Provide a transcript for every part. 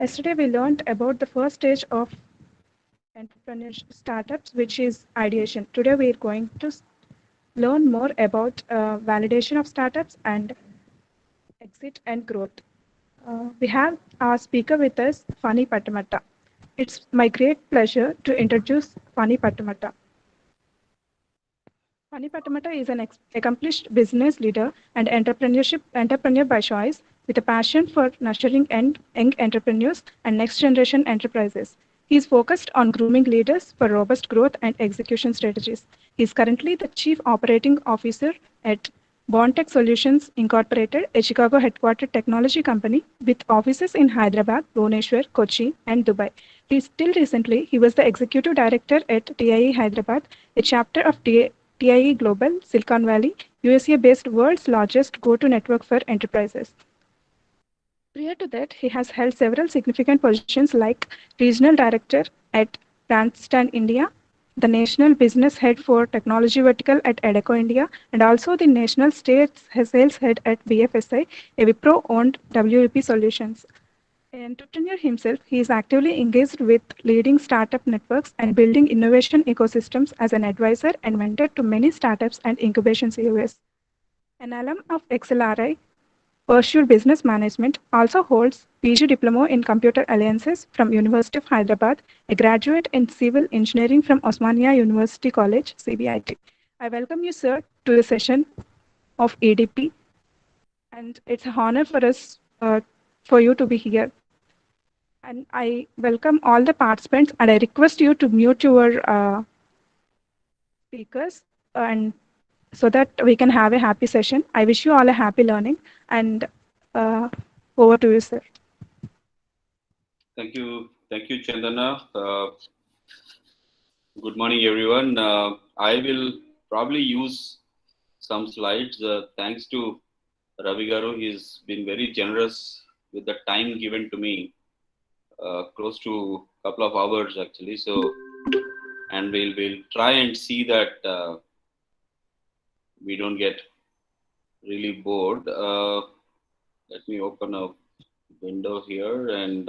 Yesterday, we learned about the first stage of entrepreneurship startups, which is ideation. Today, we are going to learn more about validation of startups and exit and growth. We have our speaker with us, Fani Pattamata. It's my great pleasure to introduce Fani Pattamata. Fani Pattamata is an accomplished business leader and entrepreneur by choice, with a passion for nurturing young entrepreneurs and next generation enterprises. He is focused on grooming leaders for robust growth and execution strategies. He is currently the Chief Operating Officer at Bontech Solutions Incorporated, a Chicago headquartered technology company with offices in Hyderabad, Bhubaneswar, Kochi, and Dubai. Till recently, he was the executive director at TIE Hyderabad, a chapter of TIE Global, Silicon Valley, USA-based world's largest go-to network for enterprises. Prior to that, he has held several significant positions like Regional Director at Brandstan India, the National Business Head for Technology Vertical at Edeco India, and also the National Sales Head at BFSI, a Wipro-owned WEP Solutions. An entrepreneur himself, he is actively engaged with leading startup networks and building innovation ecosystems as an advisor and mentor to many startups and incubation CEOs. An alum of XLRI, pursued business management, also holds PG Diploma in Computer Alliances from University of Hyderabad, a graduate in Civil Engineering from Osmania University College, CBIT. I welcome you, sir, to the session of ADP, and it's an honor for us for you to be here. And I welcome all the participants, and I request you to mute your speakers and so that we can have a happy session. I wish you all a happy learning, and over to you, sir. Thank you, Chandana. Good morning, everyone. I will probably use some slides. Thanks to Ravi Garu, he's been very generous with the time given to me, close to a couple of hours actually. So, and we'll try and see that we don't get really bored. Let me open a window here, and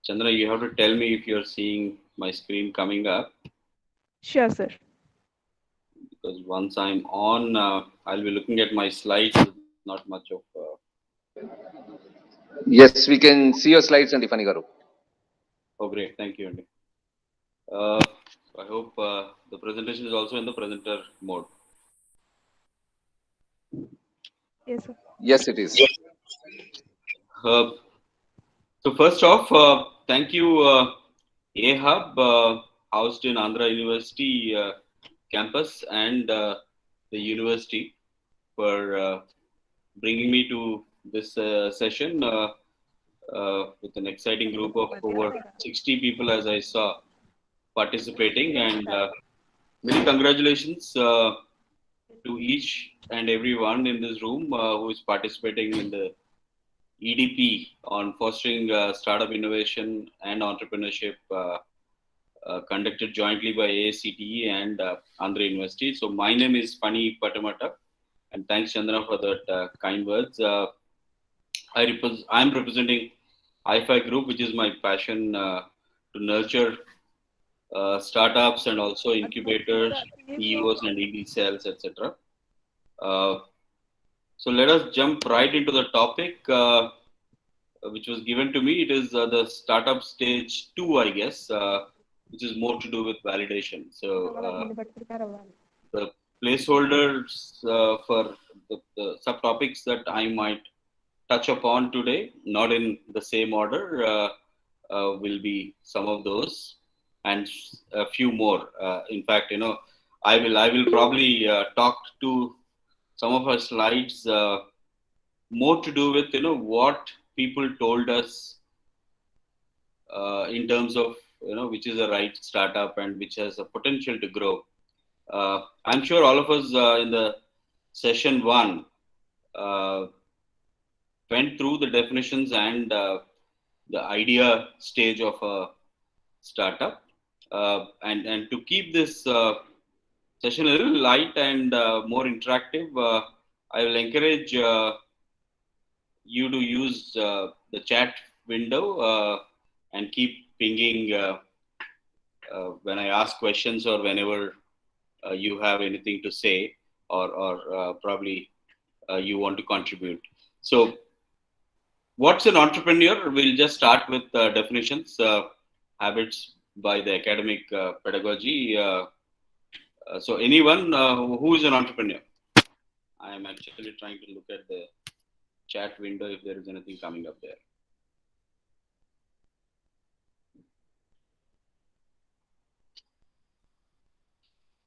Chandra, you have to tell me if you're seeing my screen coming up. Sure, sir. Because once I'm on, I'll be looking at my slides. Not much of. Yes, we can see your slides, Andy Fani Garu. Oh, great. Thank you, Andy. I hope the presentation is also in the presenter mode. Yes, sir. Yes, it is. So first off, thank you, AHub, housed in Andhra University campus, and the university for bringing me to this session with an exciting group of over 60 people, as I saw, participating. And many congratulations to each and everyone in this room who is participating in the EDP on fostering startup innovation and entrepreneurship conducted jointly by AICTE and Andhra University. So my name is Fani Pattamata, and thanks Chandana for that kind words. I'm representing iFi Group, which is my passion to nurture startups and also incubators, EOs and ED cells, etc. So let us jump right into the topic, which was given to me. It is the startup stage 2, I guess, which is more to do with validation. So the placeholders for the subtopics that I might touch upon today, not in the same order, will be some of those and a few more. In fact, I will probably talk to some of our slides more to do with what people told us in terms of which is a right startup and which has a potential to grow. I'm sure all of us in the session 1 went through the definitions and the idea stage of a startup, and to keep this session a little light and more interactive, I will encourage you to use the chat window and keep pinging when I ask questions or whenever you have anything to say or probably you want to contribute. So, what's an entrepreneur? We'll just start with definitions, habits by the academic pedagogy. So, anyone who is an entrepreneur? I am actually trying to look at the chat window if there is anything coming up there.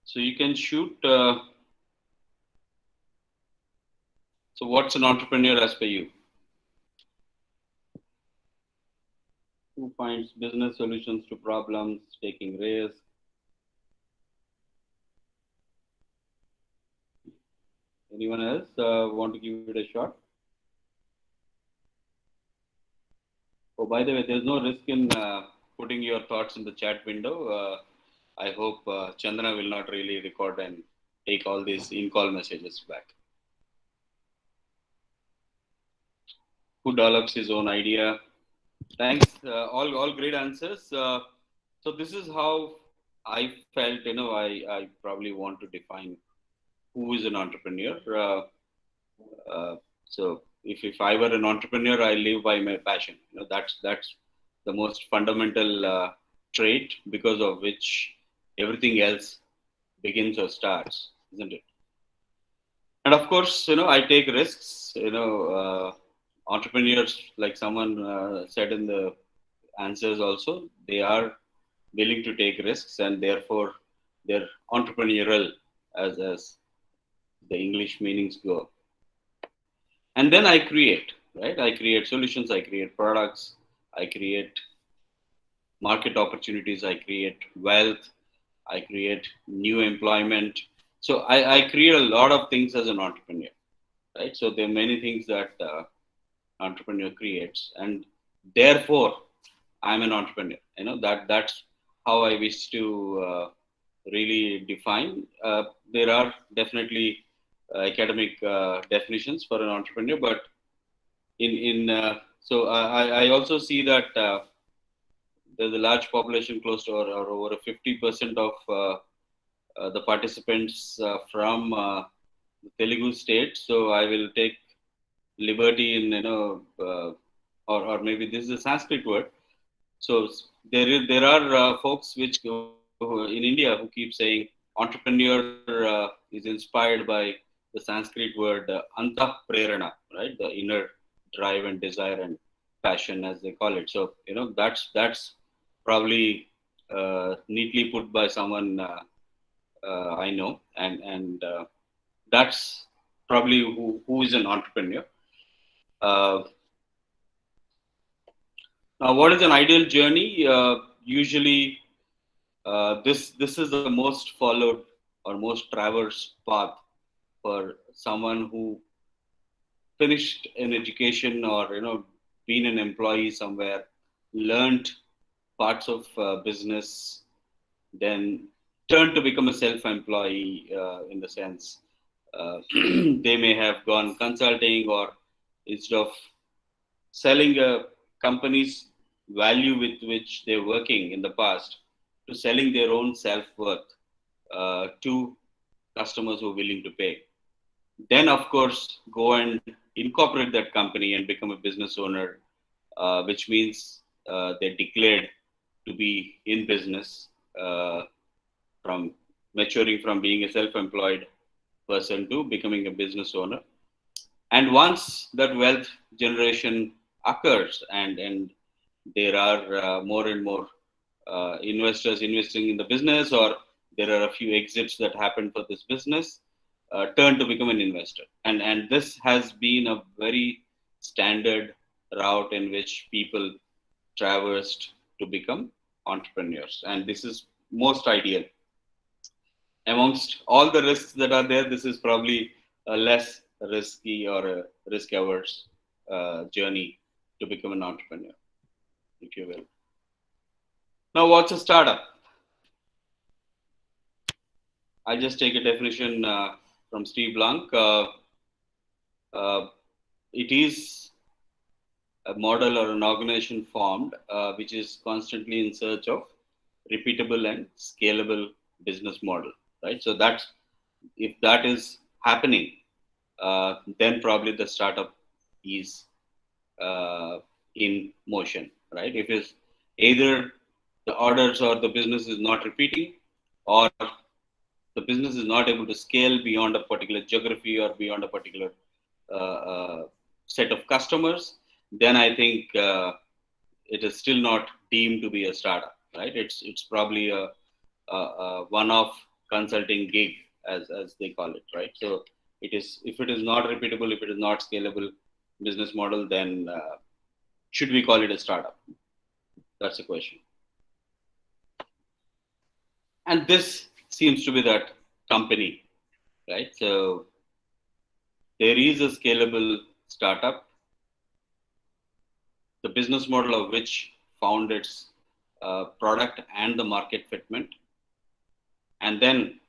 So you can shoot. So what's an entrepreneur as per you? Who finds business solutions to problems, taking risks? Anyone else want to give it a shot? Oh, by the way, there's no risk in putting your thoughts in the chat window. I hope Chandana will not really record and take all these in-call messages back. Who develops his own idea? Thanks. All great answers. So this is how I felt. I probably want to define who is an entrepreneur. So if I were an entrepreneur, I live by my passion. That's the most fundamental trait because of which everything else begins or starts, isn't it? And of course, I take risks. Entrepreneurs, like someone said in the answers also, they are willing to take risks and therefore they're entrepreneurial as the English meanings go. And then I create, right? I create solutions, I create products, I create market opportunities, I create wealth, I create new employment. So I create a lot of things as an entrepreneur, right? So there are many things that entrepreneur creates, and therefore I'm an entrepreneur. That's how I wish to really define. There are definitely academic definitions for an entrepreneur, but so I also see that there's a large population, close to or over 50% of the participants from the Telugu state. So I will take liberty in or maybe this is a Sanskrit word. So there are folks in India who keep saying entrepreneur is inspired by the Sanskrit word anta prerana, right? The inner drive and desire and passion, as they call it. So that's probably neatly put by someone I know, and that's probably who is an entrepreneur. Now, what is an ideal journey? Usually, this is the most followed or most traversed path for someone who finished an education or been an employee somewhere, learned parts of business, then turned to become a self-employee in the sense they may have gone consulting, or instead of selling a company's value with which they're working in the past to selling their own self-worth to customers who are willing to pay. Then, of course, go and incorporate that company and become a business owner, which means they're declared to be in business from maturing from being a self-employed person to becoming a business owner. And once that wealth generation occurs and there are more and more investors investing in the business, or there are a few exits that happen for this business, turn to become an investor. And this has been a very standard route in which people traversed to become entrepreneurs. And this is most ideal. Amongst all the risks that are there, this is probably a less risky or a risk-averse journey to become an entrepreneur, if you will. Now, what's a startup? I just take a definition from Steve Blank. It is a model or an organization formed which is constantly in search of repeatable and scalable business model, right? So that's, if that is happening, then probably the startup is in motion, right? If it's either the orders or the business is not repeating, or the business is not able to scale beyond a particular geography or beyond a particular set of customers, then I think it is still not deemed to be a startup, right? It's probably a one-off consulting gig, as they call it, right? So it is, if it is not repeatable, if it is not scalable business model, then should we call it a startup? That's the question. And this seems to be that company, right? So there is a scalable startup, the business model of which found its product and the market fitment. And then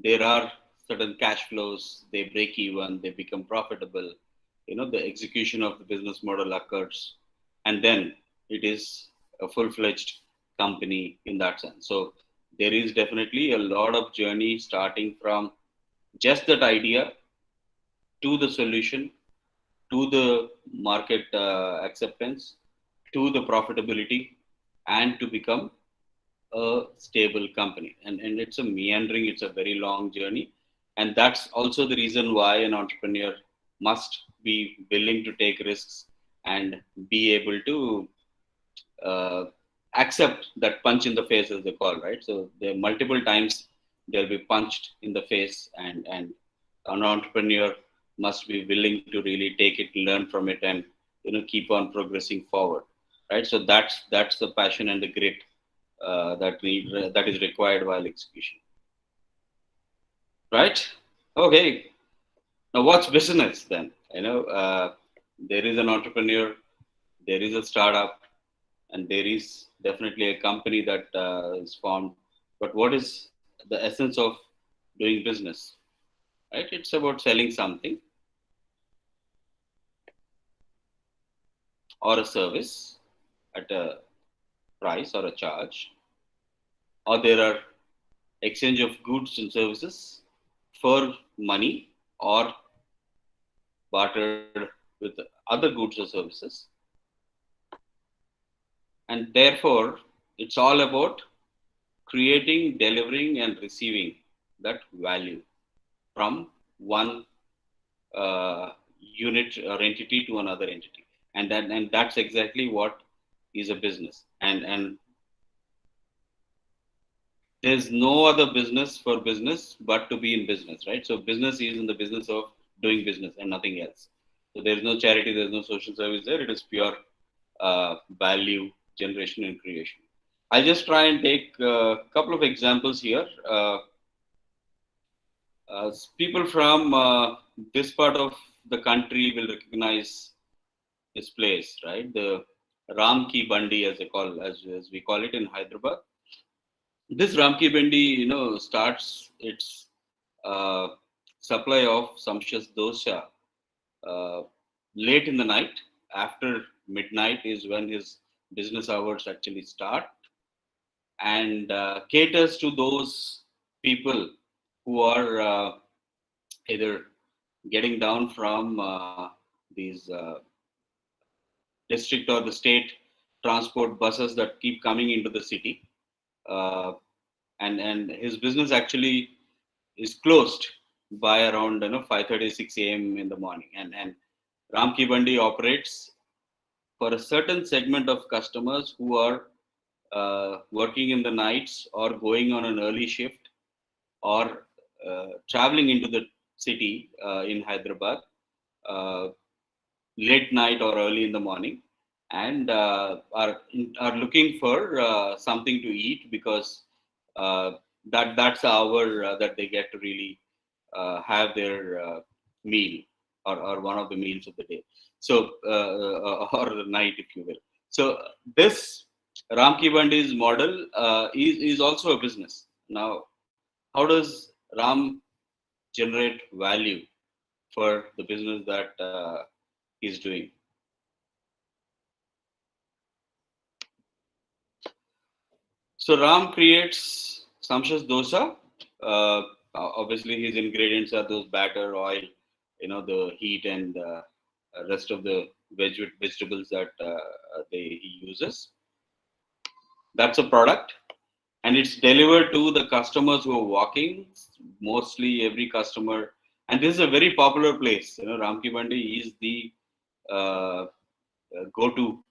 there are certain cash flows, they break even, they become profitable, the execution of the business model occurs, and then it is a full-fledged company in that sense. So there is definitely a lot of journey starting from just that idea to the solution, to the market acceptance, to the profitability, and to become a stable company. And it's a meandering, it's a very long journey. And that's also the reason why an entrepreneur must be willing to take risks and be able to uh, accept that punch in the face, as they call, right? So there are multiple times they'll be punched in the face, and an entrepreneur must be willing to really take it, learn from it, and keep on progressing forward, right? So that's the passion and the grit that is required while execution, right? Okay, now what's business then? There is an entrepreneur, there is a startup, and there is definitely a company that is formed. But what is the essence of doing business, right? It's about selling something or a service at a price or a charge, or there are exchange of goods and services for money, or bartered with other goods or services. And therefore, it's all about creating, delivering, and receiving that value from one unit or entity to another entity. And that's exactly what is a business. And there's no other business for business but to be in business, right? So business is in the business of doing business and nothing else. So there's no charity, there's no social service there. It is pure value generation and creation. I'll just try and take a couple of examples here. People from this part of the country will recognize this place, right? The Ram Ki Bandi, as we call it in Hyderabad. This Ramki Bandi, starts its uh, supply of sumptuous dosha uh, late in the night. After midnight is when his business hours actually start, and caters to those people who are either getting down from these district or the state transport buses that keep coming into the city. Uh, and his business actually is closed by around 5:30 6 a.m. in the morning, and Ramki Bandi operates for a certain segment of customers who are working in the nights or going on an early shift, or traveling into the city in Hyderabad uh, late night or early in the morning, and are looking for something to eat, because uh, that's the hour that they get to really have their meal, or one of the meals of the day. So or the night, if you will. So this Ramki Bandi's model is also a business. Now, how does Ram generate value for the business that he's doing? So Ram creates sumptuous dosa. Obviously, his ingredients are those batter, oil, the heat, and rest of the vegetables that he uses. That's a product, and it's delivered to the customers who are walking. Mostly every customer, and this is a very popular place. Ramki Bandi is the uh, go-to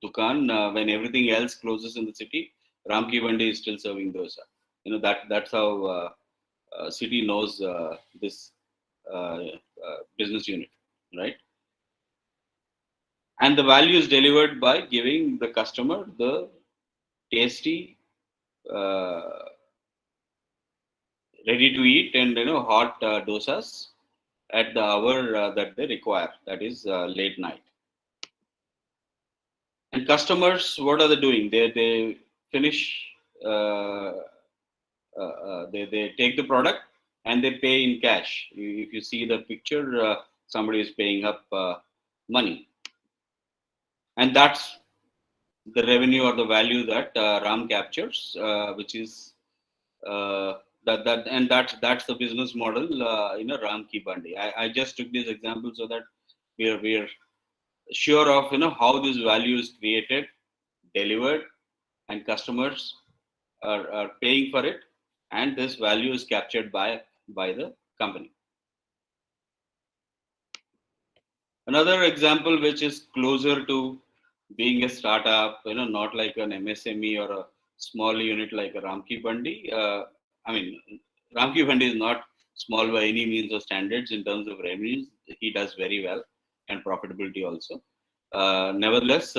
dukan when everything else closes in the city. Ramki Bandi is still serving dosa. That's how city knows this business unit, right? And the value is delivered by giving the customer the tasty, uh, ready to eat, and hot dosas at the hour that they require. That is late night. And customers, what are they doing? They finish. Uh, they take the product and they pay in cash. If you see the picture, somebody is paying up money, and that's the revenue or the value that Ram captures, which is that's the business model in a Ram Ki Bandi. I just took this example so that we're sure of how this value is created, delivered, and customers are paying for it, and this value is captured by the company. Another example which is closer to being a startup, not like an MSME or a small unit like a Ramki Bandi. I mean, Ramki Bandi is not small by any means or standards in terms of revenues. He does very well and profitability also. Nevertheless,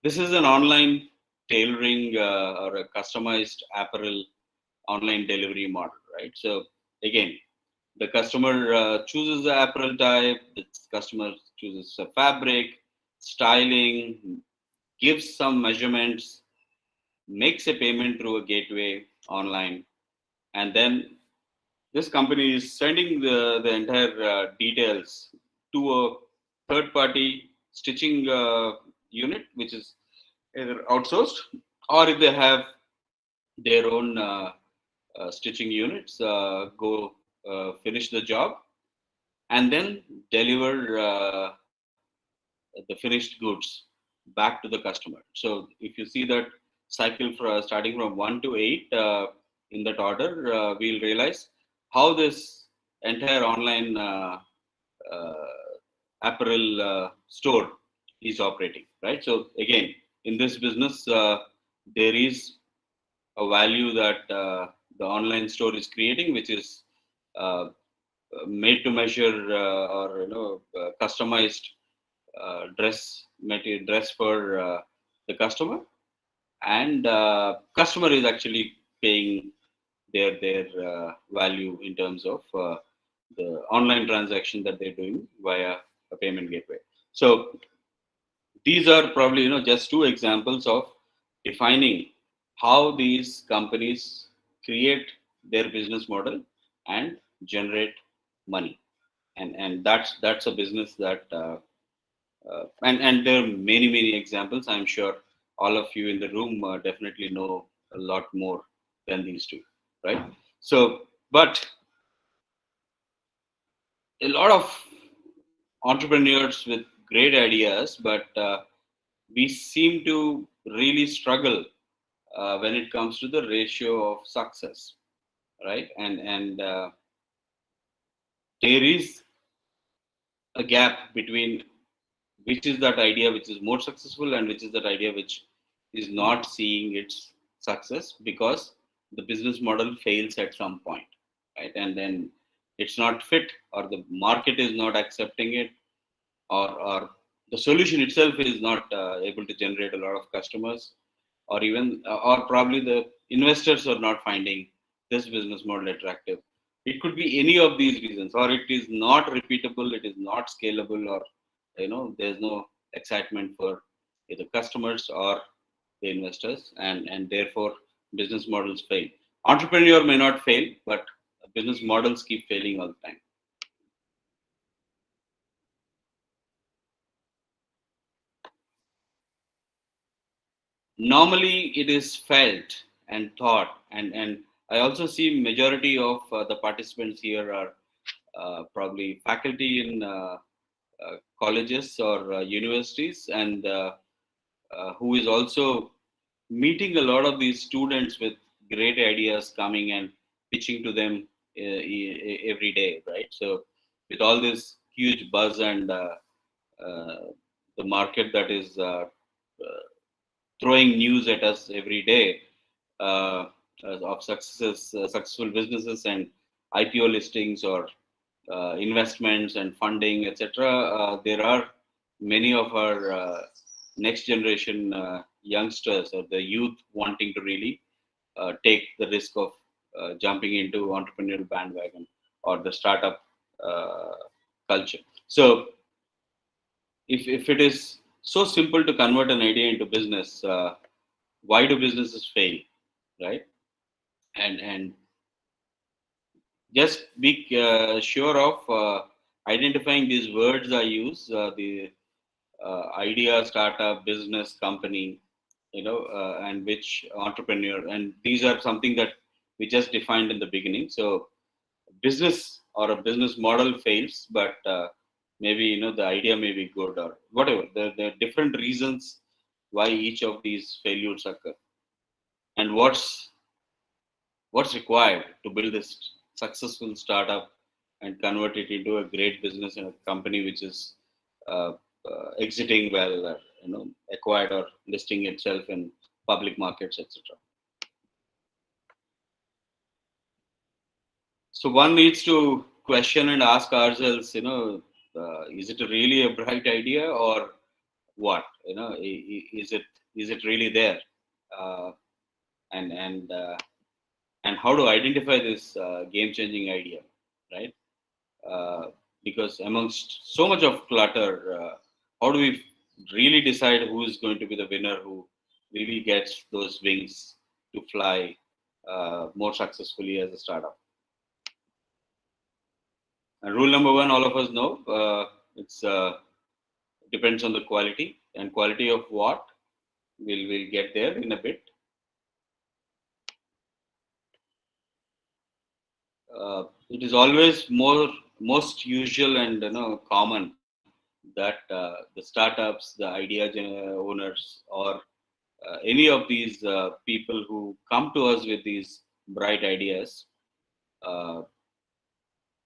this is an online tailoring or a customized apparel online delivery model, right? So again, the customer chooses the apparel type, the customer chooses a fabric, styling, gives some measurements, makes a payment through a gateway online, and then this company is sending the entire details to a third party stitching unit, which is either outsourced, or if they have their own stitching units, go finish the job and then deliver the finished goods back to the customer. So if you see that cycle for starting from 1 to 8 in that order, we'll realize how this entire online uh, apparel store is operating, right? So again, in this business, there is a value that the online store is creating, which is uh, made to measure or customized dress for the customer, and customer is actually paying their value in terms of the online transaction that they're doing via a payment gateway. So these are probably just two examples of defining how these companies create their business model and generate money, and that's a business that and there are many examples. I'm sure all of you in the room definitely know a lot more than these two, right? So but a lot of entrepreneurs with great ideas, but we seem to really struggle when it comes to the ratio of success, right? And there is a gap between which is that idea which is more successful and which is that idea which is not seeing its success because the business model fails at some point, right? And then it's not fit, or the market is not accepting it, or the solution itself is not able to generate a lot of customers, or even or probably the investors are not finding this business model attractive. It could be any of these reasons, or it is not repeatable, it is not scalable, or there's no excitement for either customers or the investors, and therefore business models fail. Entrepreneur may not fail, but business models keep failing all the time. normally it is felt and thought, and I also see majority of the participants here are probably faculty in colleges or universities, and who is also meeting a lot of these students with great ideas coming and pitching to them every day, right? So with all this huge buzz and uh, the market that is throwing news at us every day uh, of successful businesses and IPO listings or investments and funding, etc. There are many of our next generation youngsters or the youth wanting to really take the risk of jumping into entrepreneurial bandwagon or the startup uh, culture. So if it is so simple to convert an idea into business, why do businesses fail, right? And just be sure of identifying these words I use, the idea, startup, business, company, and which entrepreneur. And these are something that we just defined in the beginning. So business or a business model fails, but maybe, the idea may be good or whatever. There are different reasons why each of these failures occur. And what's required to build this successful startup and convert it into a great business and a company which is uh, exiting well, acquired or listing itself in public markets, etc. So one needs to question and ask ourselves, is it really a bright idea or what? Is it really there? Uh, and how to identify this game-changing idea, right? Uh, because amongst so much of clutter, how do we really decide who is going to be the winner, who really gets those wings to fly more successfully as a startup? And rule number one, all of us know, it's depends on the quality, and quality of what we'll get there in a bit. It is always most usual and common that the startups, the idea owners, or any of these people who come to us with these bright ideas uh,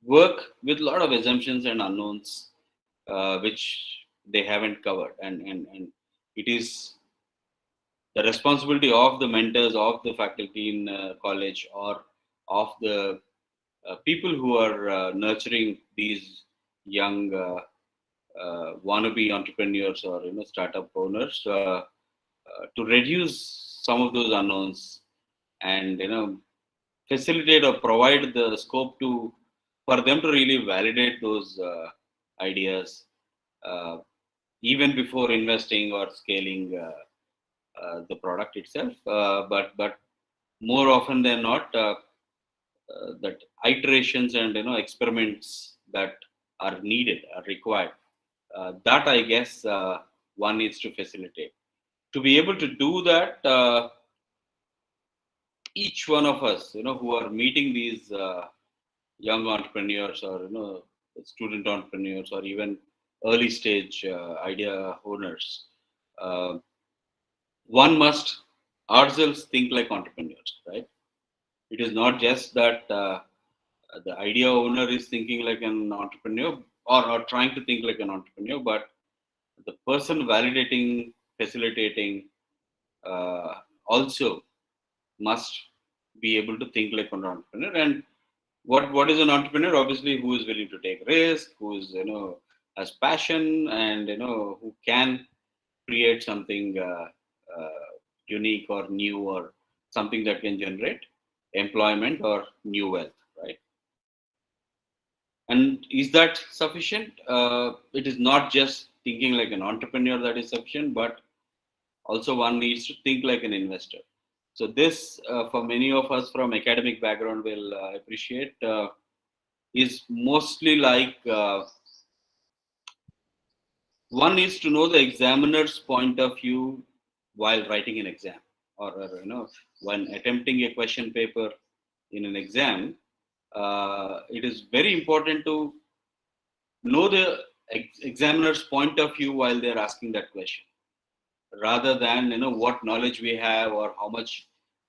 work with a lot of assumptions and unknowns which they haven't covered, and it is the responsibility of the mentors, of the faculty in college, or of the people who are nurturing these young wannabe entrepreneurs or startup owners to reduce some of those unknowns and facilitate or provide the scope to for them to really validate those ideas uh, even before investing or scaling the product itself. But more often than not, that iterations and experiments that are needed are required. That I guess one needs to facilitate. To be able to do that, each one of us, who are meeting these young entrepreneurs or student entrepreneurs or even early stage idea owners, uh, one must ourselves think like entrepreneurs, right? It is not just that the idea owner is thinking like an entrepreneur or trying to think like an entrepreneur, but the person validating, facilitating, also must be able to think like an entrepreneur. And what is an entrepreneur? Obviously, who is willing to take risk, who is has passion, and who can create something unique or new or something that can generate employment or new wealth, right? And is that sufficient? It is not just thinking like an entrepreneur that is sufficient, but also one needs to think like an investor. So this, for many of us from academic background, will appreciate, is mostly like one needs to know the examiner's point of view while writing an exam, or when attempting a question paper in an exam. It is very important to know the examiner's point of view while they're asking that question, rather than what knowledge we have or how much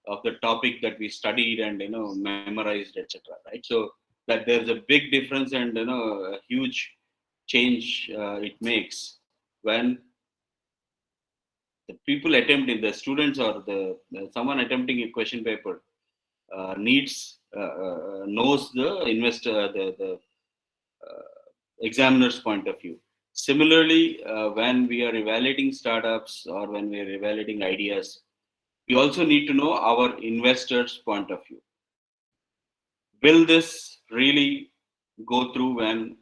of the topic that we studied and memorized, etc. Right? So that there's a big difference and a huge change it makes when the people attempting, the students or the someone attempting a question paper knows the investor, the examiner's point of view. Similarly, when we are evaluating startups or when we are evaluating ideas, we also need to know our investor's point of view. Will this really go through when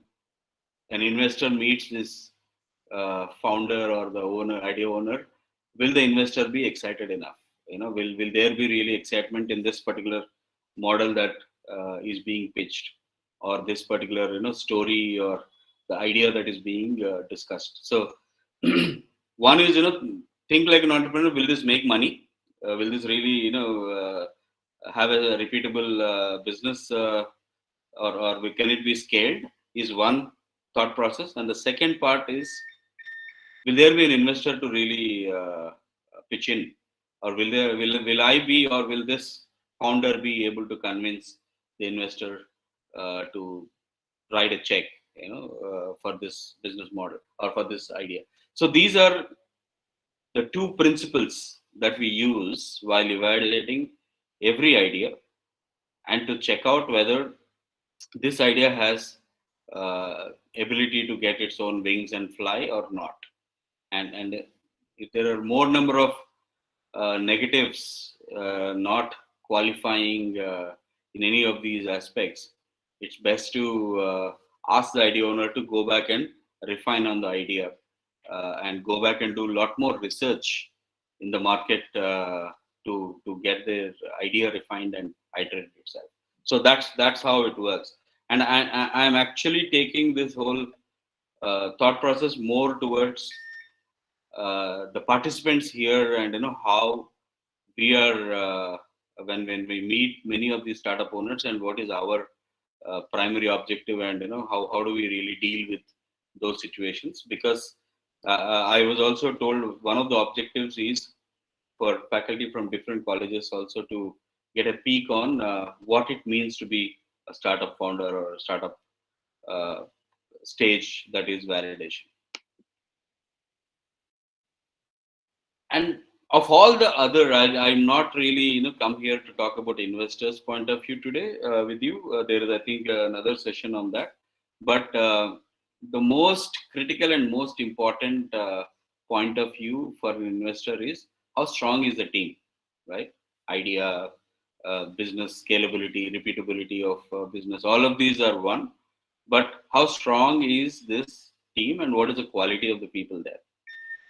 an investor meets this founder or the owner, idea owner? Will the investor be excited enough? Will there be really excitement in this particular model that is being pitched, or this particular story or the idea that is being discussed? So one is think like an entrepreneur. Will this make money? Will this really have a repeatable business, or can it be scaled? Is one thought process, and the second part is, will there be an investor to really pitch in, or will I be, or will this founder be able to convince the investor to write a check, for this business model or for this idea? So these are the two principles that we use while evaluating every idea, and to check out whether this idea has ability to get its own wings and fly or not. And if there are more number of negatives not qualifying in any of these aspects, it's best to ask the idea owner to go back and refine on the idea, and go back and do a lot more research in the market to get the idea refined and iterate itself. So that's how it works. And I'm actually taking this whole thought process more towards the participants here, and how we are when we meet many of these startup owners, and what is our primary objective, and how do we really deal with those situations. Because I was also told one of the objectives is for faculty from different colleges also to get a peek on what it means to be a startup founder or a startup uh, stage that is validation. And of all the other, I'm not really come here to talk about investors point of view today with you. There is, I think, another session on that. But the most critical and most important point of view for an investor is how strong is the team, right? Idea, business scalability, repeatability of business, all of these are one. But how strong is this team, and what is the quality of the people there?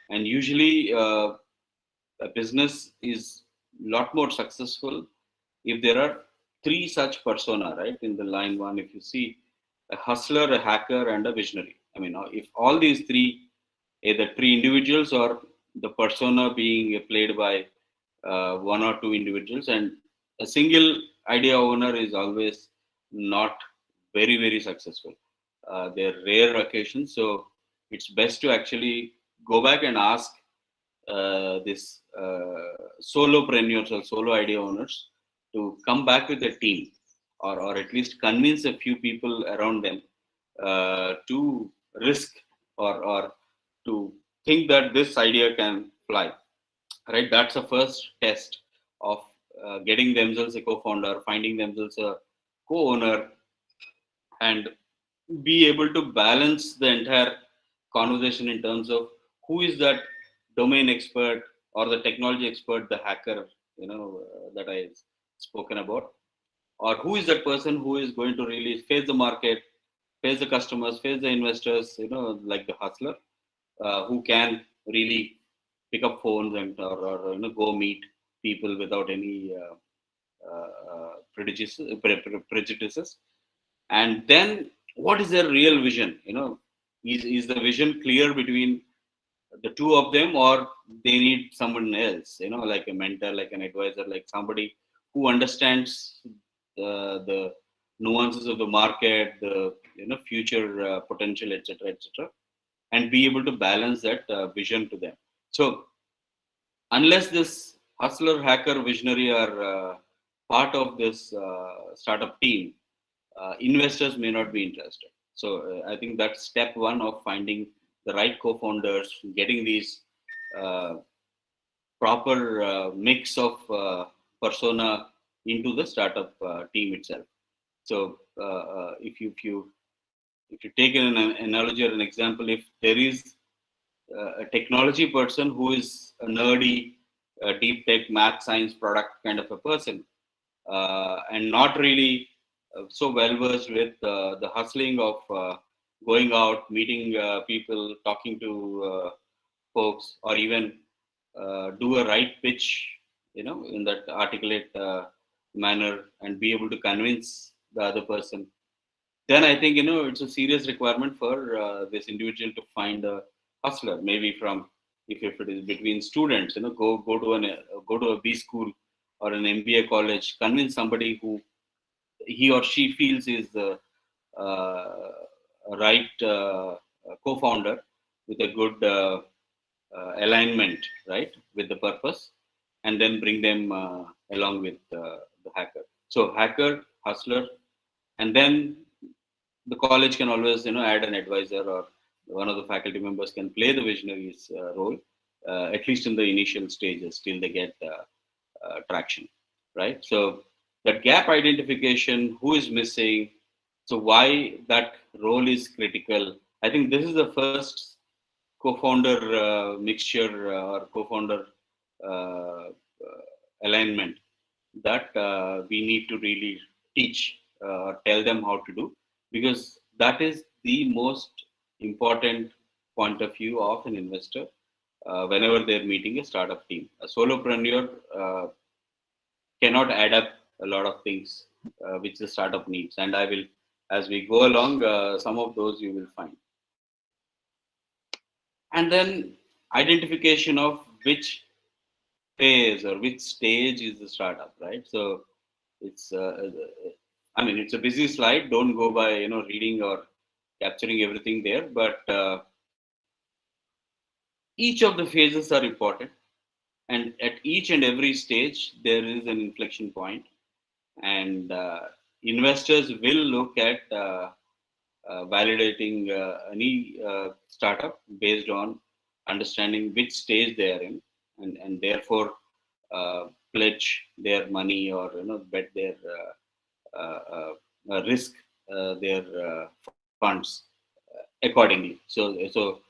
And usually a business is a lot more successful if there are three such persona, right? In the line one, if you see a hustler, a hacker, and a visionary. I mean, if all these three, either three individuals or the persona being played by one or two individuals, and a single idea owner is always not very successful. They're rare occasions, so it's best to actually go back and ask this solopreneurs or solo idea owners to come back with a team, or at least convince a few people around them to risk, or to think that this idea can fly, right? That's the first test of getting themselves a co-founder, finding themselves a co-owner, and be able to balance the entire conversation in terms of who is that domain expert or the technology expert, the hacker, that I spoken about, or who is that person who is going to really face the market, face the customers, face the investors, like the hustler, who can really pick up phones and or go meet people without any prejudices. And then what is their real vision? Is the vision clear between the two of them, or they need someone else, like a mentor, like an advisor, like somebody who understands the nuances of the market, the future potential, etc., etc., and be able to balance that vision to them. So unless this hustler, hacker, visionary are part of this startup team, investors may not be interested. So I think that's step one of finding the right co-founders, getting these uh, proper mix of persona into the startup team itself. So if you take an analogy or an example, if there is a technology person who is a nerdy, deep tech, math, science, product kind of a person, and not really so well versed with the hustling of going out, meeting people, talking to folks, or even do a right pitch, in that articulate manner, and be able to convince the other person. Then I think it's a serious requirement for this individual to find a hustler, maybe from, if it is between students, go to a B school or an MBA college, convince somebody who he or she feels is the uh, right co-founder with a good alignment, right, with the purpose, and then bring them along with the hacker. So hacker, hustler, and then the college can always add an advisor, or one of the faculty members can play the visionaries role, at least in the initial stages till they get traction, right? So that gap identification, who is missing, so why that role is critical. I think this is the first co-founder mixture or co-founder uh, alignment that we need to really teach or tell them how to do, because that is the most important point of view of an investor whenever they're meeting a startup team. A solopreneur cannot add up a lot of things which the startup needs, and I will, as we go along, some of those you will find. And then identification of which phase or which stage is the startup, right? So it's I mean, it's a busy slide, don't go by reading or capturing everything there, but each of the phases are important, and at each and every stage there is an inflection point, and investors will look at validating any startup based on understanding which stage they are in, and therefore pledge their money, or bet their risk their funds accordingly. So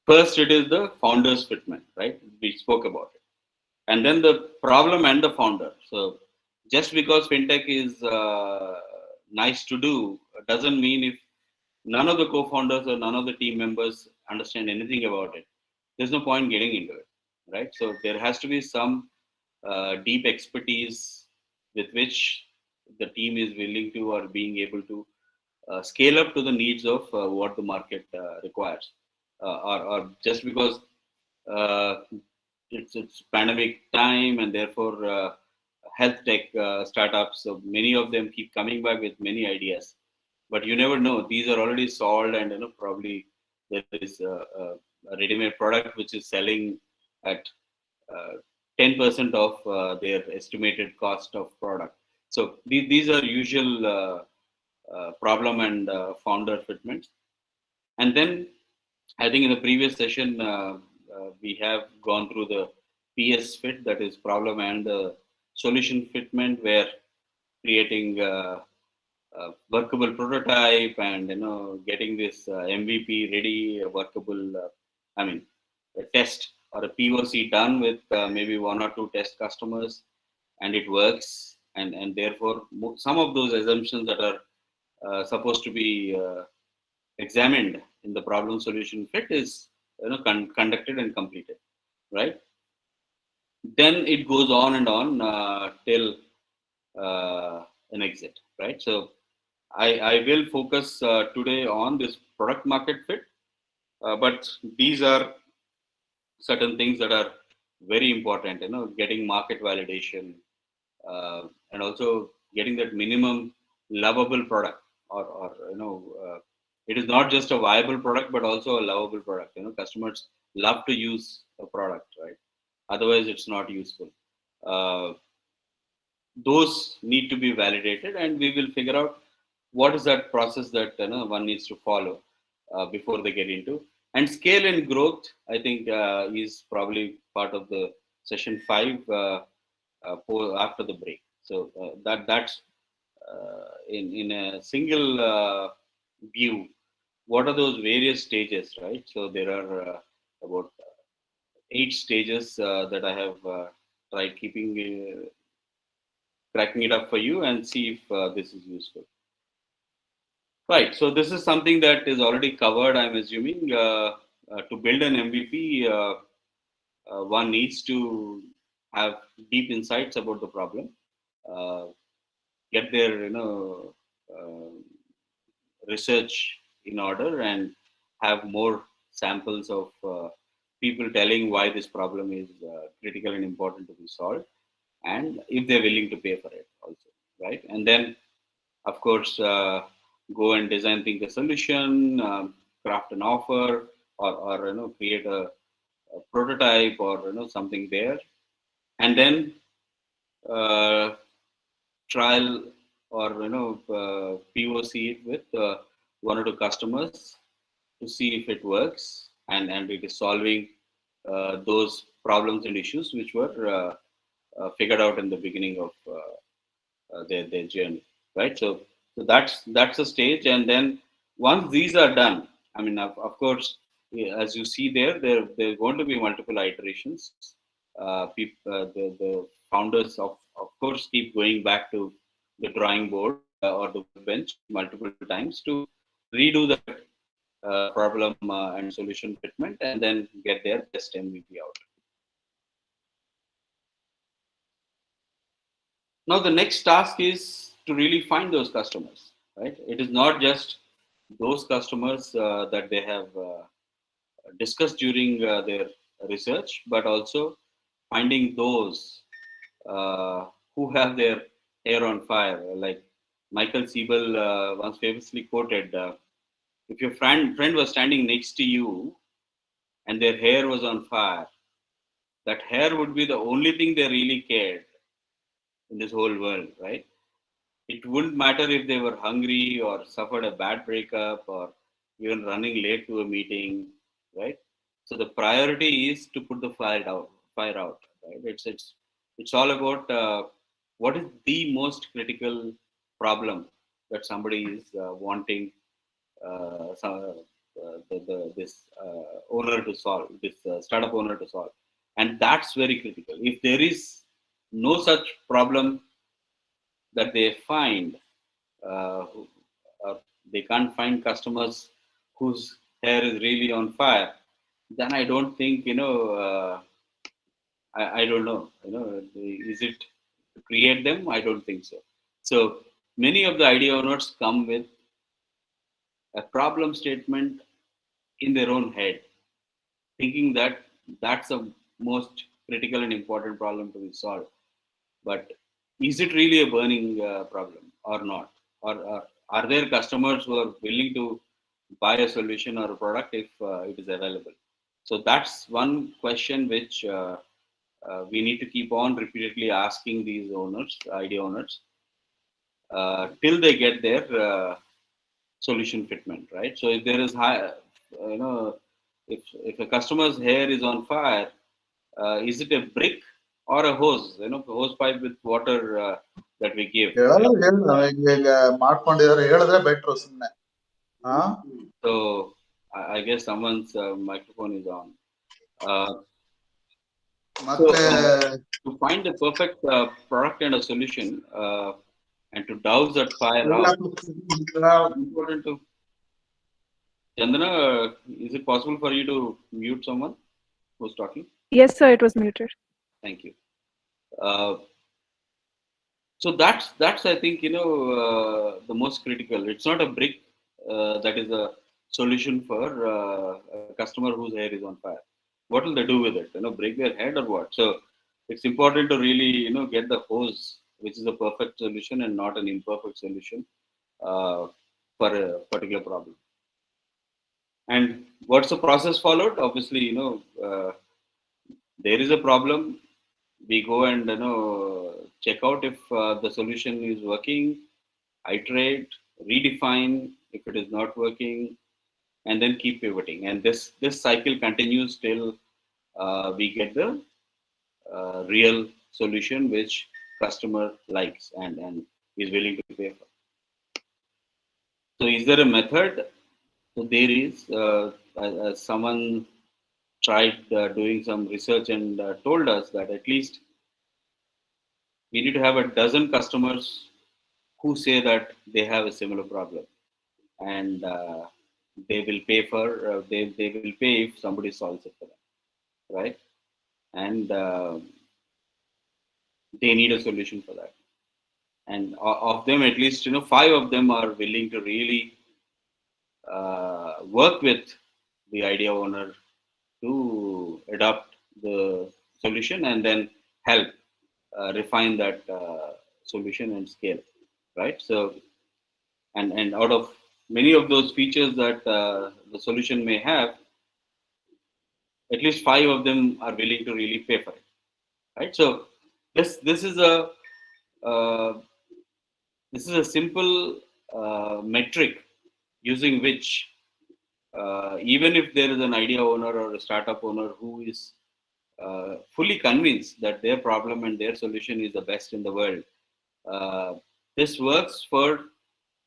first it is the founder's fitment, right? We spoke about it, and then the problem and the founder. So just because fintech is nice to do doesn't mean, if none of the co-founders or none of the team members understand anything about it, there's no point getting into it, right? So there has to be some deep expertise with which the team is willing to or being able to scale up to the needs of what the market requires, or just because uh, it's pandemic time, and therefore health tech startups, so many of them keep coming back with many ideas, but you never know, these are already solved, and probably there is a ready-made product which is selling at 10% of their estimated cost of product. So these are usual problem and founder fitments. And then I think in the previous session, we have gone through the PS fit, that is problem and solution fitment, where creating workable prototype, and getting this MVP ready, workable, I mean, a test or a POC done with maybe one or two test customers, and it works, and therefore some of those assumptions that are supposed to be examined in the problem solution fit is conducted and completed, right? Then it goes on and on till an exit, right? So I will focus today on this product market fit, but these are certain things that are very important, getting market validation, and also getting that minimum lovable product, or it is not just a viable product, but also a lovable product. Customers love to use a product, right? Otherwise, it's not useful. Uh, those need to be validated, and we will figure out what is that process that one needs to follow before they get into. And scale and growth, I think, is probably part of the session 5 after the break. So that's in a single view. What are those various stages, right? So there are about 8 stages that I have tried cracking it up for you, and see if this is useful. Right. So this is something that is already covered, I'm assuming. To build an MVP, one needs to have deep insights about the problem, uh, get their research in order, and have more samples of people telling why this problem is critical and important to be solved, and if they're willing to pay for it also, right? And then, of course, go and design, think a solution, craft an offer, or create a prototype, or something there, and then uh, trial, or POC it with one or two customers to see if it works, and it is solving those problems and issues which were figured out in the beginning of their journey, right? So that's a stage, and then once these are done, I mean, of course, as you see there are going to be multiple iterations. The founders of course keep going back to the drawing board or the workbench multiple times to redo that problem and solution fitment, and then get their best MVP out. Now the next task is to really find those customers, right? It is not just those customers that they have discussed during their research, but also finding those who have their hair on fire. Like Michael Siebel once famously quoted, if your friend was standing next to you and their hair was on fire, that hair would be the only thing they really cared in this whole world, right? It wouldn't matter if they were hungry or suffered a bad breakup or even running late to a meeting, right? So the priority is to put the fire out, right? It's all about what is the most critical problem that somebody is wanting this owner to solve, this startup owner to solve, and that's very critical. If there is no such problem that they find, who, they can't find customers whose hair is really on fire, then I don't think, I don't know, is it to create them? I don't think so. So many of the idea owners come with a problem statement in their own head, thinking that that's the most critical and important problem to be solved. But is it really a burning problem or not? Or are there customers who are willing to buy a solution or a product if it is available? So that's one question which we need to keep on repeatedly asking these owners, idea owners, till they get their solution fitment, right? So if there is high, you know, if a customer's hair is on fire, is it a brick or a hose? A hose pipe with water that we give. ಹೇಳಲ್ಲ ಈಗ ಮಾಡ್ಕೊಂಡಿದ್ದಾರೆ ಹೇಳಿದ್ರೆ better ಸುಮ್ಮನೆ. So I guess someone's microphone is on. So, to find the perfect product and a solution, and to douse that fire out, important to Chandana, is it possible for you to mute someone who's talking? Yes, sir, it was muted. Thank you. So that's I think the most critical. It's not a brick that is a solution for a customer whose hair is on fire. what will they do with it? Break their head or what? So it's important to really, get the hose, which is a perfect solution and not an imperfect solution uh, for a particular problem. And what's the process followed? Obviously, there is a problem. We go and check out if the solution is working, iterate, redefine if it is not working, and then keep pivoting. And this cycle continues till we get the real solution which customer likes and is willing to pay for. So, is there a method? So there is. Someone tried doing some research and told us that at least we need to have a dozen customers who say that they have a similar problem, and they will pay for they will pay if somebody solves it for them, right? And they need a solution for that. And of them, at least five of them are willing to really work with the idea owner to adopt the solution and then help refine that solution and scale, right? So, and out of many of those features that the solution may have, at least five of them are willing to really pay for it, right? So, this is a uh, this is a simple metric using which even if there is an idea owner or a startup owner who is fully convinced that their problem and their solution is the best in the world, uh, this works for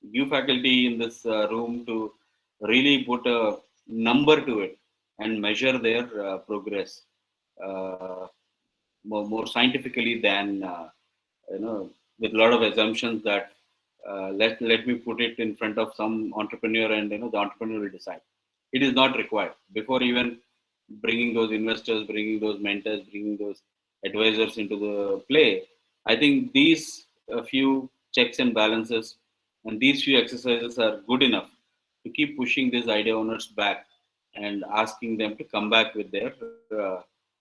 you faculty in this room to really put a number to it and measure their progress uh, more scientifically than with a lot of assumptions that let me put it in front of some entrepreneur and the entrepreneur will decide. It is not required before even bringing those investors, bringing those mentors, bringing those advisors into the play. I think these few checks and balances and these few exercises are good enough to keep pushing these idea owners back and asking them to come back with their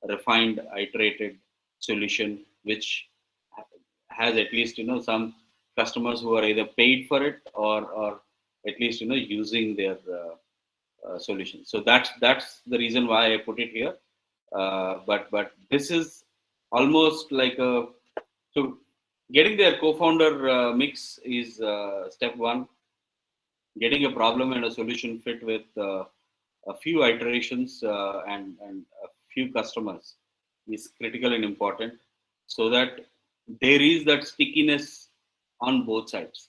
refined, iterated solution, which has at least some customers who are either paid for it or at least using their solution. So that's the reason why I put it here. But this is almost like a so getting their co-founder mix is step one. Getting a problem and a solution fit with a few iterations and a few customers is critical and important, so that there is that stickiness on both sides.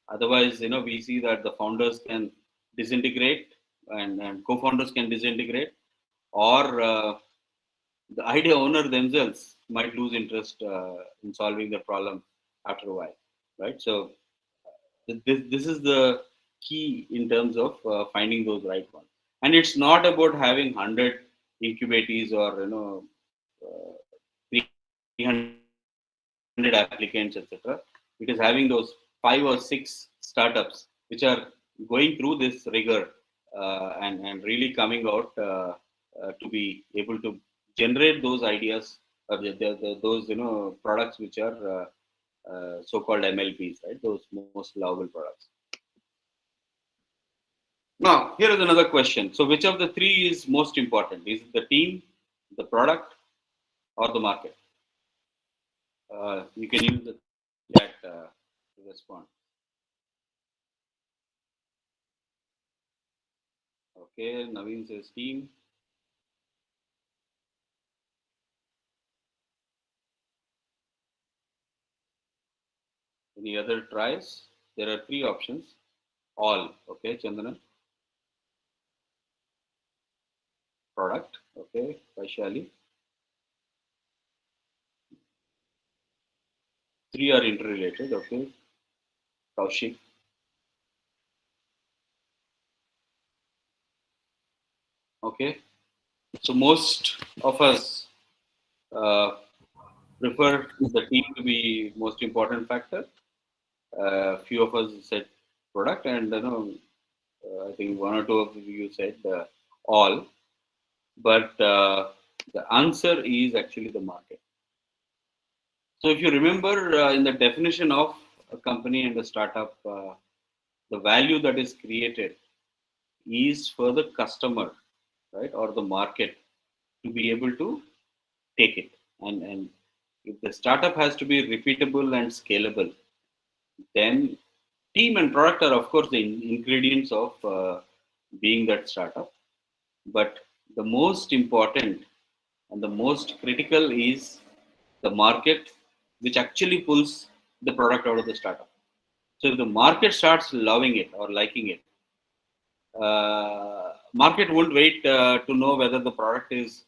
Otherwise, we see that the founders can disintegrate and co-founders can disintegrate, or the idea owner themselves might lose interest in solving the problem after a while, right? So this is the key in terms of finding those right ones. And it's not about having 100 incubatees or 300 applicants, etc. It is having those 5 or 6 startups which are going through this rigor and really coming out to be able to generate those ideas or those products which are so-called MLPs, right? Those most lovable products. Now, here is another question. So, which of the three is most important? Is it the team, the product, or the market? You can use the chat to respond. Okay, Naveen says team. Any other tries? There are 3 options. All. Okay, Chandana. Product. Okay, Vaishali. 3 are interrelated. Okay, Kaushik. Okay, so most of us uh, prefer the team to be most important factor. Few of us said product, and I think 1 or 2 of you said all. but the answer is actually the market. So if you remember in the definition of a company and a startup, the value that is created is for the customer, right, or the market to be able to take it. And if the startup has to be repeatable and scalable, then team and product are, of course, the ingredients of being that startup. But the most important and the most critical is the market, which actually pulls the product out of the startup. So if the market starts loving it or liking it, market won't wait to know whether the product is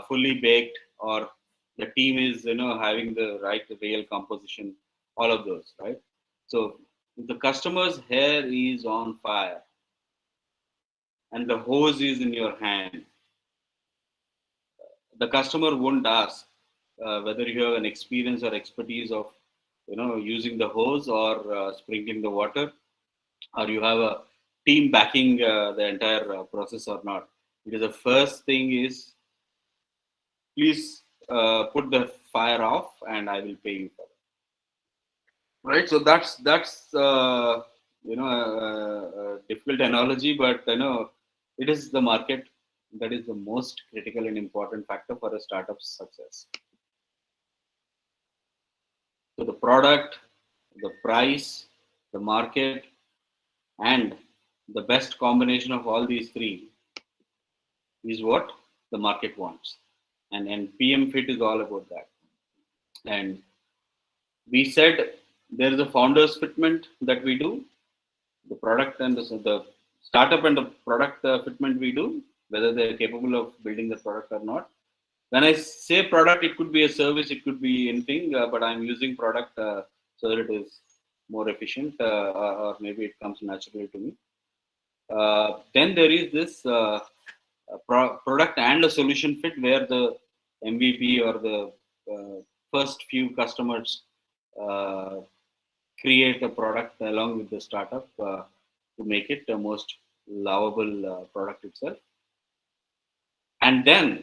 fully baked or the team is having the right real composition, all of those, right? So if the customer's hair is on fire and the hose is in your hand, the customer won't ask whether you have an experience or expertise of using the hose or sprinkling the water, or you have a team backing the entire process or not. Because the first thing is, please put the fire off and I will pay you for it, right? So that's a difficult analogy, but it is the market that is the most critical and important factor for a startup's success. So the product, the price, the market, and the best combination of all these three is what the market wants. And PM Fit is all about that. And we said there is a founders fitment that we do, the product and the startup and the product fitment we do, whether they're capable of building the product or not. When I say product, it could be a service, it could be anything, but I'm using product so that it is more efficient, or maybe it comes naturally to me. Then there is this product and a solution fit where the MVP or the first few customers uh, create a product along with the startup to make it the most lovable product itself. And then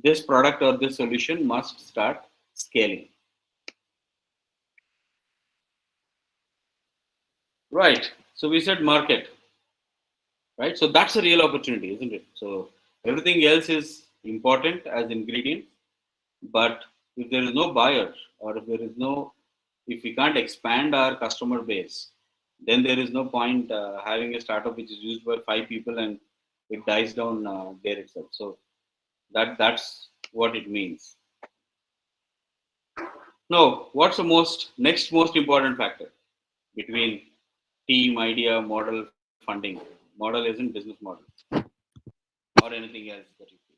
this product or this solution must start scaling. Right. So we said market, right? So that's a real opportunity, isn't it? So everything else is important as ingredient, but if there is no buyer, or if we can't expand our customer base, then there is no point having a startup which is used by 5 people and it dies down there itself. So that's what it means. Now, what's the next most important factor between team, idea, model, funding? Model isn't business model or anything else that you feel.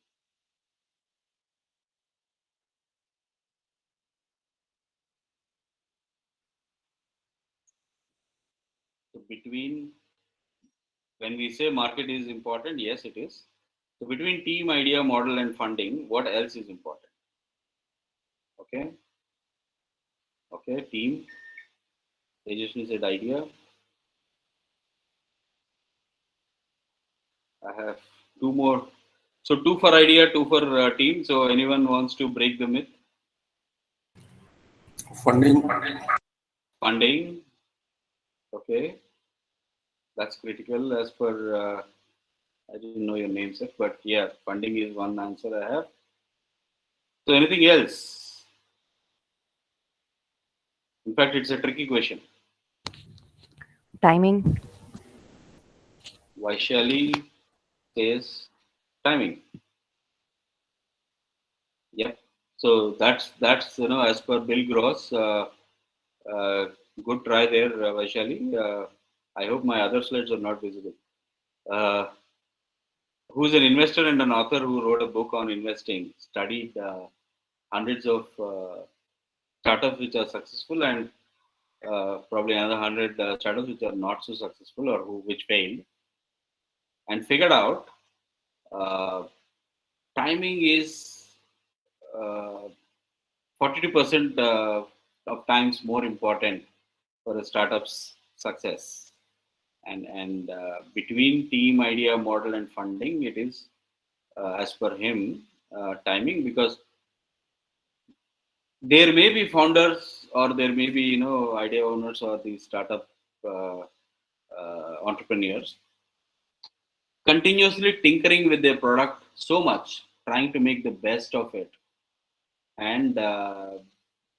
So between, when we say market is important, yes, it is. So between team, idea, model, and funding, what else is important? Okay, okay, team. Tejasvi said idea. I have two more. So two for idea, two for team. So anyone wants to break the myth? Funding. Funding. Okay, that's critical as per. I didn't know your name, sir, but yeah, funding is one answer I have. So anything else? In fact, it's a tricky question. Timing. Vaishali says timing. Yep. So that's as per Bill Gross. Good try there, Vaishali. I hope my other slides are not visible. Who's an investor and an author who wrote a book on investing, studied hundreds of startups which are successful and probably another 100 startups which are not so successful or which failed, and figured out timing is 42% of times more important for a startup's success. and between team, idea, model, and funding, it is as per him timing, because there may be founders or there may be idea owners or the startup uh, entrepreneurs continuously tinkering with their product so much, trying to make the best of it, and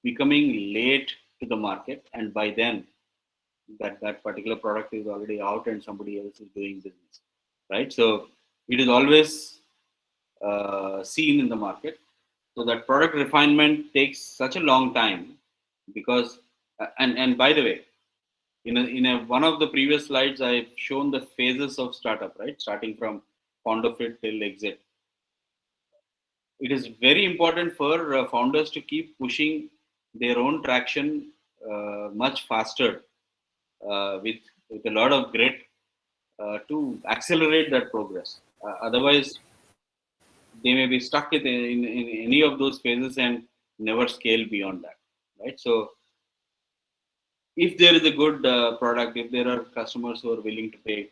becoming late to the market, and by then that particular product is already out and somebody else is doing business, right? So it is always seen in the market. So that product refinement takes such a long time because, and by the way, in one of the previous slides, I've shown the phases of startup, right? Starting from founder fit till exit. It is very important for founders to keep pushing their own traction much faster with a lot of grit to accelerate that progress. Otherwise, they may be stuck in any of those phases and never scale beyond that, right? So if there is a good product, if there are customers who are willing to pay,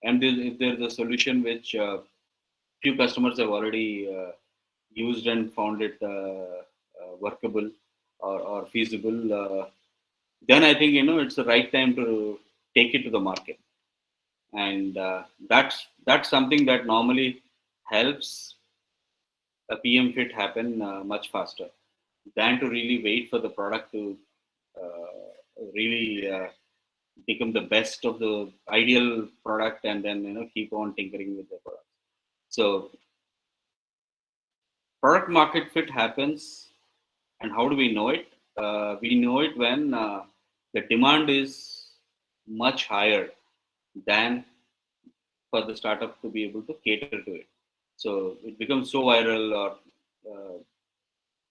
and if there is a solution which few customers have already used and found it workable or feasible, then I think it's the right time to take it to the market, and that's something that normally helps a PM fit happen much faster than to really wait for the product to really become the best of the ideal product and then keep on tinkering with the product. So product market fit happens, and how do we know it? We know it when the demand is much higher than for the startup to be able to cater to it. So it becomes so viral, or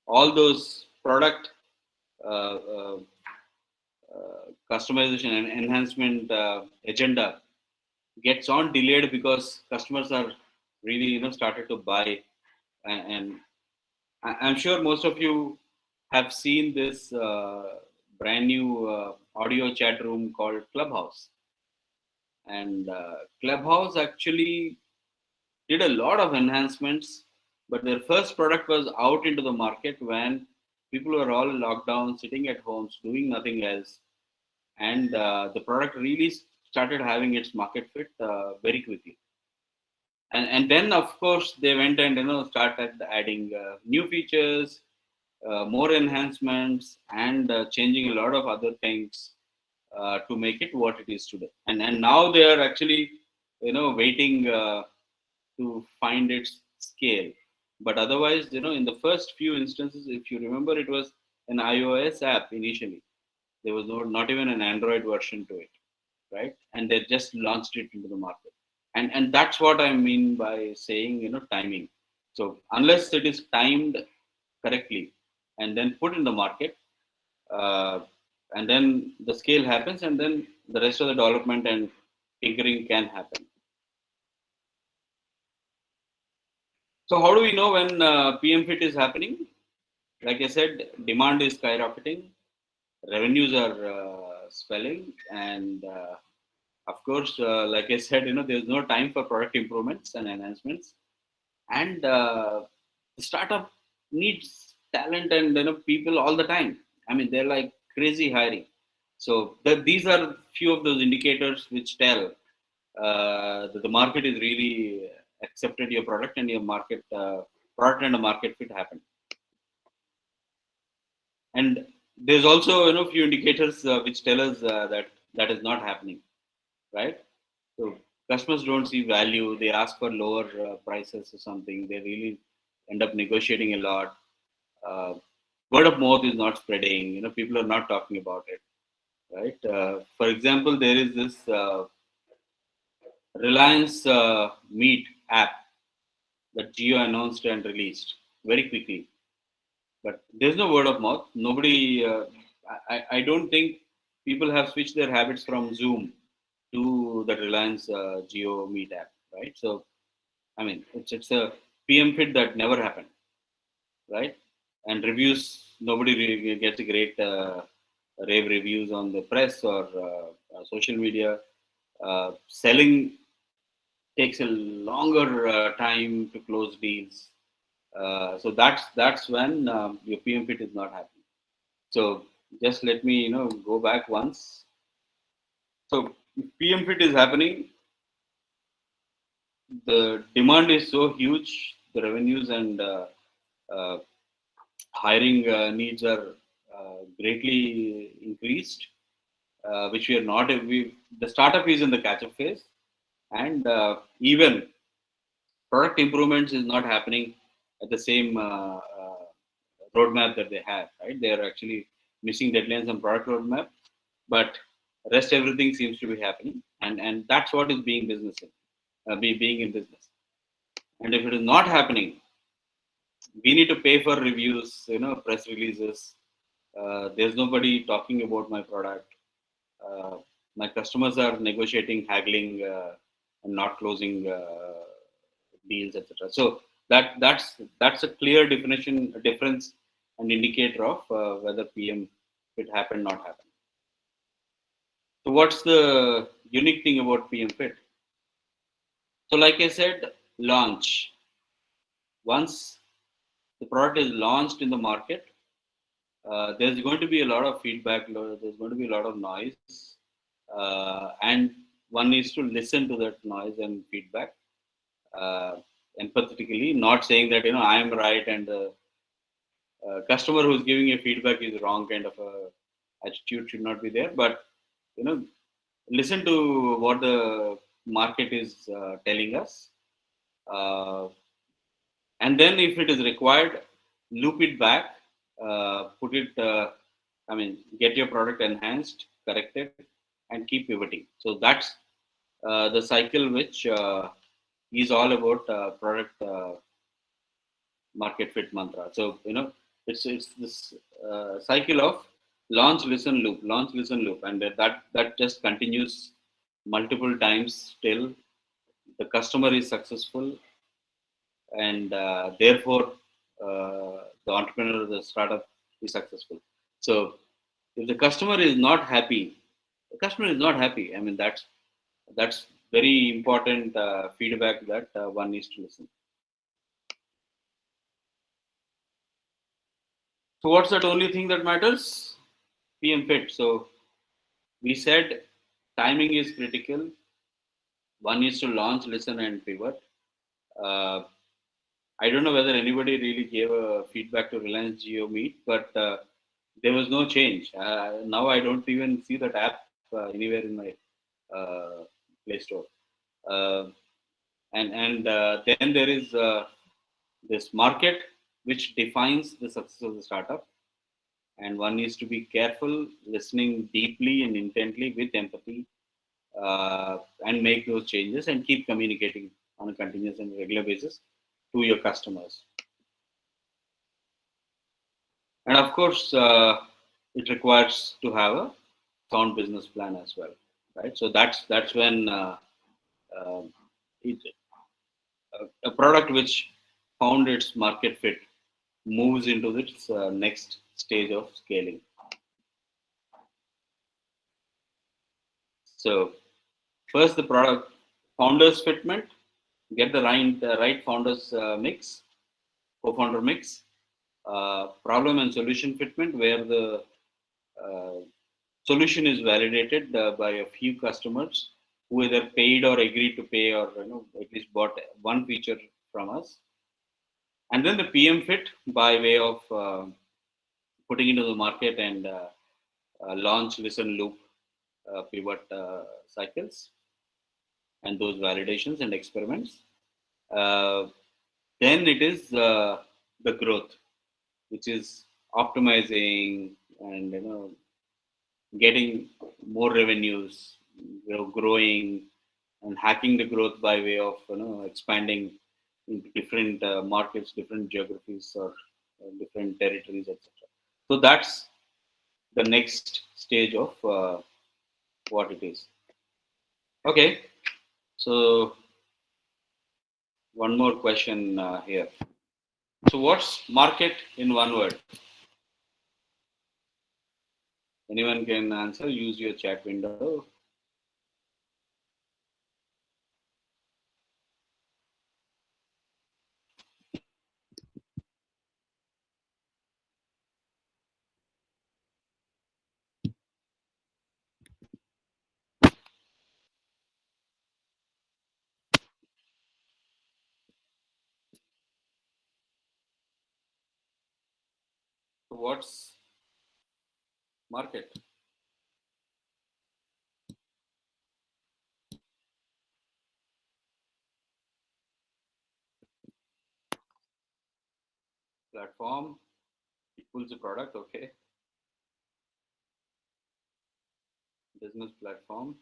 all those product uh, uh, customization and enhancement agenda gets on delayed because customers are really started to buy, and I'm sure most of you have seen this brand new audio chat room called Clubhouse, and Clubhouse actually did a lot of enhancements, but their first product was out into the market when people were all locked down, sitting at homes, doing nothing else, and the product really started having its market fit very quickly. And then of course they went and started adding new features, more enhancements, and changing a lot of other things to make it what it is today. And now they are actually waiting to find its scale. But otherwise, in the first few instances, if you remember, it was an iOS app initially. There was not even an Android version to it, right? And they just launched it into the market. And that's what I mean by saying timing. So unless it is timed correctly and then put in the market, uh, and then the scale happens, and then the rest of the development and tinkering can happen. So how do we know when PM fit is happening? Like I said, demand is skyrocketing, revenues are swelling, and of course, like I said, there's no time for product improvements and enhancements, and the startup needs talent and people all the time. I mean, they're like crazy hiring. So these are few of those indicators which tell that the market is really accepted your product, and your product and a market fit happen. And there's also few indicators which tell us that that is not happening, right? So customers don't see value. They ask for lower prices or something. They really end up negotiating a lot. Uh, Word of mouth is not spreading. People are not talking about it, right? For example, there is this Reliance Meet app that Geo announced and released very quickly, but there's no word of mouth. Nobody. I don't think people have switched their habits from Zoom to the Reliance Geo Meet app, right? So I mean, it's a PM fit that never happened, right? And reviews, nobody really gets a great rave reviews on the press or social media. Selling takes a longer time to close deals. So that's when your PM fit is not happening. So just let me go back once. So if PM fit is happening, the demand is so huge, the revenues and uh, hiring needs are greatly increased, which we are not. The startup is in the catch-up phase, and even product improvements is not happening at the same roadmap that they have. Right, they are actually missing deadlines on product roadmap, but rest everything seems to be happening, and that's what is being business in, being in business. And if it is not happening, we need to pay for reviews, press releases. There's nobody talking about my product. Uh, my customers are negotiating, haggling, and not closing deals, etc. So that's a clear definition, a difference, and indicator of whether PM fit happen, not happen. So what's the unique thing about PM fit? So like I said, launch. Once the product is launched in the market, there's going to be a lot of feedback, there's going to be a lot of noise, and one needs to listen to that noise and feedback empathetically, not saying that I am right and the customer who's giving you feedback is wrong, kind of a attitude should not be there. But you know listen to what the market is telling us, uh, and then if it is required, loop it back, put it get your product enhanced, corrected, and keep pivoting. So that's the cycle which is all about product market fit mantra. So it's this cycle of launch, listen, loop, and that just continues multiple times till the customer is successful, and therefore the entrepreneur, the startup is successful. So if the customer is not happy, the customer is not happy. I mean, that's very important feedback that one needs to listen. So what's that only thing that matters? PM fit. So we said timing is critical. One needs to launch, listen, and pivot. Uh, I don't know whether anybody really gave a feedback to Reliance Geo Meet, but there was no change. Now I don't even see that app anywhere in my uh, Play Store. Uh, and then there is this market which defines the success of the startup, and one needs to be careful, listening deeply and intently with empathy, and make those changes and keep communicating on a continuous and regular basis to your customers. And of course, it requires to have a sound business plan as well, right? So that's when uh, it, a product which found its market fit moves into its next stage of scaling. So first, the product founders fitment, get the right founders mix, co-founder mix, problem and solution fitment, where the uh, solution is validated by a few customers who either paid or agreed to pay, or at least bought one feature from us. And then the PM fit by way of putting into the market and launch, listen, loop, pivot cycles, and those validations and experiments. Uh, then it is the growth, which is optimizing and getting more revenues, growing and hacking the growth by way of expanding into different markets, different geographies, or different territories, etc. So that's the next stage of what it is. Okay, so one more question here. So what's market in one word? Anyone can answer. Use your chat window. So what's market? Platform, it pulls a product, okay. Business platform.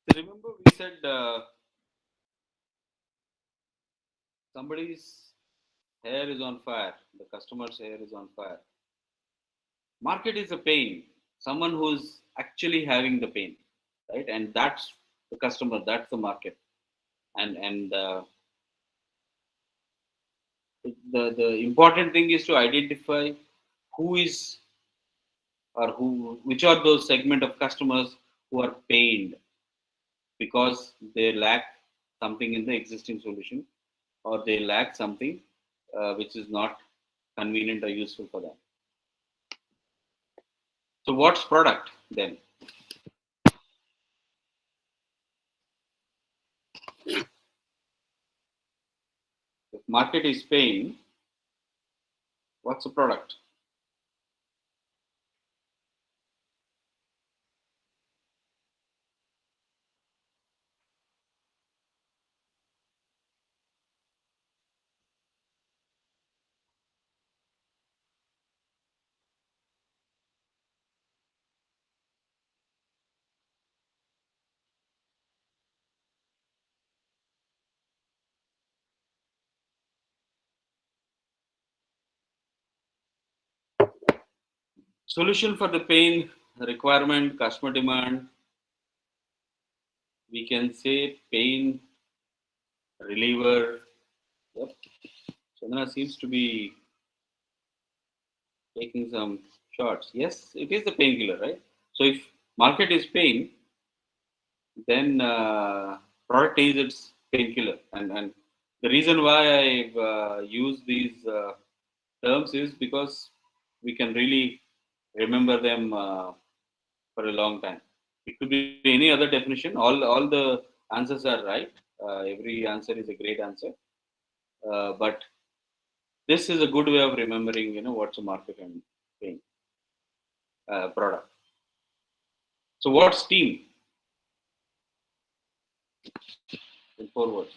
So remember we said somebody's hair is on fire, the customer's hair is on fire. Market is a pain, someone who's actually having the pain, right? And that's the customer, that's the market. And the important thing is to identify who is or who which are those segment of customers who are pained because they lack something in the existing solution, or they lack something which is not convenient or useful for them. So what's product then? If market is pain, what's the product? Solution for the pain, requirement, customer demand. We can say pain reliever. Yep. Chandra seems to be taking some shots. Yes, it is the painkiller, right? So if market is pain, then product is its painkiller. And the reason why I've used these terms is because we can really remember them for a long time. It could be any other definition. All the answers are right. Every answer is a great answer. But this is a good way of remembering, what's a market and pain product. So what's team? In 4 words.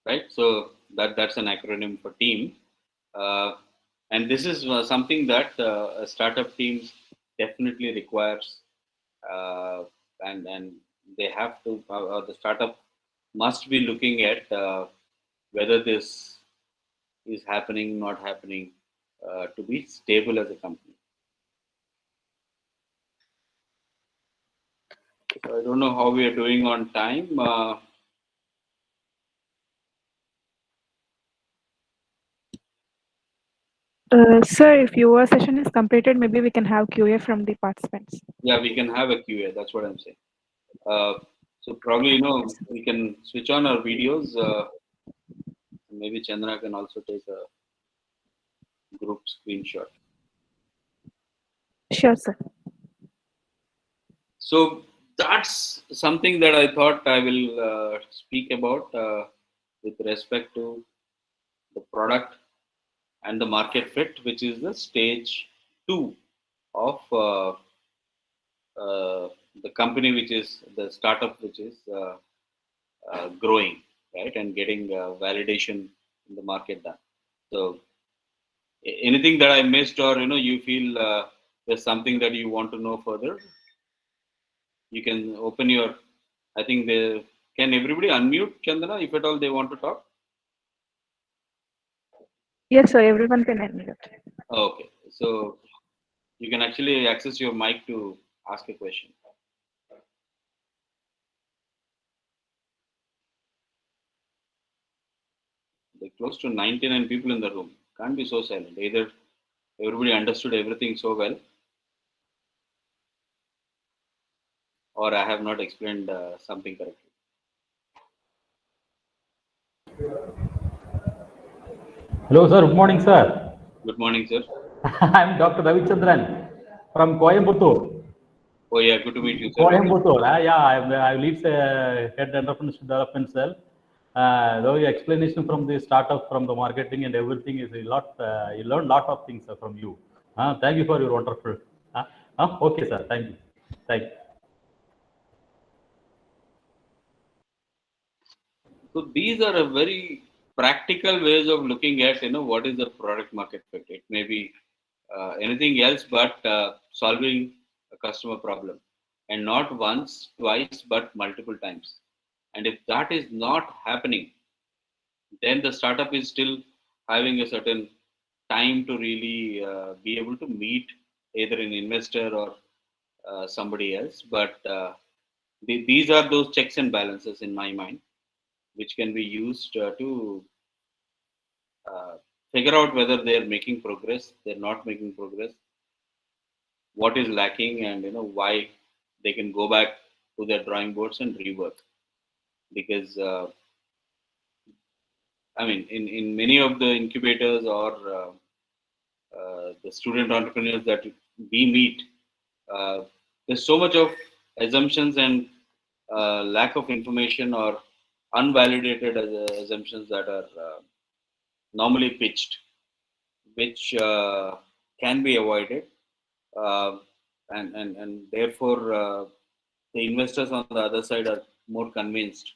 Right? So that's an acronym for team, and this is something that a startup team definitely requires, uh, and they have to. The startup must be looking at whether this is happening, not happening, to be stable as a company. So I don't know how we are doing on time. Sir, if your session is completed, maybe we can have QA from the participants. Yeah, we can have a QA. That's what I'm saying. So probably we can switch on our videos. Maybe Chandra can also take a group screenshot. Sure, sir. So that's something that I thought I will speak about with respect to the product and the market fit, which is the stage 2 of uh, the company, which is the startup, which is growing, right, and getting validation in the market done. So anything that I missed, or you feel there's something that you want to know further, you can open your. I think they can everybody unmute Chandana if at all they want to talk. Yes, sir. Everyone can unmute. Okay, so you can actually access your mic to ask a question. There are close to 99 people in the room. Can't be so silent. Either everybody understood everything so well, or I have not explained something correctly. Hello, sir. Good morning, sir. Good morning, sir. I'm Dr. Ravichandran from Coimbatore. Oh yeah, good to meet you, sir. Coimbatore. Yeah, I lead head entrepreneurship development cell. The explanation from the startup, from the marketing and everything is a lot. You learn lot of things from you. Thank you for your wonderful. Okay, sir. Thank you. Thank you. So these are a very practical ways of looking at what is the product market fit. It may be anything else but solving a customer problem, and not once, twice, but multiple times. And if that is not happening, then the startup is still having a certain time to really be able to meet either an investor or somebody else. But these are those checks and balances in my mind, which can be used to uh, figure out whether they are making progress, they're not making progress, what is lacking, and why they can go back to their drawing boards and rework. Because I mean, in many of the incubators or the student entrepreneurs that we meet, there's so much of assumptions and lack of information or unvalidated assumptions that are normally pitched, which can be avoided, uh, and therefore the investors on the other side are more convinced,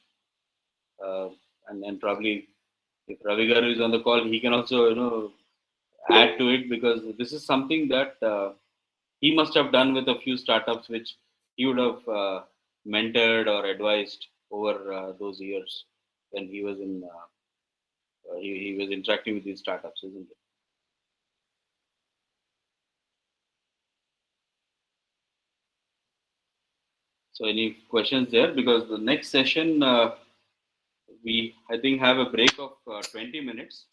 uh, and probably if Ravi Garu is on the call, he can also add to it, because this is something that he must have done with a few startups which he would have mentored or advised over those years when he was he was interacting with these startups, isn't it? So any questions there? Because the next session we I think have a break of 20 minutes.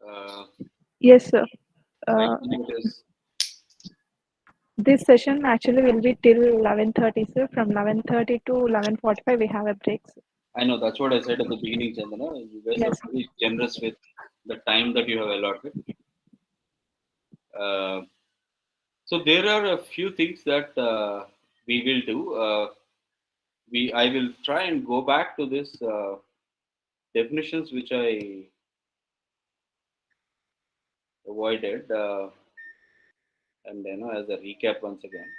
Uh, Yes, sir. right Uh, now it is. this session actually will be till 11:30, sir. From 11:30 to 11:45, we have a break, sir. I know that's what I said at the beginning, Chandana. You guys are Yes. very generous with the time that you have allotted. Uh, so there are a few things that we will do. I will try and go back to this definitions which I avoided, and as a recap once again.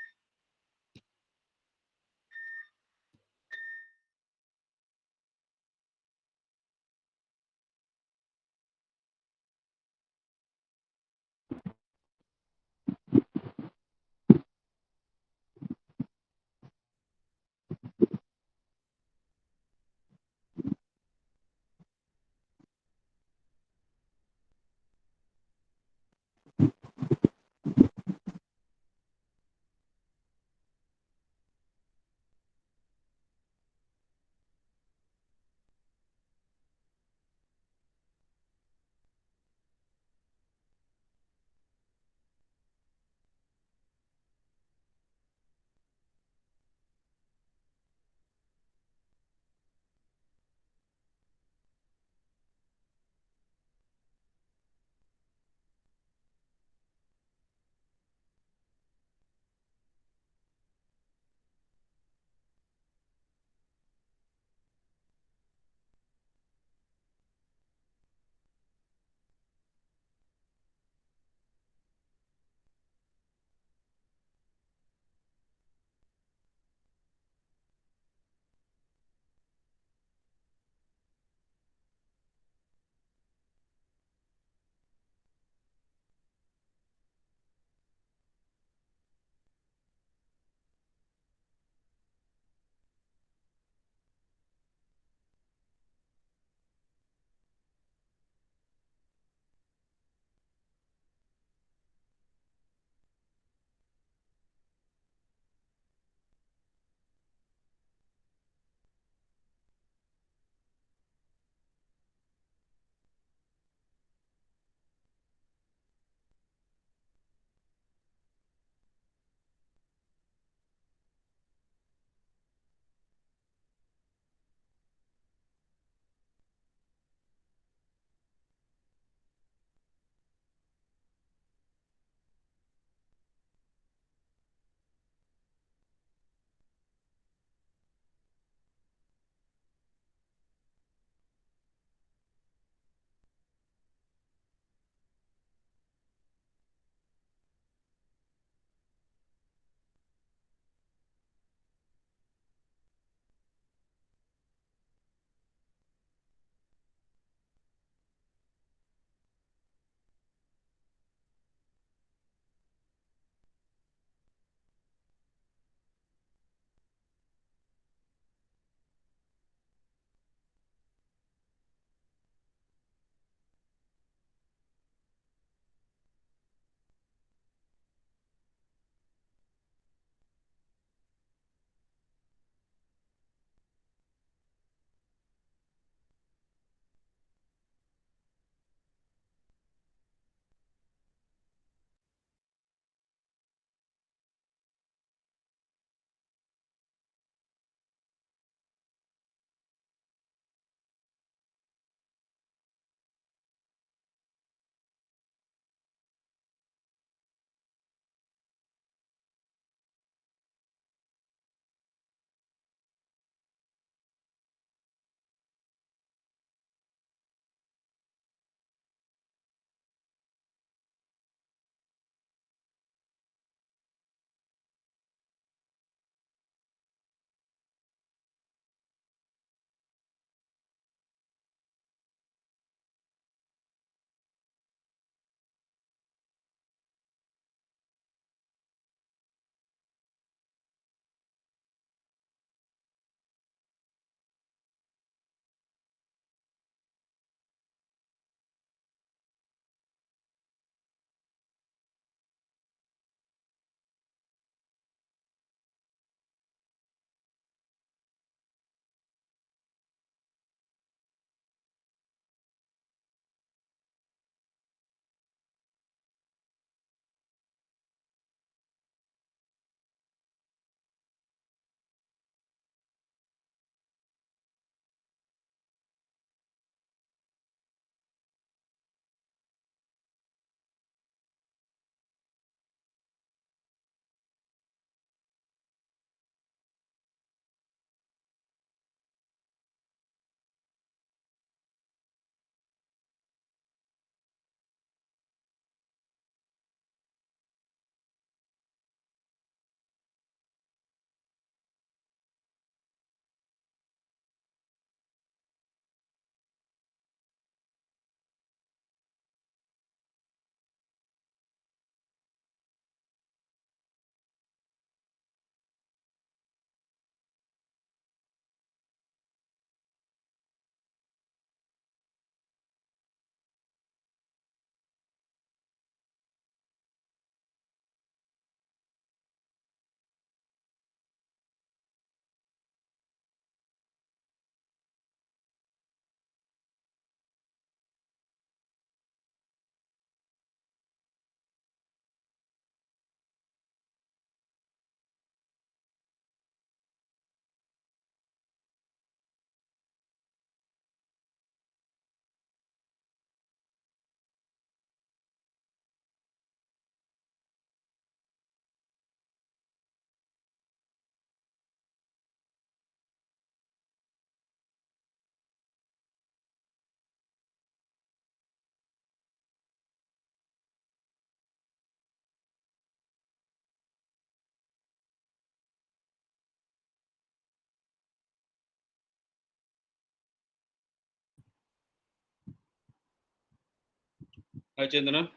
Hi, Chandana.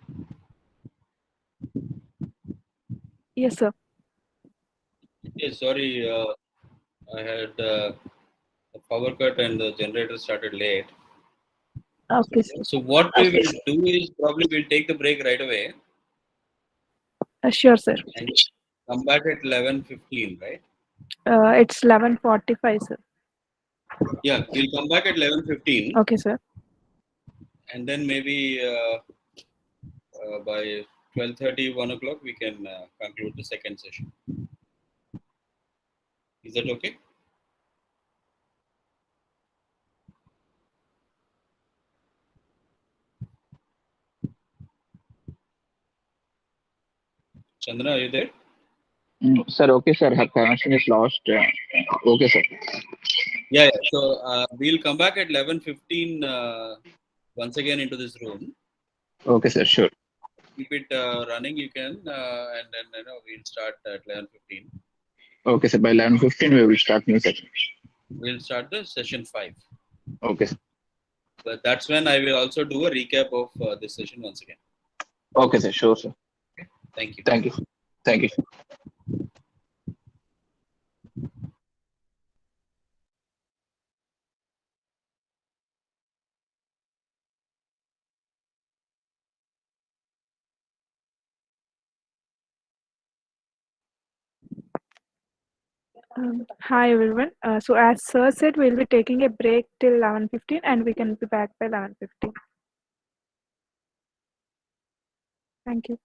Yes, sir. Yes, sorry, I had a power cut and the generator started late. Okay, sir. So what we will do is probably we'll take the break right away Sure, sir. and come back at 11:15, right? It's 11:45, sir. Yeah, we'll come back at 11:15, Okay, sir. and then maybe by 12:30, 1 o'clock, we can conclude the second session. Is that okay? Chandana, are you there? Sir, okay, sir. Her connection is lost. Okay, sir. Yeah, yeah. So we'll come back at 11:15 once again into this room. Okay, sir. Sure. Keep it running. You can, and then we'll start at 11:15. Okay, sir. By 11:15, we will start new session. We'll start the session 5. Okay, sir. But that's when I will also do a recap of this session once again. Okay, sir. Sure, sir. Thank you. Thank you. Thank you. Hi, everyone. So as sir said, we'll be taking a break till 11:15 and we can be back by 11:15. Thank you.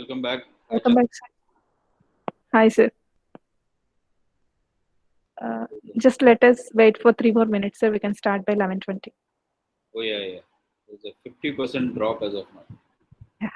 Welcome back. Welcome back, sir. Hi, sir. Just let us wait for 3 more minutes, sir. We can start by 11:20. Oh yeah. There's a 50% drop as of now. Yeah.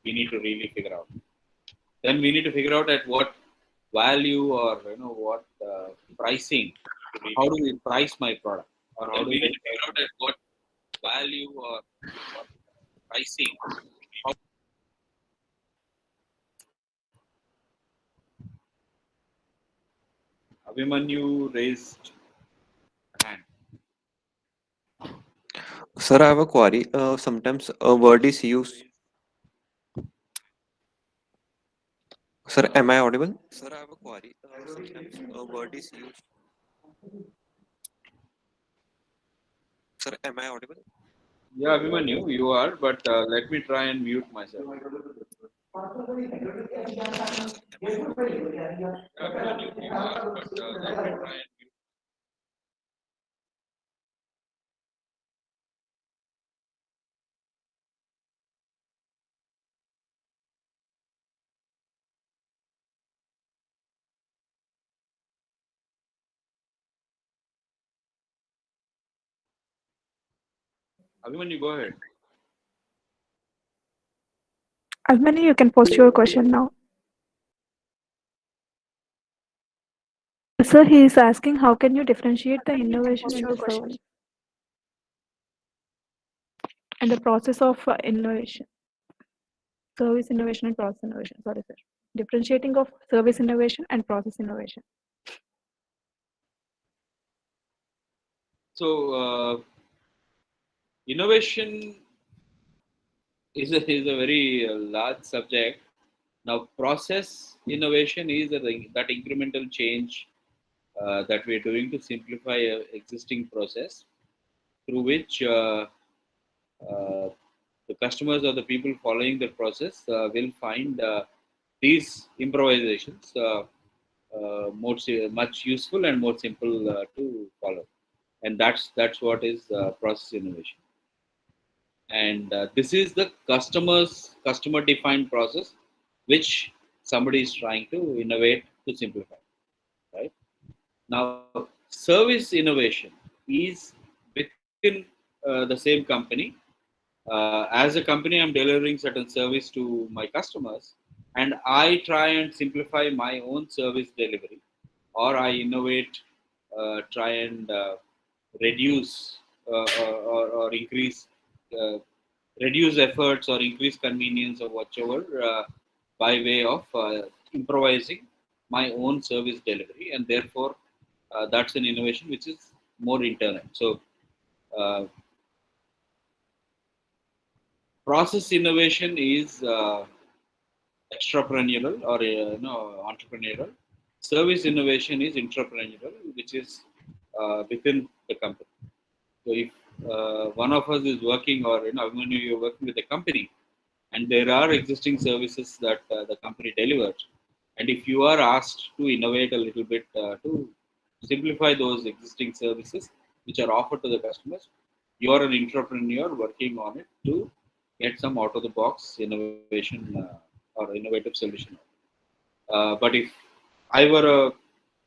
We need to really figure out. Then we need to figure out at what value or what pricing. How do we price my product, or how do we need to figure out at what value or what pricing. Abhimanyu raised a hand. Sir, I have a query. Sometimes a word is used. Sir, am I audible? Sir, I have a query. Sometimes a word is used. Sir, am I audible? Yeah, Abhimanyu, you are, but let me try and mute myself. Yeah, Abhimanyu, you are, but let me try and mute. Abhimanyu, go ahead. Almani, you can post your question now. Sir, he is asking how can you differentiate the innovation and the service and the process of innovation, service innovation and process innovation. Sorry, sir. Differentiating of service innovation and process innovation. So, innovation is a very large subject. Now, process innovation is that incremental change that we are doing to simplify a existing process through which the customers or the people following the process will find these improvisations much useful and more simple to follow, and that's what is process innovation. And this is the customer defined process which somebody is trying to innovate to simplify, right? Now, service innovation is within the same company. As a company, I'm delivering certain service to my customers, and I try and simplify my own service delivery, or I innovate, try and reduce or increase, uh, reduce efforts or increase convenience or whatever by way of improvising my own service delivery, and therefore that's an innovation which is more internal. So uh, process innovation is extrapreneurial or entrepreneurial. Service innovation is intrapreneurial, which is within the company. So if one of us is working, or when you're working with a company, and there are existing services that the company delivers, and if you are asked to innovate a little bit to simplify those existing services which are offered to the customers, you are an entrepreneur working on it to get some out of the box innovation or innovative solution. But if I were a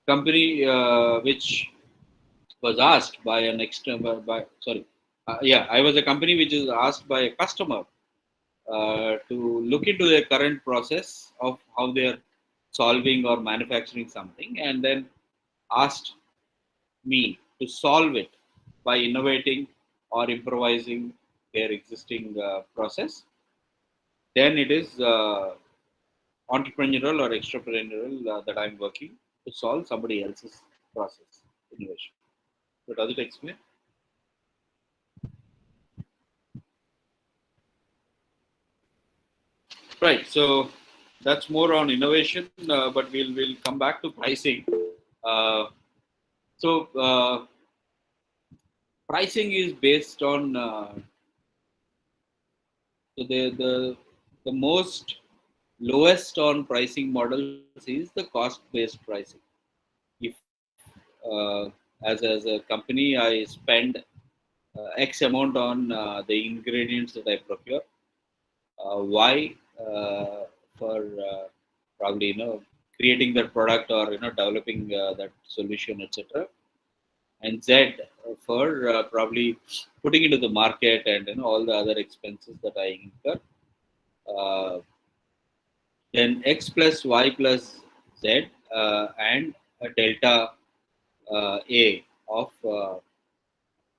company which was asked by an external, I was a company which is asked by a customer to look into their current process of how they are solving or manufacturing something, and then asked me to solve it by innovating or improvising their existing process, then it is entrepreneurial or extrapreneurial that I'm working to solve somebody else's process innovation. So does it explain? Right. So that's more on innovation, but we'll come back to pricing. Uh, so pricing is based on so the most lowest on pricing models is the cost based pricing. If as a company I spend X amount on the ingredients that I procure, Y for probably creating that product or developing that solution, etc., and Z for probably putting into the market and all the other expenses that I incur. Uh, then X plus Y plus Z and a delta A of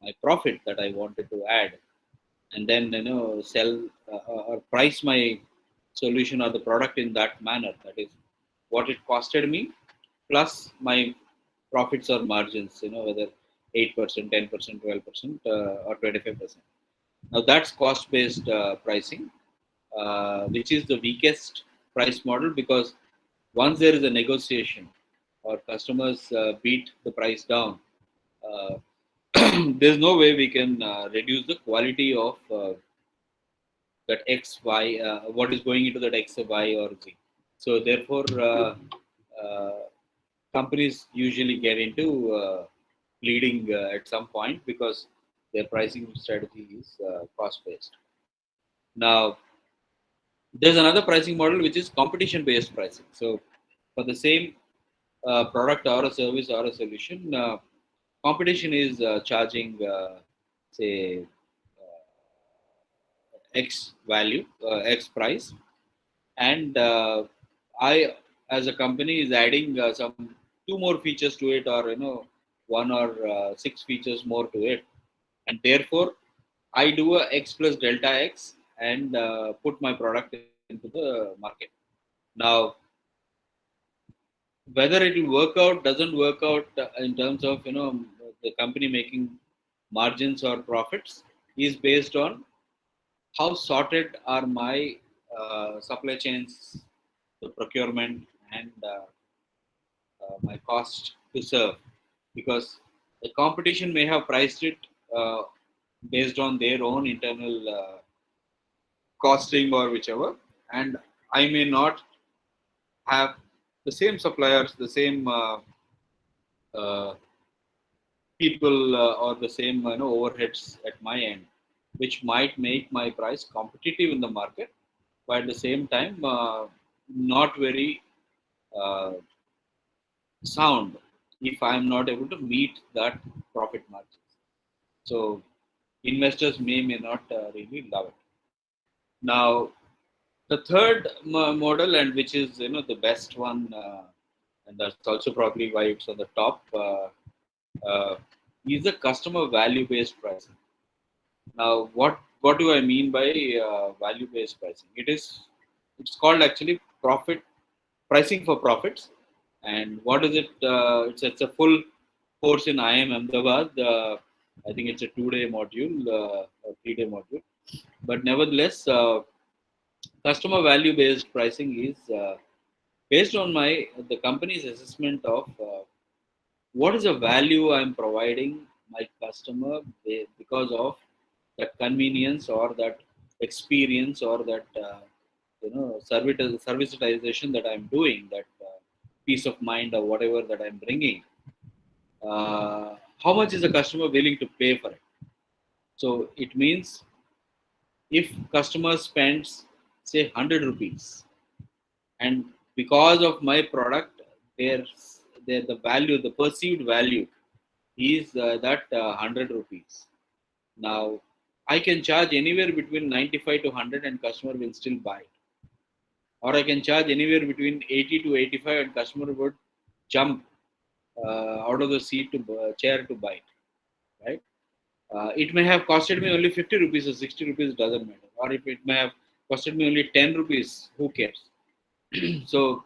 my profit that I wanted to add, and then sell or price my solution or the product in that manner. That is what it costed me plus my profits or margins. Whether 8%, 10%, 12%, or 25%. Now that's cost-based pricing, which is the weakest price model, because once there is a negotiation or customers beat the price down, uh, there's no way we can reduce the quality of that X, Y, what is going into that X, Y, or Z. So therefore, uh, companies usually get into bleeding at some point because their pricing strategy is cost-based. Now, there's another pricing model which is competition-based pricing. So for the same product or a service or a solution, competition is charging, say, X value, X price, and I, as a company, is adding some two more features to it, or one or six features more to it, and therefore I do a X plus delta X and put my product into the market. Now, whether it will work out, doesn't work out in terms of the company making margins or profits is based on how sorted are my supply chains, the procurement, and my cost to serve, because the competition may have priced it uh, based on their own internal costing or whichever, and I may not have the same suppliers, the same uh, people, or the same overheads at my end, which might make my price competitive in the market, but at the same time not very uh, sound if I am not able to meet that profit margins. So investors may not really love it. Now, the third model, and which is the best one, and that's also probably why it's on the top, uh, is the customer value based pricing. Now, what do I mean by value based pricing? It's called actually profit pricing for profits. And what is it? It's a full course in IIM Ahmedabad. I think it's a 2-day module, or 3-day module. But nevertheless, customer value based pricing is based on the company's assessment of what is the value I'm providing my customer because of that convenience or that experience or that servitization that I'm doing, that peace of mind or whatever that I'm bringing. How much is the customer willing to pay for it? So it means if customer spends say 100 rupees, and because of my product, their the value, the perceived value is that 100 rupees. Now, I can charge anywhere between 95 to 100 and customer will still buy it. Or I can charge anywhere between 80 to 85 and customer would jump out of the seat to chair to buy it, right? It may have costed me only 50 rupees or 60 rupees, doesn't matter. Or if it may have costed me only 10 rupees, who cares? So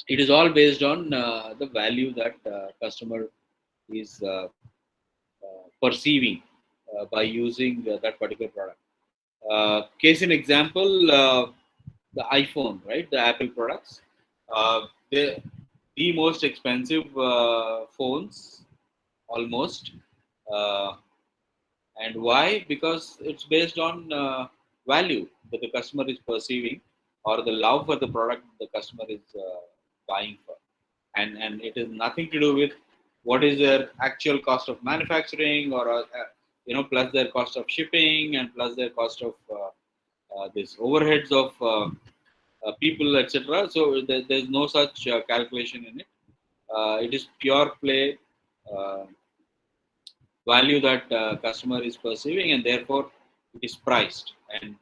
it is all based on the value that customer is perceiving by using that particular product. Case in example, the iPhone, right? The Apple products. They the most expensive phones, almost. Uh, and why? Because it's based on value that the customer is perceiving, or the love for the product the customer is buying for, and it is nothing to do with what is their actual cost of manufacturing, or plus their cost of shipping and plus their cost of this overheads of people, etc. So there's no such calculation in it. It is pure play uh, value that customer is perceiving, and therefore it is priced. And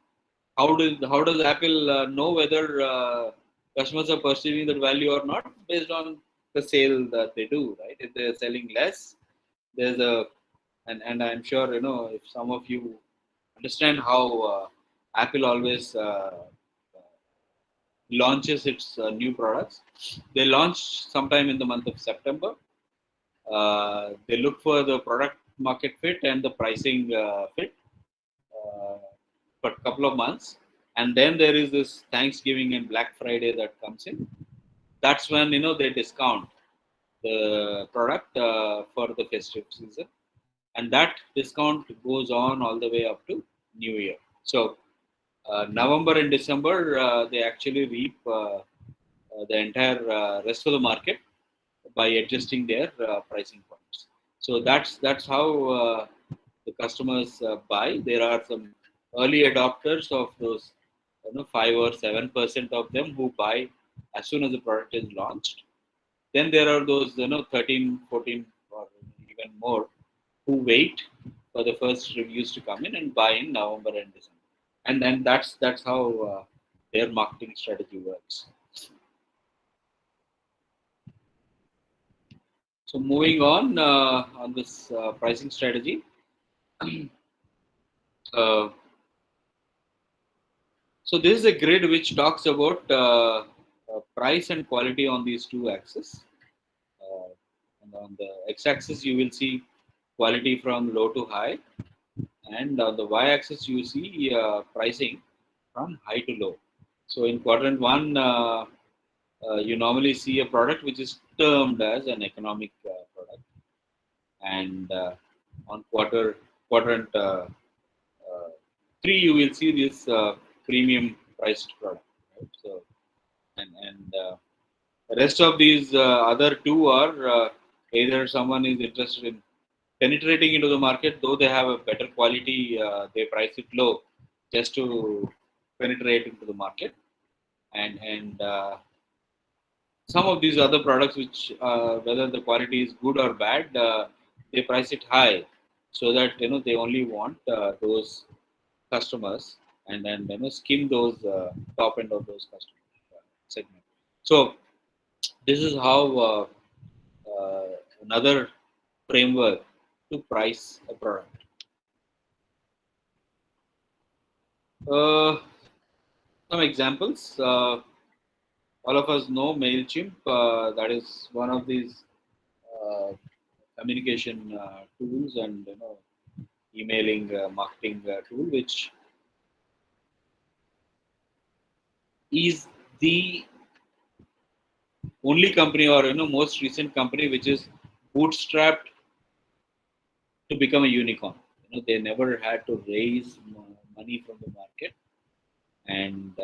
how does Apple know whether customers are perceiving that value or not? Based on the sale that they do, right? If they're selling less, there's a and I'm sure if some of you understand how Apple always launches its new products. They launch sometime in the month of September. They look for the product market fit and the pricing fit uh, for a couple of months, and then there is this Thanksgiving and Black Friday that comes in. That's when they discount the product for the festive season, and that discount goes on all the way up to New Year. So November and December they actually reap the entire rest of the market by adjusting their pricing points. So that's how the customers buy. There are some early adopters of those 5 or 7% of them who buy as soon as the product is launched. Then there are those 13, 14, or even more who wait for the first reviews to come in and buy in November and December. and then that's how their marketing strategy works. So moving on this pricing strategy. uh, so this is a grid which talks about price and quality on these two axes. And on the x-axis you will see quality from low to high, and on the y-axis you see pricing from high to low. So in quadrant one, you normally see a product which is termed as an economic product, and on quadrant three, you will see this premium priced product. Right? So and the rest of these other two are either someone is interested in penetrating into the market, though they have a better quality, they price it low just to penetrate into the market, and some of these other products, which whether the quality is good or bad, they price it high, so that they only want those customers, and then skim those top end of those customer segment. So this is how another framework to price a product. Some examples. All of us know MailChimp. That is one of these uh, communication tools and emailing marketing tool, which is the only company, or most recent company, which is bootstrapped to become a unicorn. They never had to raise money from the market, and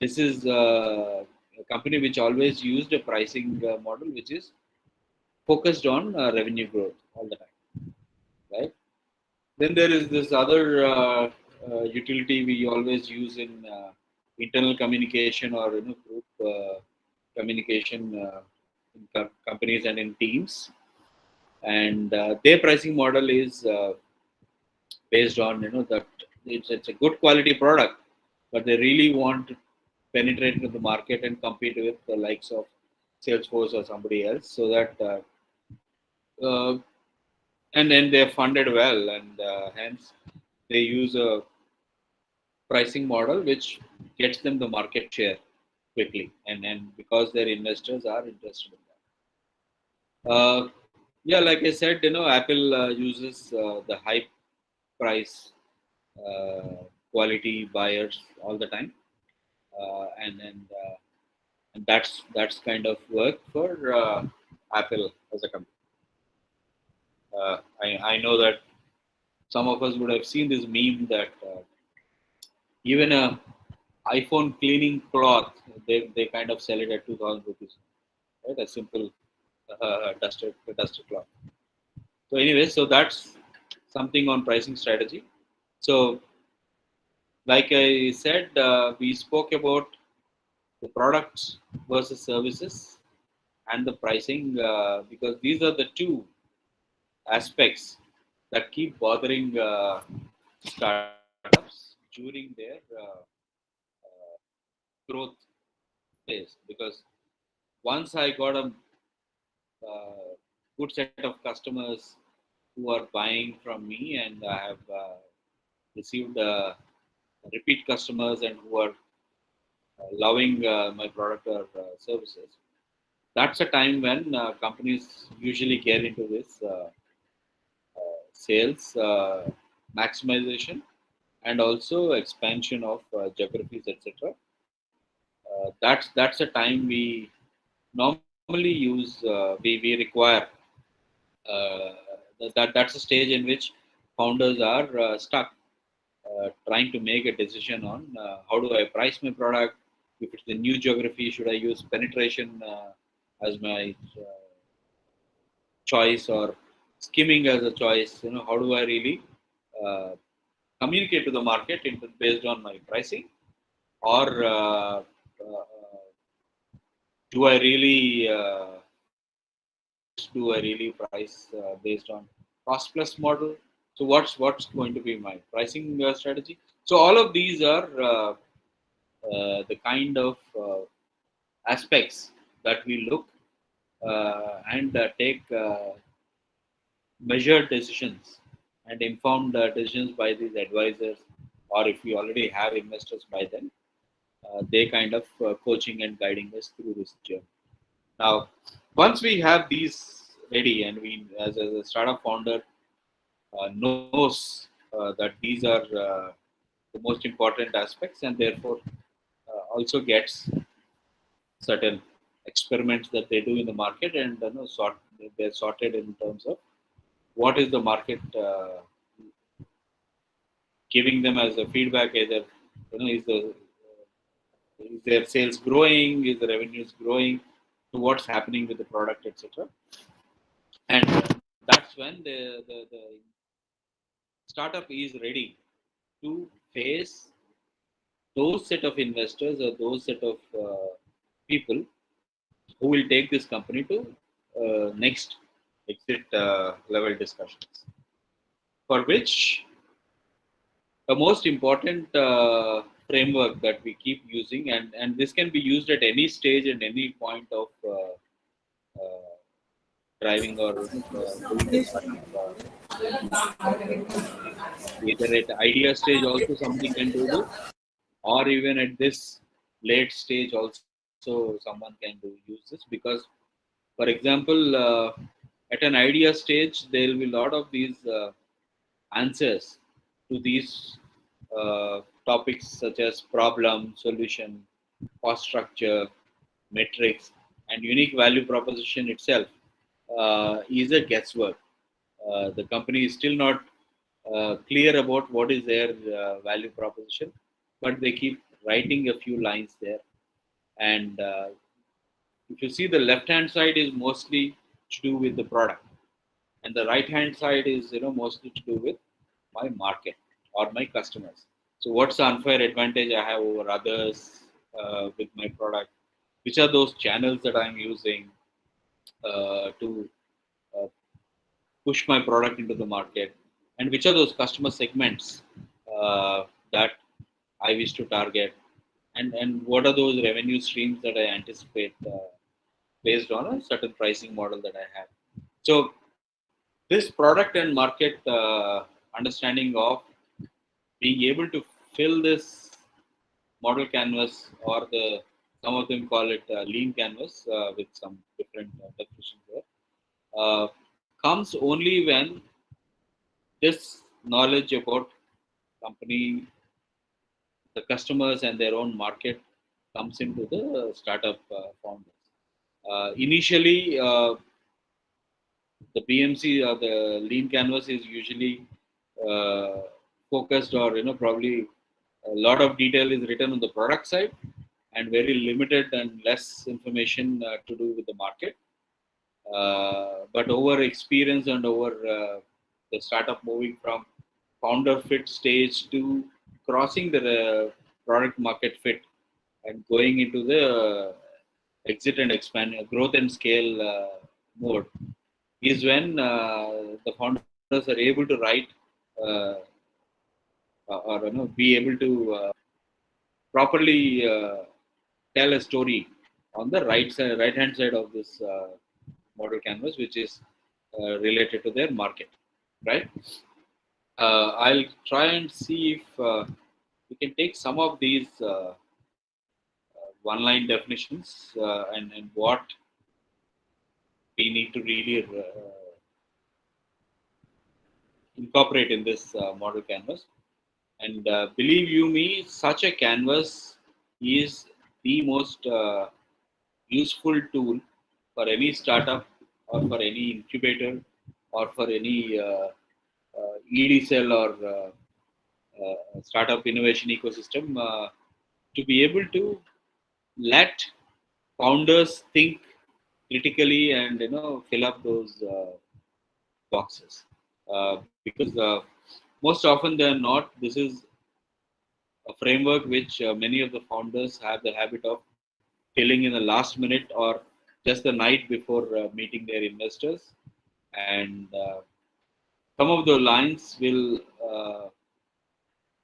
this is a company which always used a pricing model which is focused on revenue growth all the time, right? Then there is this other utility we always use in internal communication, or group communication in companies and in teams, and their pricing model is based on that it's a good quality product, but they really want to penetrate into the market and compete with the likes of Salesforce or somebody else, so that uh, and then they're funded well, and hence they use a pricing model which gets them the market share quickly, and because their investors are interested in that. Yeah, like I said, Apple uses the high price quality buyers all the time, and that's kind of work for Apple as a company. I know that some of us would have seen this meme that even a iPhone cleaning cloth, they kind of sell it at 2,000 rupees, right? A simple duster cloth. So anyway, so that's something on pricing strategy. So like I said, we spoke about the products versus services and the pricing, because these are the two aspects that keep bothering startups during their growth phase. Because once I got a good set of customers who are buying from me, and I have received repeat customers and who are loving my product or services, that's a time when companies usually get into this sales maximization and also expansion of geographies, etc. That's a time we normally use. We require that's a stage in which founders are stuck, trying to make a decision on how do I price my product. If it's a new geography, should I use penetration as my choice, or skimming as a choice? How do I really uh, communicate to the market based on my pricing, or do I really do I really price based on cost plus model, So what's going to be my pricing strategy? So all of these are the kind of aspects that we look and take measured decisions and informed decisions by these advisors, or if we already have investors by then, they kind of coaching and guiding us through this journey. Now, once we have these ready, and we, as a startup founder, knows that these are the most important aspects, and therefore also gets certain experiments that they do in the market, and they're sorted in terms of what is the market giving them as a feedback, either is their sales growing, is the revenues growing, so what's happening with the product, etc. And that's when the startup is ready to face those set of investors or those set of people who will take this company to next exit level discussions, for which a most important framework that we keep using, and this can be used at any stage and any point of uh, driving or doing the startup. Either at idea stage also somebody can do this, or even at this late stage also someone can use this, because for example, at an idea stage there will be a lot of these answers to these topics such as problem, solution, cost structure, metrics, and unique value proposition itself is a guesswork. The company is still not clear about what is their value proposition, but they keep writing a few lines there. And if you see, the left hand side is mostly to do with the product, and the right hand side is mostly to do with my market or my customers. So what's the unfair advantage I have over others with my product? Which are those channels that I'm using to uh, push my product into the market, and which are those customer segments that I wish to target, and what are those revenue streams that I anticipate based on a certain pricing model that I have. So this product and market understanding of being able to fill this model canvas, or the some of them call it lean canvas with some different definitions there, comes only when this knowledge about company, the customers, and their own market comes into the startup founders. Initially, the BMC or the lean canvas is usually uh, focused, or probably a lot of detail is written on the product side, and very limited and less information to do with the market. But over experience and over the startup moving from founder fit stage to crossing the product market fit and going into the exit and expand, growth and scale mode, is when the founders are able to write uh, or be able to properly tell a story on the right hand side of this model canvas, which is related to their market, right? I'll try and see if we can take some of these one line definitions and what we need to really incorporate in this model canvas. And believe you me, such a canvas is the most useful tool for any startup, or for any incubator, or for any ED cell, or startup innovation ecosystem, to be able to let founders think critically and fill up those boxes, because most often than not, this is a framework which many of the founders have the habit of filling in the last minute, or just the night before meeting their investors, and some of the lines will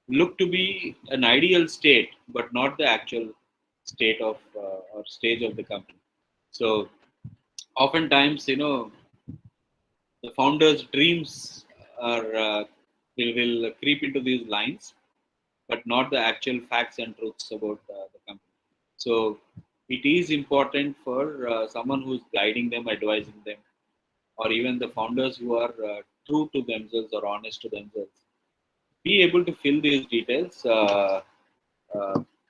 look to be an ideal state, but not the actual state of or stage of the company. So oftentimes, the founder's dreams are will creep into these lines, but not the actual facts and truths about the company. So it is important for someone who's guiding them, advising them, or even the founders who are true to themselves or honest to themselves, be able to fill these details,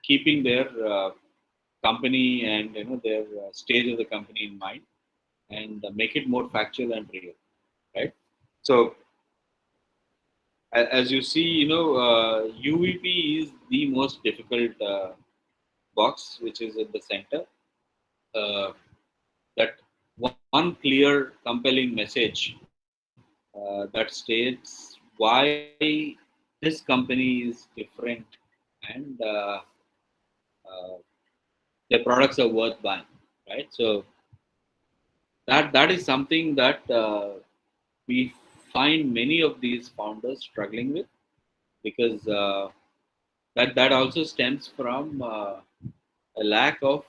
keeping their company and their stage of the company in mind, and make it more factual and real, right? So as you see, UVP is the most difficult box, which is at the center. That one clear, compelling message that states why this company is different and their products are worth buying, right? So that is something that we find many of these founders struggling with, because that also stems from a lack of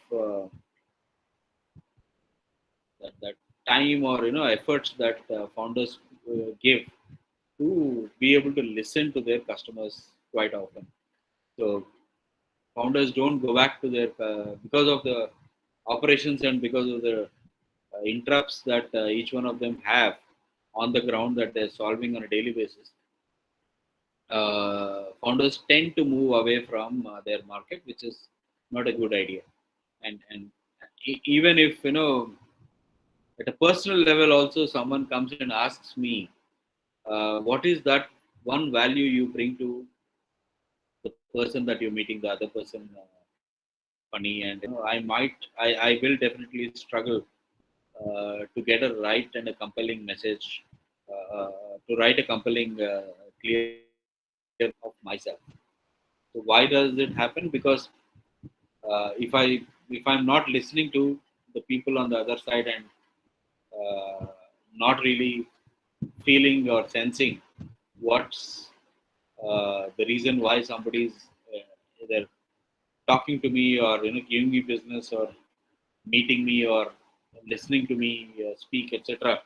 that time or efforts that founders give to be able to listen to their customers quite often. So founders don't go back to their because of the operations and because of the interrupts that each one of them have on the ground that they're solving on a daily basis. Founders tend to move away from their market, which is not a good idea. And even if at a personal level, also someone comes and asks me, what is that one value you bring to the person that you're meeting, the other person funny, and I will definitely struggle to get a right and a compelling message, to write a compelling, clear of myself. So why does it happen? Because if I'm not listening to the people on the other side and not really feeling or sensing what's the reason why somebody's either talking to me or giving me business or meeting me or listening to me speak, etc.,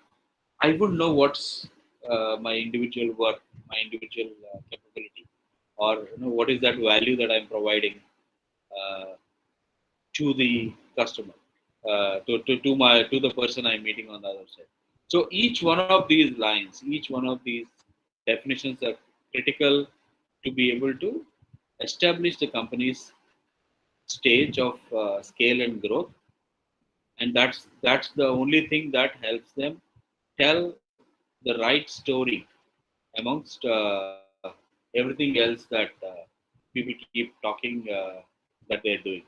I would know what's my individual work, my individual capability, or what is that value that I'm providing uh, to the customer, to the person I'm meeting on the other side. So each one of these lines, each one of these definitions are critical to be able to establish the company's stage of scale and growth, and that's the only thing that helps them tell the right story amongst everything else that people keep talking that they're doing,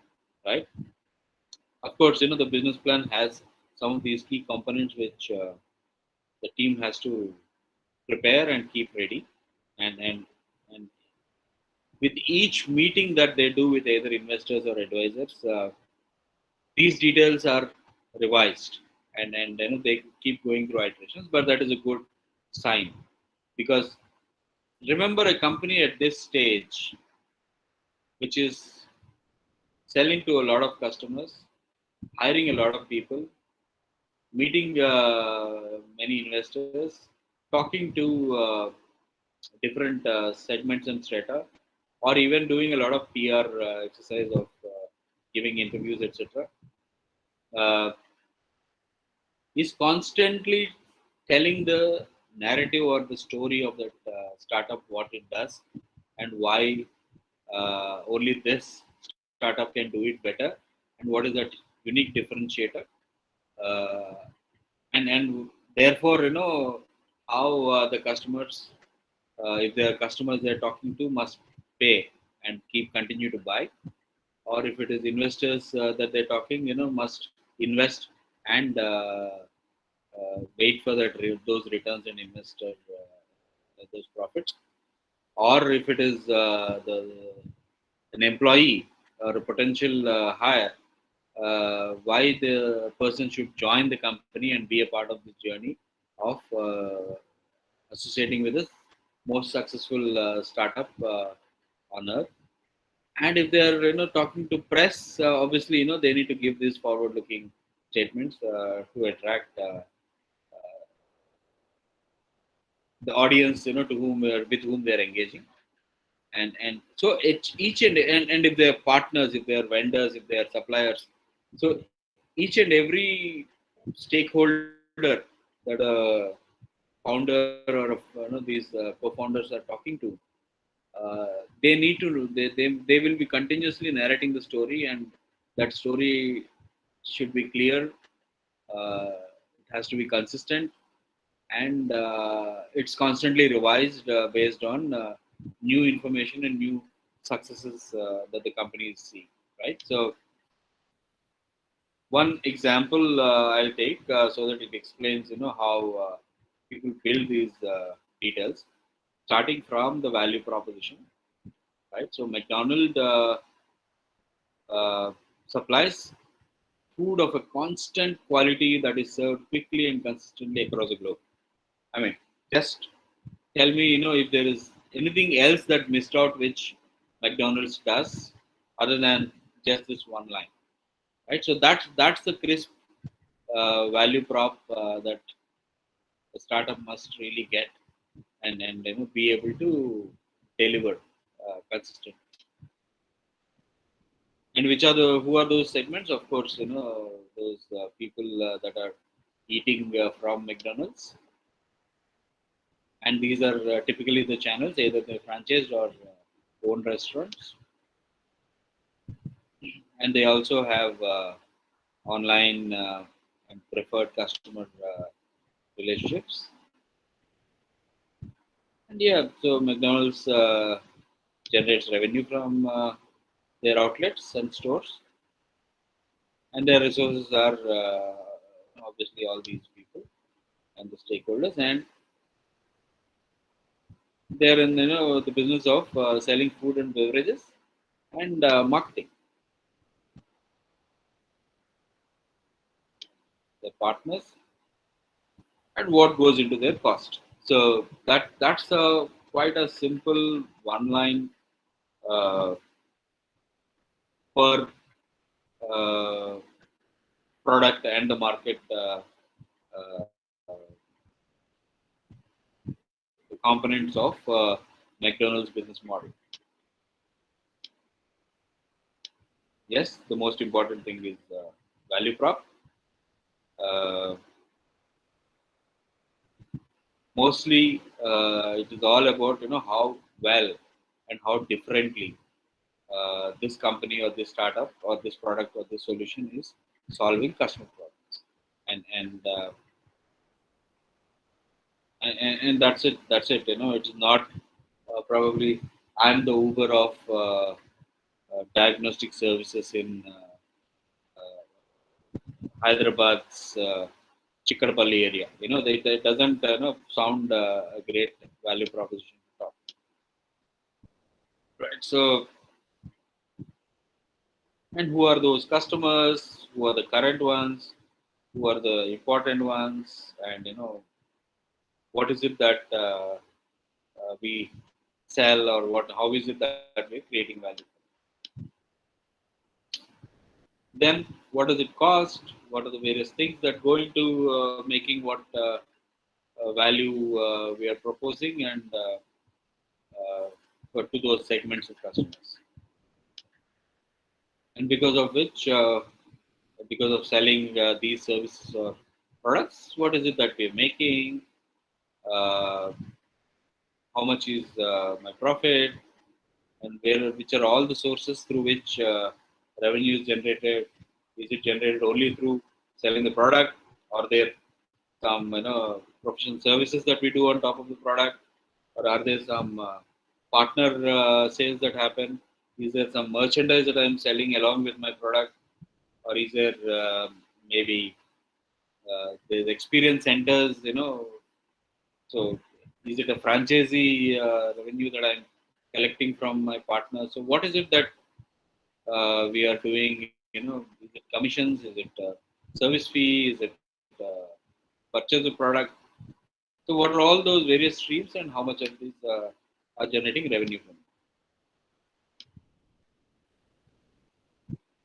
right? Of course, the business plan has some of these key components which the team has to prepare and keep ready, and with each meeting that they do with either investors or advisors, these details are revised, and they keep going through iterations. But that is a good sign, because remember, a company at this stage, which is selling to a lot of customers, hiring a lot of people, meeting many investors, talking to different segments and strata, or even doing a lot of PR exercise of giving interviews, etc., uh, is constantly telling the narrative or the story of that startup, what it does, and why only this startup can do it better, and what is that unique differentiator, uh, and therefore how the customers, if they are customers they're talking to, must pay and keep continue to buy, or if it is investors that they're talking, must invest and wait for that those returns and investor those profits, or if it is an employee or a potential hire, why the person should join the company and be a part of the journey of associating with the most successful startup on earth. And if they are talking to press, obviously they need to give these forward-looking statements to attract the audience to whom with whom they are engaging. And so it's each and if they are partners, if they are vendors, if they are suppliers, so each and every stakeholder that a founder or these co-founders are talking to, they need to they will be continuously narrating the story, and that story should be clear. It has to be consistent, and it's constantly revised based on new information and new successes that the company is seeing, right? So one example I'll take so that it explains how people build these details, starting from the value proposition, right? So McDonald's supplies food of a constant quality that is served quickly and consistently across the globe. I mean, just tell me, if there is anything else that missed out which McDonald's does other than just this one line, right? So that's the crisp value prop that the startup must really get, and be able to deliver consistent. And which are the who are those segments? Of course, those people that are eating from McDonald's, and these are typically the channels, either they're franchised or own restaurants, and they also have online and preferred customer relationships. And yeah, so McDonald's generates revenue from their outlets and stores, and their resources are obviously all these people and the stakeholders, and they're in the business of selling food and beverages and marketing. Their partners and what goes into their cost. So that's a quite a simple one line uh, per uh, product and the market uh, components of McDonald's business model. Yes, the most important thing is value prop. Uh, Mostly, it is all about how well and how differently this company or this startup or this product or this solution is solving customer problems, and that's it. It's not probably I'm the Uber of diagnostic services in Hyderabad's Chikadpalli area. That doesn't sound a great value proposition to talk. Right. So, and who are those customers? Who are the current ones? Who are the important ones? And what is it that we sell, or what? How is it that we're creating value? Then, what does it cost? What are the various things that go into making what value we are proposing, and to those segments of customers, and because of selling these services or products, what is it that we're making? Uh, how much is my profit, and which are all the sources through which revenue is generated? Is it generated only through selling the product, or there some professional services that we do on top of the product, or are there some partner sales that happen? Is there some merchandise that I'm selling along with my product, or is there maybe there's experience centers? So is it a franchisee revenue that I'm collecting from my partner? So what is it that we are doing? Is it commissions? Is it service fee? Is it purchase of product? So what are all those various streams and how much of these are generating revenue from?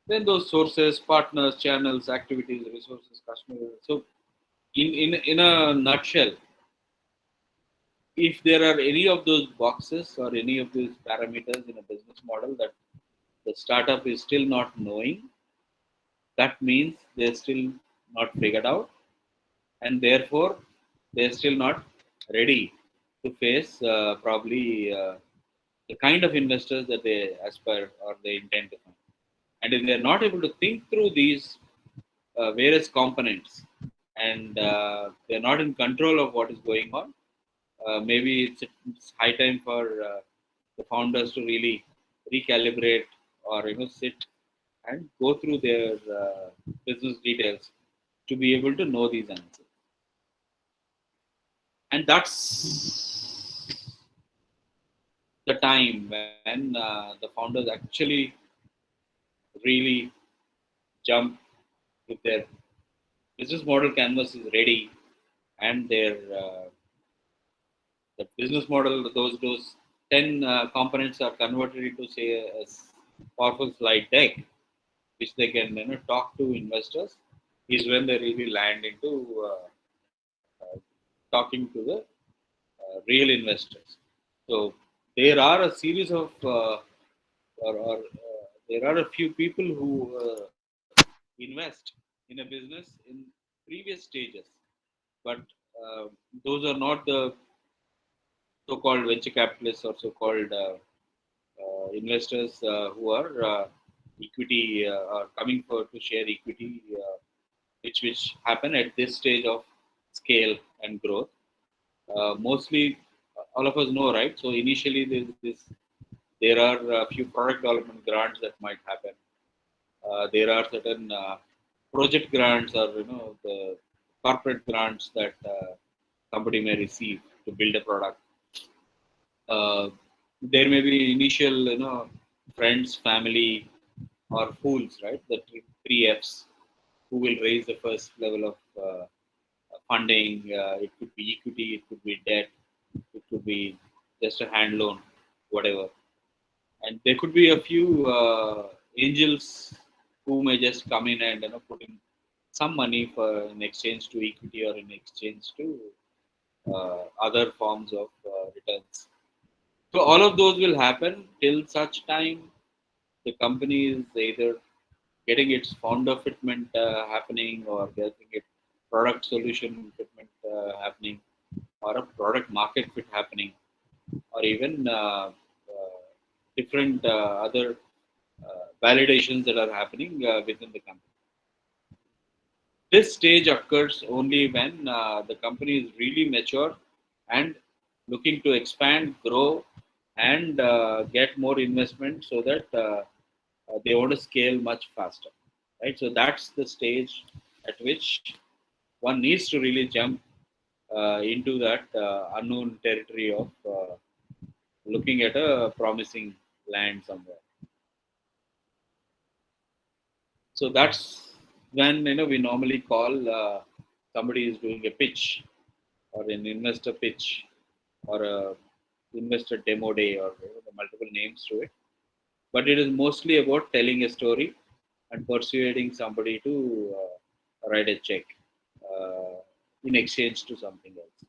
Then those sources, partners, channels, activities, resources, customers. So in a nutshell, if there are any of those boxes or any of these parameters in a business model that the startup is still not knowing, that means they're still not figured out, and therefore they're still not ready to face probably the kind of investors that they aspire or they intend to find. And if they're not able to think through these various components and they're not in control of what is going on, maybe it's high time for the founders to really recalibrate or sit and go through their business details to be able to know these answers. And that's the time when the founders actually really jump if their business model canvas is ready and their the business model, those 10 components are converted into say a powerful slide deck which they can talk to investors, is when they really land into talking to the real investors. So there are a series of or there are a few people who invest in a business in previous stages, but those are not the so-called venture capitalists or so-called investors who are equity are coming for to share equity, which happen at this stage of scale and growth. Mostly, all of us know, right? So initially, there are a few product development grants that might happen. There are certain project grants or the corporate grants that somebody may receive to build a product. There may be initial, friends, family, or fools, right? The three Fs who will raise the first level of funding. It could be equity, it could be debt, it could be just a hand loan, whatever. And there could be a few angels who may just come in and put in some money for in exchange to equity or in exchange to other forms of returns. So all of those will happen till such time the company is either getting its founder fitment happening or getting its product solution fitment happening or a product market fit happening or even different other validations that are happening within the company. This stage occurs only when the company is really mature and looking to expand, grow, and get more investment so that they want to scale much faster. Right. So that's the stage at which one needs to really jump into that unknown territory of looking at a promising land somewhere. So that's when we normally call somebody is doing a pitch or an investor pitch or a investor demo day or the multiple names to it. But it is mostly about telling a story and persuading somebody to write a check uh, in exchange to something else.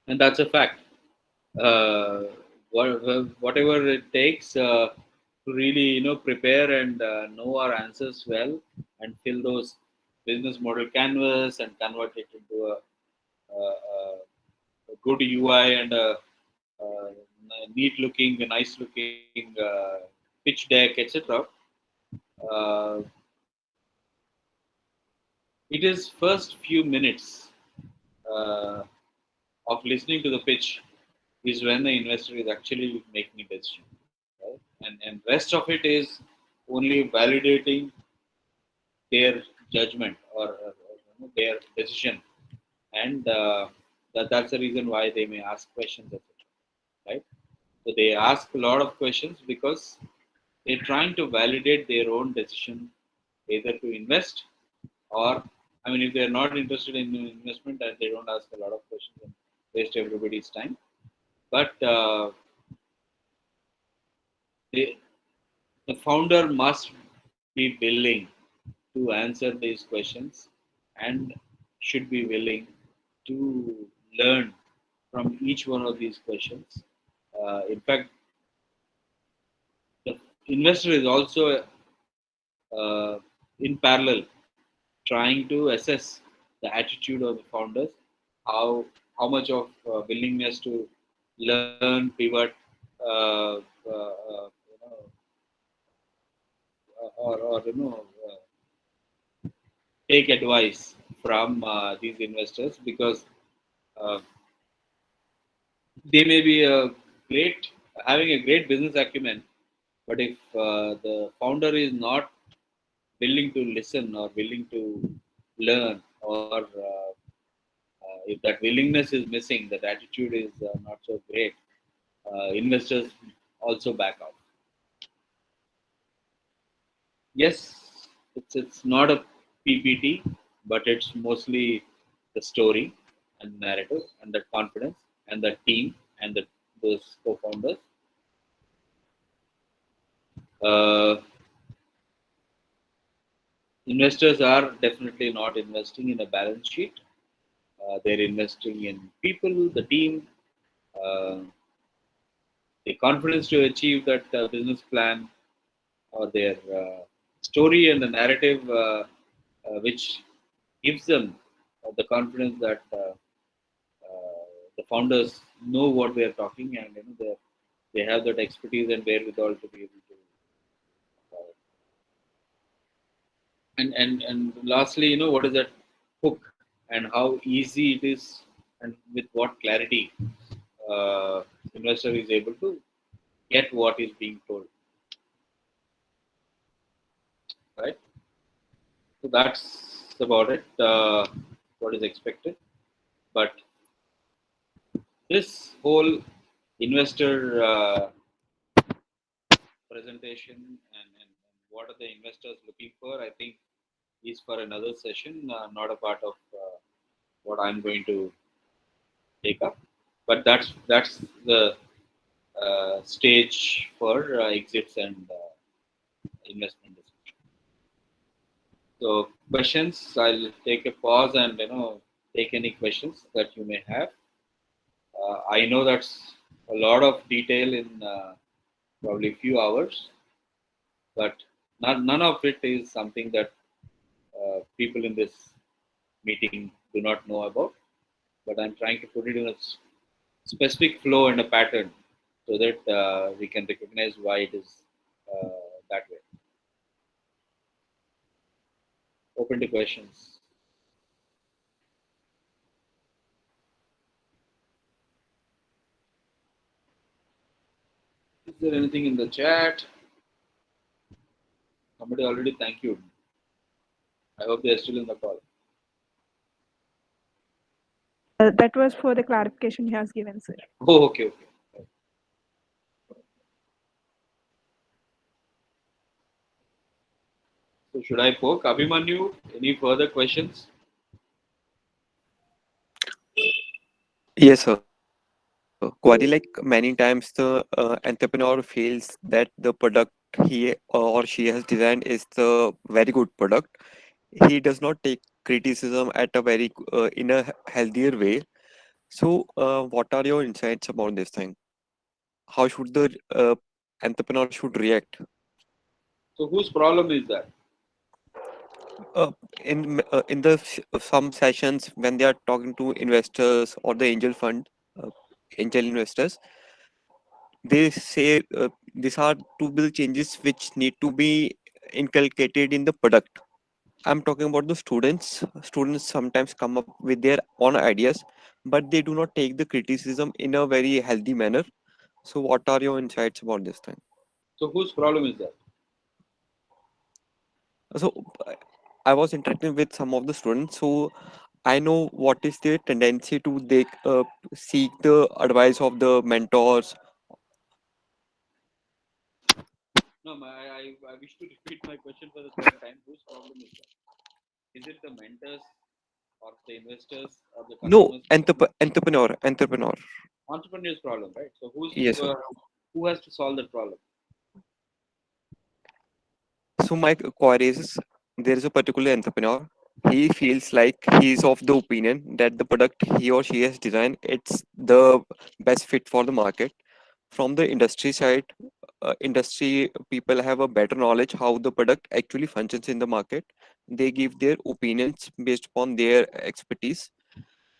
And that's a fact. Uh, whatever it takes to really prepare and know our answers well and fill those business model canvas and convert it into a good UI and a neat looking, nice looking pitch deck, etc. Uh, it is first few minutes uh, of listening to the pitch is when the investor is actually making a decision, right? And rest of it is only validating their judgment or their decision, and that's the reason why they may ask questions, etc. Right? So they ask a lot of questions because they're trying to validate their own decision, either to invest or I mean, if they are not interested in investment and they don't ask a lot of questions and waste everybody's time. But the, the founder must be willing to answer these questions and should be willing to learn from each one of these questions. In fact, the investor is also in parallel trying to assess the attitude of the founders, how much of willingness to learn, pivot, you know, or take advice from these investors, because uh, they may be great, having a great business acumen, but if the founder is not willing to listen or willing to learn, or if that willingness is missing, that attitude is not so great, investors also back out. Yes, it's not a PPT, but it's mostly the story and narrative and the confidence and the team and those co-founders. Uh, Investors are definitely not investing in a balance sheet. They're investing in people, the team, uh, the confidence to achieve that business plan, or their story and the narrative, which gives them the confidence that the founders know what they are talking, and they have that expertise and wherewithal to be able to. Uh, and lastly, what is that hook and how easy it is, and with what clarity uh, investor is able to get what is being told, right? So that's about it. What is expected, but this whole investor presentation, and what are the investors looking for, I think is for another session, not a part of what I'm going to take up. But that's the stage for exits and investment discussion. So questions, I'll take a pause and take any questions that you may have. I know that's a lot of detail in probably a few hours, but none of it is something that people in this meeting do not know about. But I'm trying to put it in a specific flow and a pattern so that we can recognize why it is uh, that way. Open to questions. Is there anything in the chat? Somebody already thank you. I hope they are still in the call. That was for the clarification he has given, sir. Oh, okay. So should I poke Abhimanyu? Any further questions? Yes, sir. Query, like many times the entrepreneur feels that the product he or she has designed is the very good product. He does not take criticism at a very in a healthier way. So, what are your insights about this thing? How should the entrepreneur should react? So whose problem is that? Uh, in the some sessions when they are talking to investors or the angel fund, angel investors, they say these are two bill changes which need to be inculcated in the product. I'm talking about the students. Students sometimes come up with their own ideas, but they do not take the criticism in a very healthy manner. So, what are your insights about this thing? So whose problem is that? So, I was interacting with some of the students, so I know what is their tendency to they seek the advice of the mentors. No, I wish to repeat my question for the third time. Whose problem is that? Is is it the mentors or the investors or the No, customers? entrepreneur. Entrepreneur's problem, right? So Yes, sir. who has to solve that problem? So my query is, there is a particular entrepreneur. He feels like he's of the opinion that the product he or she has designed, it's the best fit for the market. From the industry side, industry people have a better knowledge how the product actually functions in the market. They give their opinions based upon their expertise.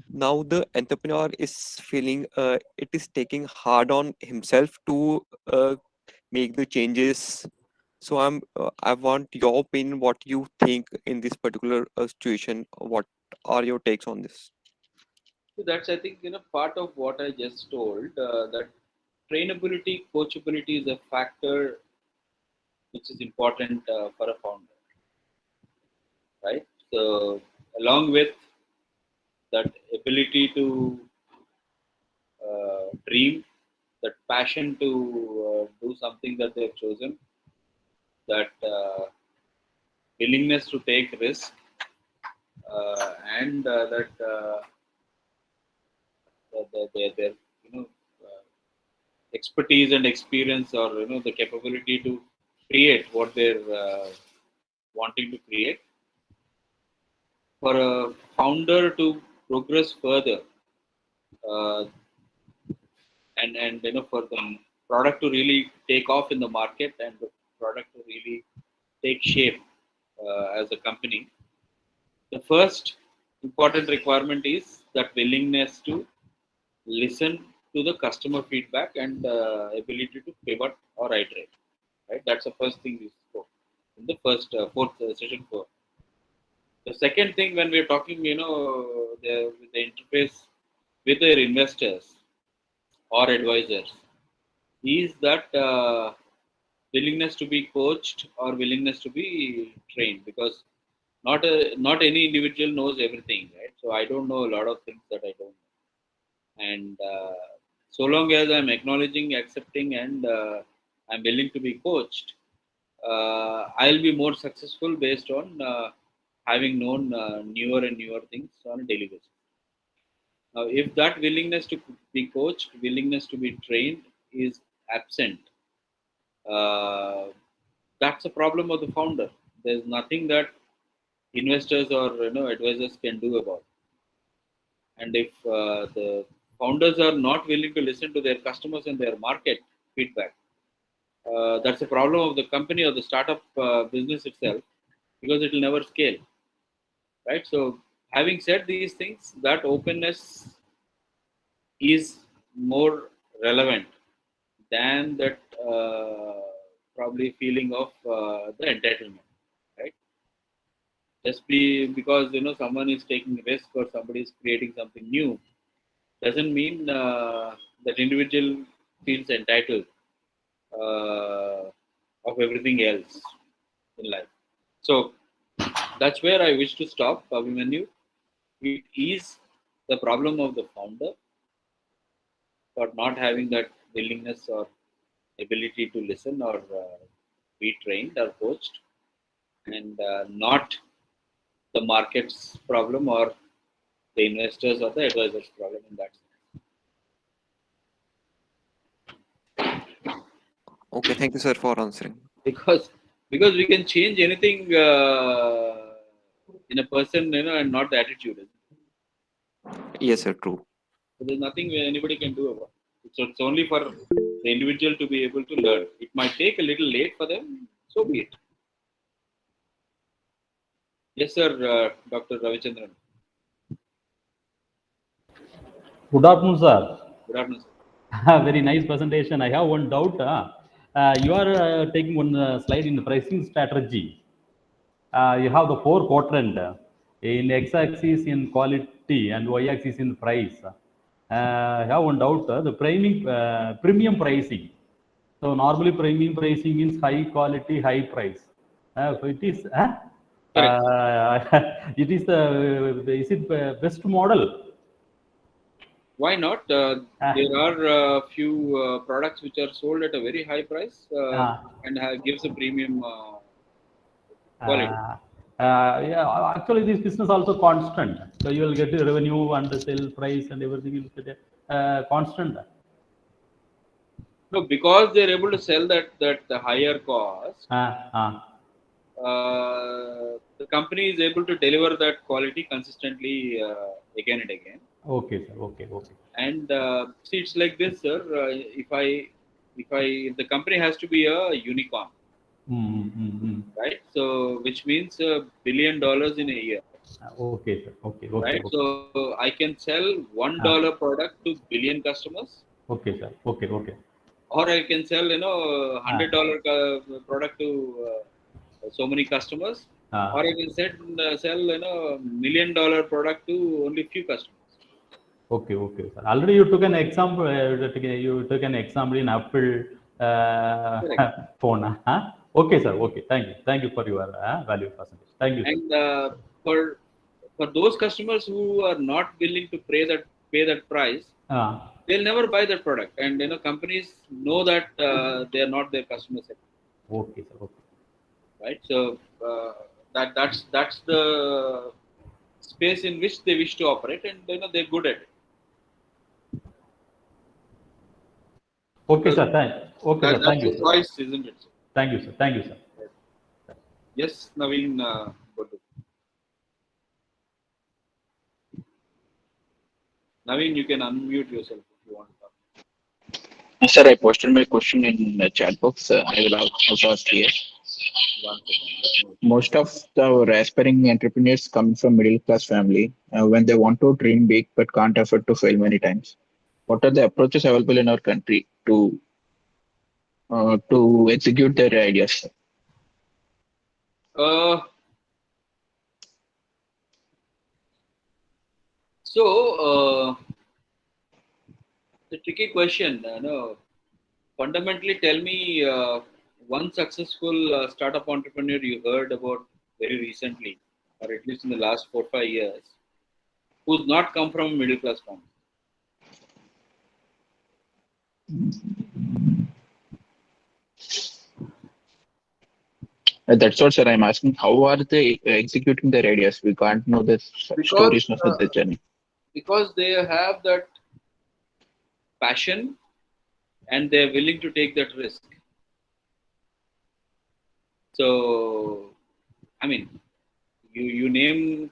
Now the entrepreneur is feeling it is taking hard on himself to make the changes. So I want your opinion, what you think in this particular situation. What are your takes on this? So that's, I think, part of what I just told, that trainability, coachability is a factor which is important for a founder, right? So along with that ability to dream, that passion to do something that they've chosen, that willingness to take risk, and that their uh, expertise and experience, or the capability to create what they're wanting to create. For a founder to progress further, uh, and for the product to really take off in the market, and the product to really take shape as a company, the first important requirement is that willingness to listen to the customer feedback, and ability to pivot or iterate. Right, that's the first thing we spoke in the first fourth session 4. The second thing, when we're talking, the interface with their investors or advisors, is that willingness to be coached or willingness to be trained, because not any individual knows everything, right? So I don't know a lot of things that I don't know, and so long as I'm acknowledging, accepting, and I'm willing to be coached, I'll be more successful based on having known newer and newer things on a daily basis. Now, if that willingness to be coached, willingness to be trained is absent, uh, that's a problem of the founder. There's nothing that investors or advisors can do about it. And if the founders are not willing to listen to their customers and their market feedback, that's a problem of the company or the startup business itself, because it will never scale, right? So, having said these things, that openness is more relevant than that probably feeling of the entitlement, right? Just because someone is taking risk or somebody is creating something new doesn't mean that individual feels entitled uh, of everything else in life. So that's where I wish to stop, Abhimanyu. It is the problem of the founder for not having that willingness or ability to listen or be trained or coached, and not the market's problem or the investors or the advisors' problem in that sense. Okay, thank you, sir, for answering. Because we can change anything in a person, and not the attitude. Yes, sir, true. So there's nothing anybody can do about it. So it's only for the individual to be able to learn. It might take a little late for them, so be it. Yes, sir, Dr. Ravichandran. Good afternoon, sir. Good afternoon, sir. Very nice presentation. I have one doubt. You are taking one slide in the pricing strategy. You have the 4 quadrant in x-axis in quality and y-axis in price. I have one doubt. The premium pricing. So normally premium pricing means high quality, high price. It is. It is the. Is it best model? Why not? There are a few products which are sold at a very high price and gives a premium quality. Yeah, actually, this business also constant. So you will get the revenue and the sale price and everything will get constant. No, because they're able to sell that the higher cost, the company is able to deliver that quality consistently again and again. Okay, sir. Okay. And see, it's like this, sir. If the company has to be a unicorn, right? So which means $1 billion in a year. Okay, sir. Okay. Right. So I can sell $1 product to billion customers. Okay, sir. Okay. Or I can sell $100 product to so many customers. Or I can sell $1 million product to only few customers. Okay, sir. Already you took an example. You took an example in Apple phone. Okay, sir. Okay, thank you for your value percentage. Thank you, sir. And for those customers who are not willing to pay that price, they'll never buy that product. And companies know that they are not their customers. Okay, sir. Okay. Right. So that's the space in which they wish to operate, and they're good at it. Okay, sir. Okay, sir. Thank you, That's the choice, isn't it? Thank you, sir. Thank you, sir. Yes, Naveen. Naveen, you can unmute yourself if you want to talk. Sir, I posted my question in the chat box. I will also ask here. 1 second. Most of the aspiring entrepreneurs come from middle class family when they want to dream big but can't afford to fail many times. What are the approaches available in our country to execute their ideas? So the tricky question. Fundamentally, tell me one successful startup entrepreneur you heard about very recently, or at least in the last 4-5 years, who's not come from a middle class family. That's what, sir, I'm asking. How are they executing their ideas? We can't know the stories of the journey. Because they have that passion and they're willing to take that risk. So, I mean, you name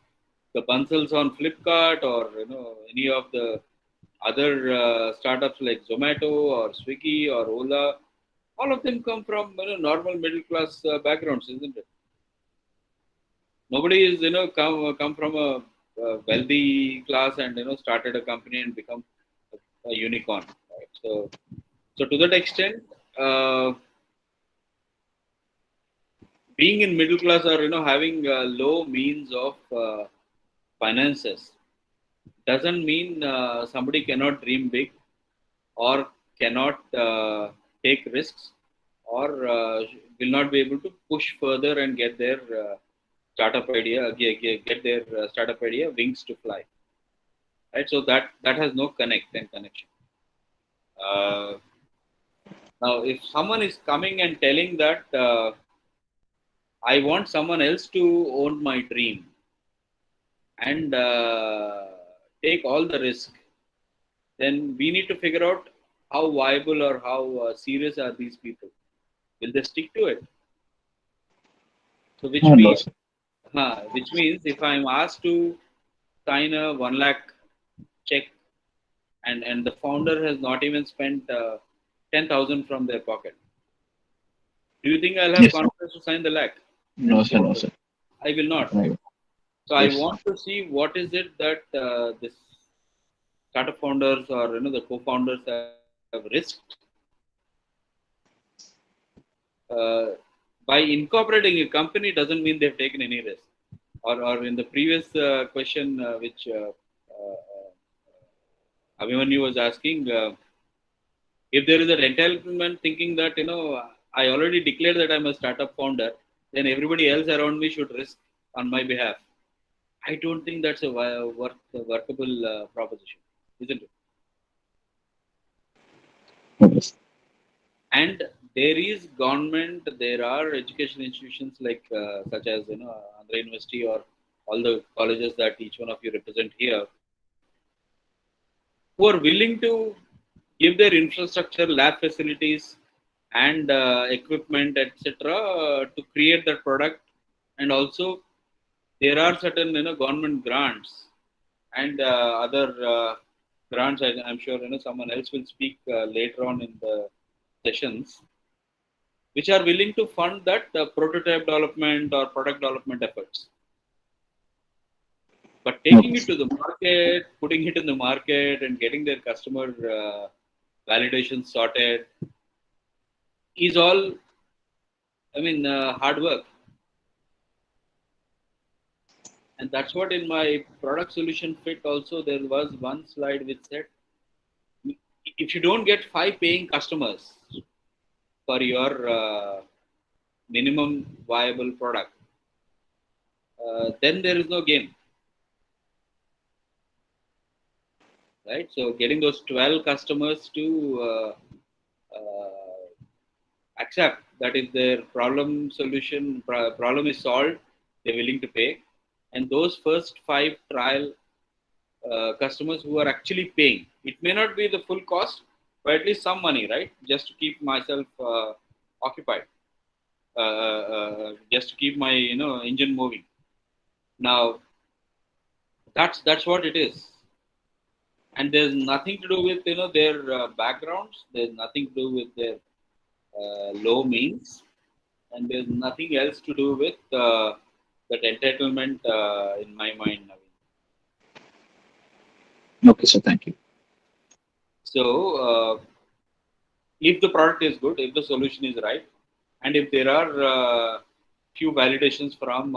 the Bansals on Flipkart or any of the other startups like Zomato or Swiggy or Ola, all of them come from normal middle class backgrounds, isn't it? Nobody is come from a wealthy class and started a company and become a unicorn. Right? So to that extent, being in middle class or having low means of finances doesn't mean somebody cannot dream big or cannot take risks or will not be able to push further and get their startup idea wings to fly. Right, so that has no connection. Now, if someone is coming and telling that I want someone else to own my dream and take all the risk, then we need to figure out how viable or how serious are these people. Will they stick to it? So which means if I'm asked to sign a 1 lakh check and the founder has not even spent 10,000 from their pocket, do you think I'll have confidence to sign the lakh? No, sir. I will not. No. So I want to see what is it that this startup founders or the co-founders have risked by incorporating a company. Doesn't mean they've taken any risk. Or in the previous question which Abhimanyu was asking, if there is an entitlement thinking that I already declared that I'm a startup founder, then everybody else around me should risk on my behalf. I don't think that's a workable proposition, isn't it? Yes. And there is government, there are education institutions like such as Andhra University or all the colleges that each one of you represent here, who are willing to give their infrastructure, lab facilities, and equipment, etc., to create that product. And also, there are certain government grants and other grants. I'm sure someone else will speak later on in the sessions, which are willing to fund that prototype development or product development efforts. But taking it to the market, putting it in the market, and getting their customer validation sorted is all, hard work. And that's what in my product solution fit also, there was one slide which said, if you don't get 5 paying customers for your minimum viable product, then there is no game. Right? So getting those 12 customers to accept that if their problem is solved, they're willing to pay. And those first 5 trial customers who are actually paying, it may not be the full cost, but at least some money, right? Just to keep myself occupied, just to keep my engine moving. Now, that's what it is. And there's nothing to do with their backgrounds. There's nothing to do with their low means, and there's nothing else to do with that entitlement in my mind, Naveen. Okay, sir. Thank you. So, if the product is good, if the solution is right, and if there are few validations from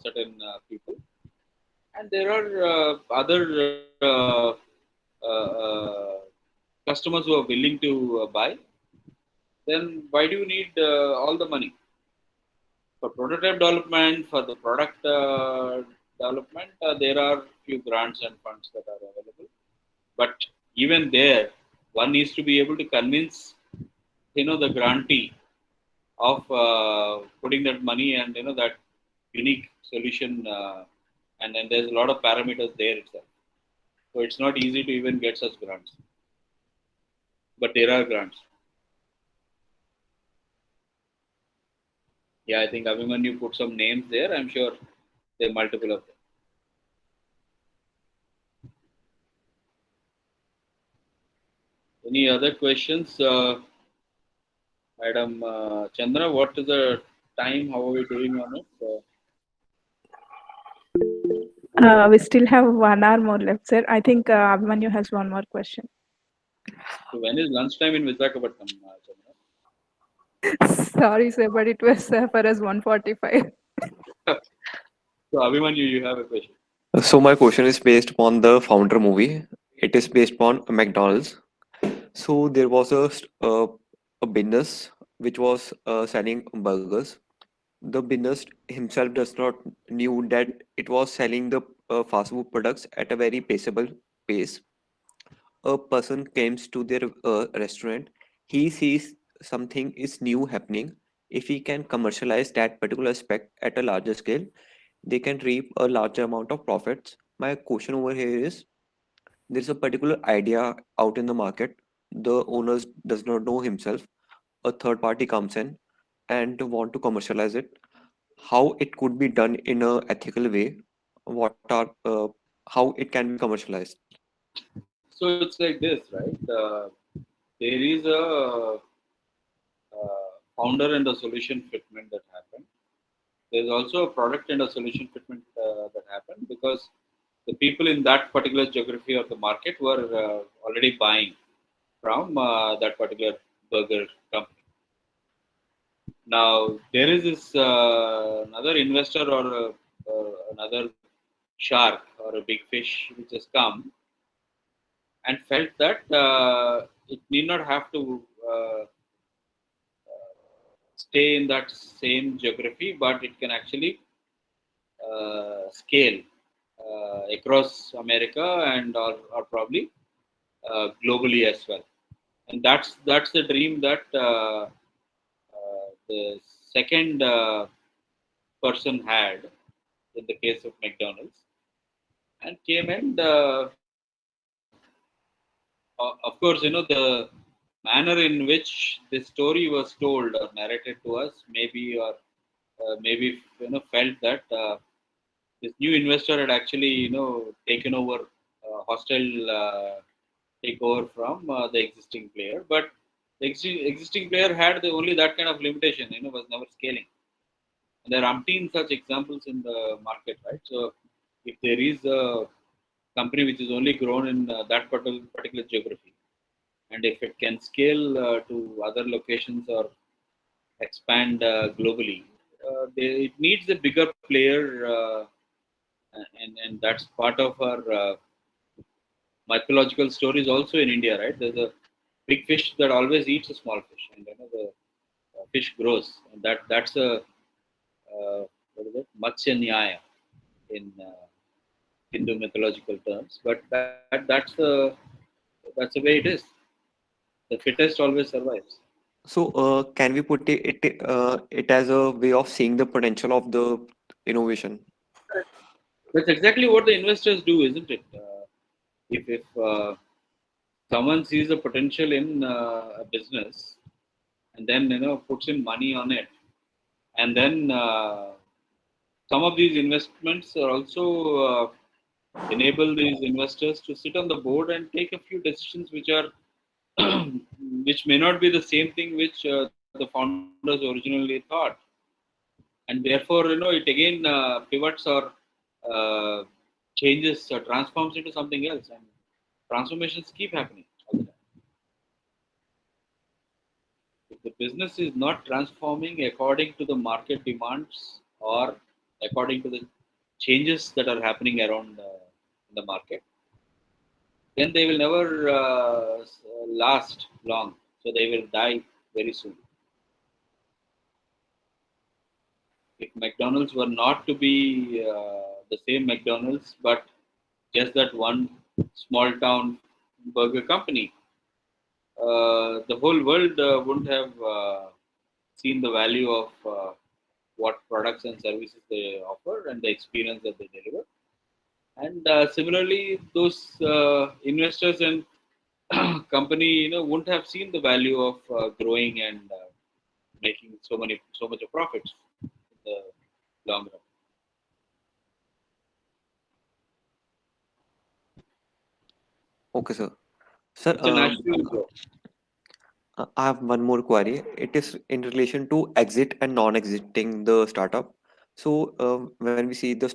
certain people, and there are other customers who are willing to buy, then why do you need all the money? For prototype development, for the product development, there are few grants and funds that are available. But even there, one needs to be able to convince, the grantee of putting that money and that unique solution, and then there's a lot of parameters there itself. So it's not easy to even get such grants, but there are grants. Yeah, I think Abhimanyu put some names there. I'm sure there are multiple of them. Any other questions? Madam Chandra, what is the time? How are we doing on it? We still have 1 hour more left, sir. I think Abhimanyu has one more question. So when is lunchtime in Visakhapatnam, Chandra? Sorry, sir, but it was for us 1:45. So Abhimanyu, you have a question. So my question is based upon the Founder movie. It is based upon McDonald's. So there was a business which was selling burgers. The business himself does not knew that it was selling the fast food products at a very paceable pace. A person comes to their restaurant. He sees something is new happening. If he can commercialize that particular aspect at a larger scale, they can reap a larger amount of profits. My question over here is, there's a particular idea out in the market. The owner does not know himself. A third party comes in and want to commercialize it. How it could be done in a ethical way? What are how it can be commercialized? So it's like this, right? There is a founder and a solution fitment that happened. There's also a product and a solution fitment that happened because the people in that particular geography of the market were already buying from that particular burger company. Now there is this another investor or another shark or a big fish which has come and felt that it need not have to stay in that same geography, but it can actually scale across America and or probably globally as well. And that's the dream that the second person had, in the case of McDonald's, and came and of course, the manner in which the story was told or narrated to us, maybe felt that this new investor had actually taken over hostile takeover from the existing player, but the existing player had only that kind of limitation, was never scaling. And there are umpteen such examples in the market, right? So if there is a company which is only grown in that particular geography, and if it can scale to other locations or expand globally, it needs a bigger player, and that's part of our mythological stories also in India, right? There's a big fish that always eats a small fish, and the fish grows, and that's a what is it? Matsya Nyaya in Hindu mythological terms, but that's the way it is. The fittest always survives. So, can we put it as a way of seeing the potential of the innovation? That's exactly what the investors do, isn't it? If someone sees a potential in a business and then puts in money on it, and then some of these investments are also enable these investors to sit on the board and take a few decisions which are which may not be the same thing which the founders originally thought, and therefore it again pivots or uh, changes or transforms into something else, and transformations keep happening all the time. If the business is not transforming according to the market demands or according to the changes that are happening around in the market, then they will never last long. So they will die very soon. If McDonald's were not to be the same McDonald's, but just that one small town burger company, the whole world wouldn't have seen the value of what products and services they offer and the experience that they deliver. And similarly, those investors and company, wouldn't have seen the value of growing and making so much of profits in the long run. Okay, sir. Sir, It's a natural growth. I have one more query. It is in relation to exit and non-exiting the startup. So, when we see the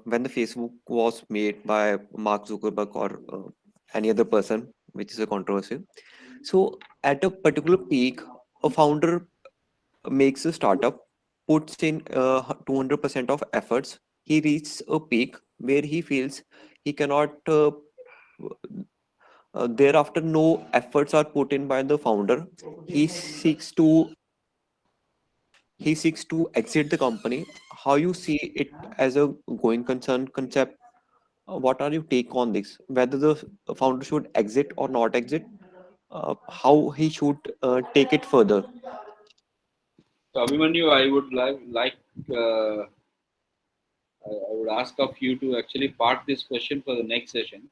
when the Facebook was made by Mark Zuckerberg or any other person, which is a controversy. So, at a particular peak, a founder makes a startup, puts in 200% of efforts. He reaches a peak where he feels he cannot. Thereafter, no efforts are put in by the founder. He seeks to he seeks to exit the company. How you see it as a going concern concept? What are your take on this? Whether the founder should exit or not exit? How he should take it further? So Abhimanyu, I would like I would ask of you to actually park this question for the next session.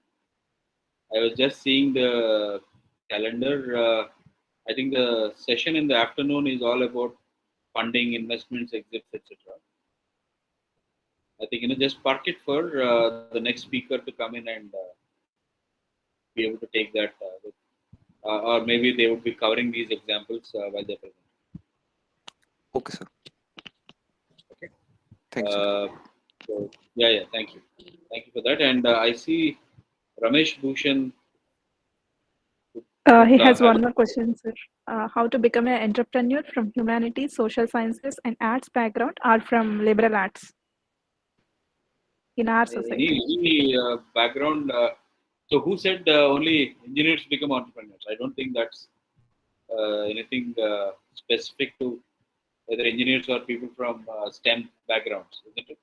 I was just seeing the calendar. I think the session in the afternoon is all about funding, investments, exits, etc. I think just park it for the next speaker to come in and be able to take that, or maybe they would be covering these examples while they're present. Okay, sir. Okay. Thanks, sir. So yeah, thank you for that. And I see Ramesh Bhushan He would has have one more question, sir. How to become an entrepreneur from humanities, social sciences, and arts background, or from liberal arts in our society? any background. So who said only engineers become entrepreneurs? I don't think that's anything specific to whether engineers or people from STEM backgrounds, isn't it?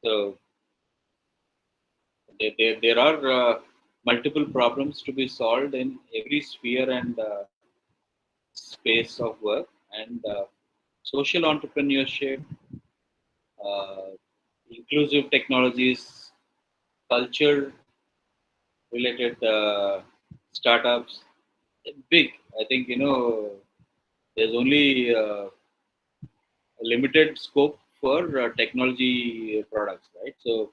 So there are multiple problems to be solved in every sphere and space of work, and social entrepreneurship uh, inclusive technologies, culture related startups. Big. I think there's only a limited scope for technology products, right? So,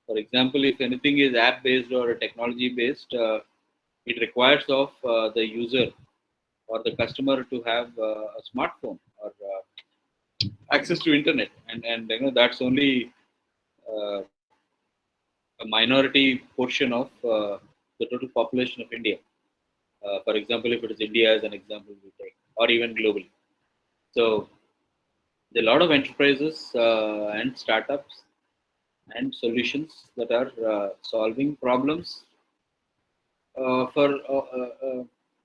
for example, if anything is app based or technology based, it requires of the user or the customer to have a smartphone or access to internet, and that's only uh, a minority portion of the total population of India. For example, if it is India as an example we take, or even globally. So there are a lot of enterprises and startups and solutions that are solving problems for I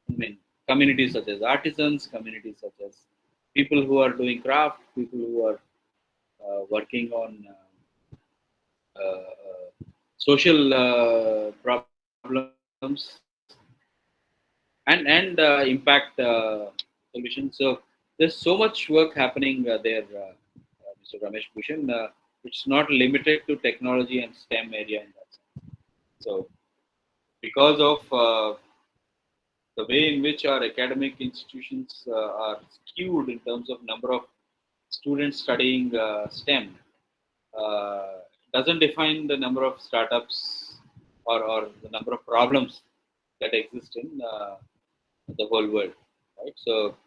mean, communities such as artisans, communities such as people who are doing craft, people who are working on social problems and impact solutions. So there's so much work happening there, Mr. Ramesh Bhushan. It's not limited to technology and STEM area in that sense. So because of the way in which our academic institutions are skewed in terms of number of students studying STEM, doesn't define the number of startups or the number of problems that exist in the whole world, right? So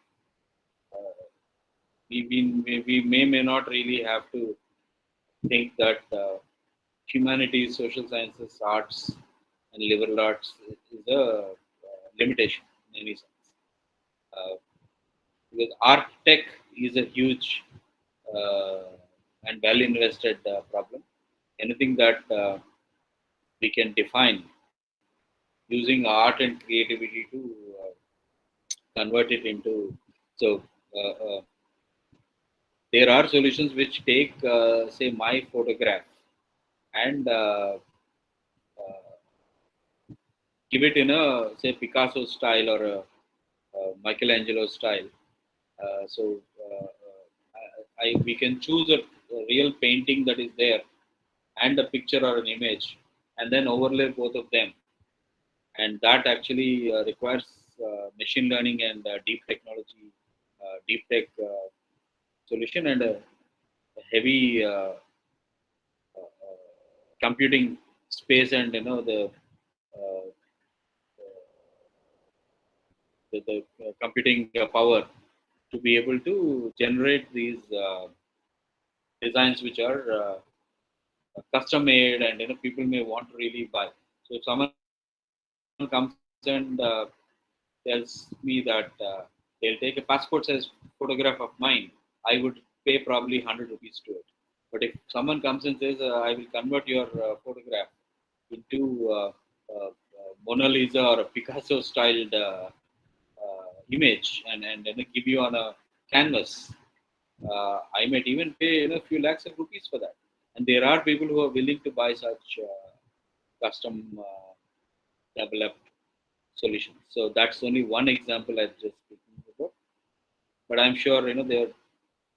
we may not really have to think that humanities, social sciences, arts, and liberal arts is a limitation in any sense. Because art tech is a huge uh, and well invested problem. Anything that we can define using art and creativity to convert it into. So there are solutions which take, say, my photograph and give it in a, say, Picasso style or a Michelangelo style. So we can choose a real painting that is there and a picture or an image, and then overlay both of them, and that actually requires machine learning and deep technology, deep tech solution, and a heavy computing space, and uh, the computing power to be able to generate these designs which are custom made, and people may want to really buy. So if someone comes and tells me that they'll take a passport size photograph of mine, I would pay probably 100 rupees to it. But if someone comes and says, I will convert your photograph into Mona Lisa or a Picasso styled image, and then give you on a canvas, I might even pay a few lakhs of rupees for that. And there are people who are willing to buy such custom developed solutions. So that's only one example I've just speaking about. But I'm sure there are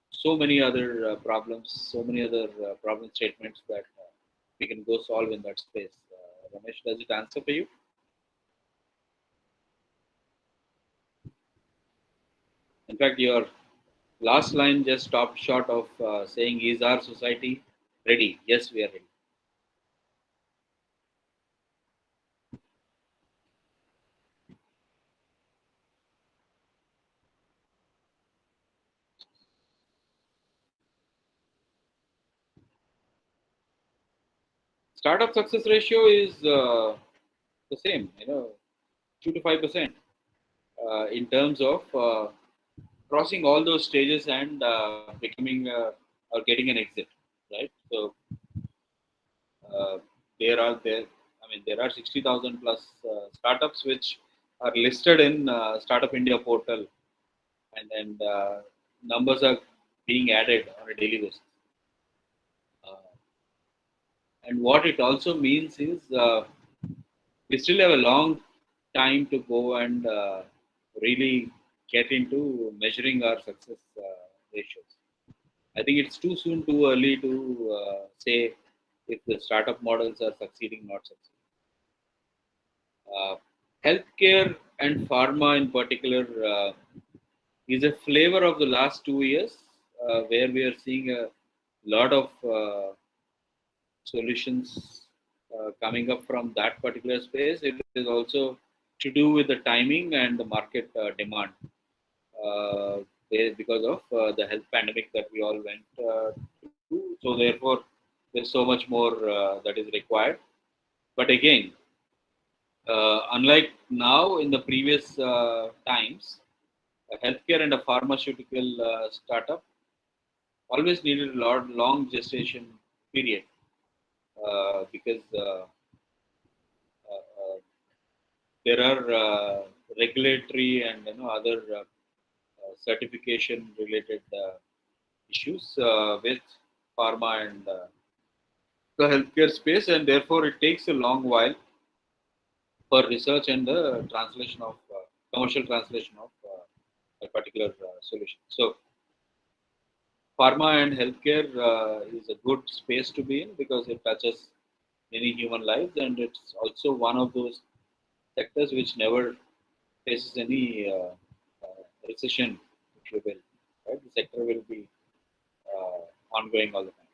so many other problems, so many other problem statements that we can go solve in that space. Ramesh, does it answer for you? In fact, your last line just stopped short of saying, "Is our society ready?" Yes, we are ready. Startup success ratio is the same, 2 to 5% in terms of crossing all those stages and becoming or getting an exit, right? So uh, there are 60,000 plus startups which are listed in Startup India portal, and numbers are being added on a daily basis. Uh, and what it also means is we still have a long time to go and really get into measuring our success ratios. I think it's too soon, too early to say if the startup models are succeeding, not succeeding. Healthcare and pharma in particular is a flavor of the last 2 years, where we are seeing a lot of solutions coming up from that particular space. It is also to do with the timing and the market demand, uh, because of the health pandemic that we all went through. So therefore, there's so much more that is required. But again, unlike now in the previous times, a healthcare and a pharmaceutical startup always needed a long gestation period, because uh, there are regulatory and other certification related issues with pharma and the healthcare space, and therefore it takes a long while for research and the translation of commercial translation of a particular solution. So pharma and healthcare is a good space to be in because it touches many human lives, and it's also one of those sectors which never faces any recession, if you will. Right, the sector will be ongoing all the time.